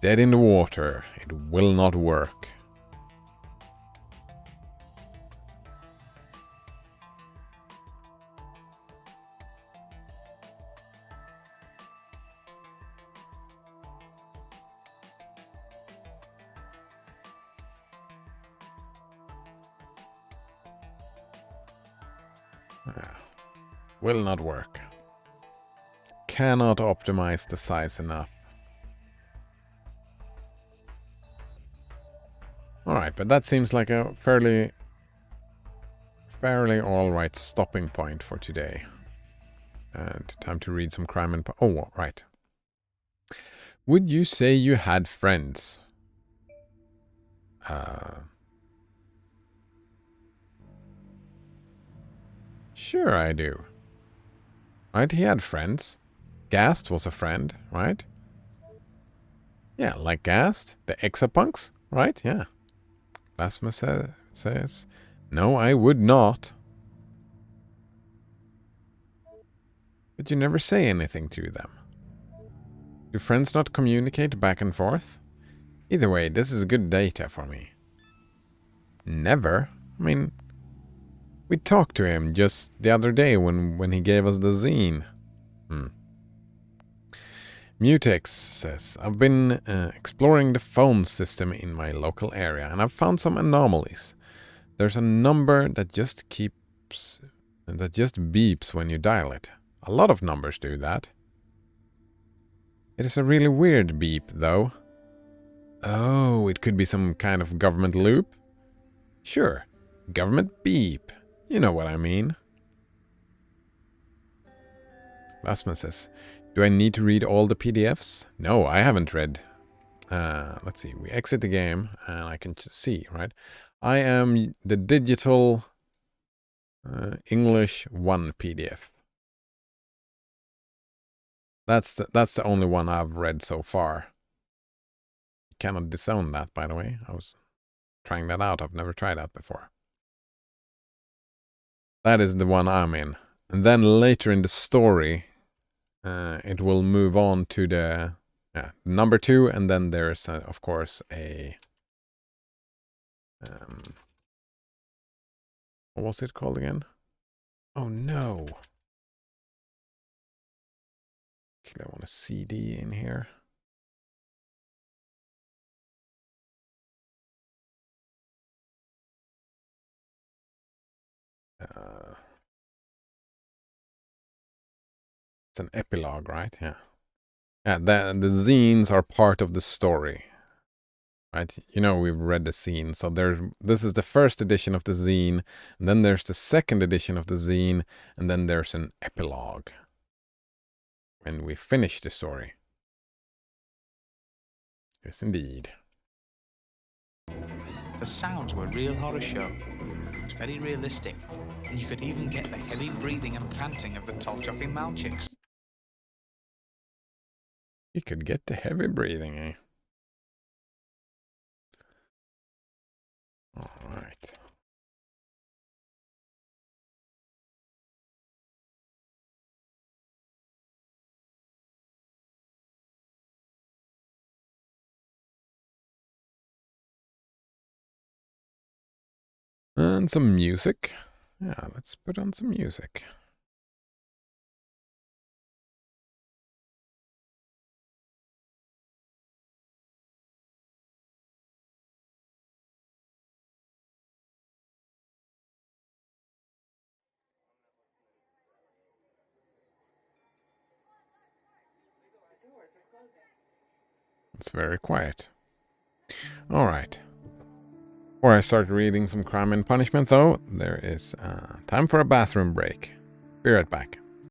dead in the water. It will not work. Will not work. Cannot optimize the size enough. Alright, but that seems like a fairly alright stopping point for today. And time to read some crime and... Oh, right. Would you say you had friends? Sure I do. Right, he had friends. Gast was a friend, right? Yeah, like Gast, the EXAPUNKS, right? Yeah. Blasphemous says, no, I would not. But you never say anything to them. Do friends not communicate back and forth? Either way, this is good data for me. Never? I mean, we talked to him just the other day when he gave us the zine. Mutex says, I've been exploring the phone system in my local area and I've found some anomalies. There's a number that just beeps when you dial it. A lot of numbers do that. It is a really weird beep, though. Oh, it could be some kind of government loop? Sure, government beep. You know what I mean. Lasman says, do I need to read all the PDFs? No, I haven't read. Let's see, we exit the game and I can just see, right? I am the digital English 1 PDF. That's the only one I've read so far. You cannot disown that, by the way. I was trying that out. I've never tried that before. That is the one I'm in. And then later in the story, it will move on to the number 2, and then there's, of course, a... what was it called again? Oh, no. I want a CD in here. It's an epilogue, right? Yeah. Yeah, the zines are part of the story. Right? You know, we've read the zine. So this is the first edition of the zine, and then there's the second edition of the zine, and then there's an epilogue. And we finish the story. Yes, indeed. The sounds were a real horror show. It was very realistic, and you could even get the heavy breathing and panting of the tall-chopping mount chicks. You could get the heavy breathing, eh? All right. And some music. Yeah, let's put on some music. It's very quiet. All right. Before I start reading some Crime and Punishment, though, there is time for a bathroom break. Be right back.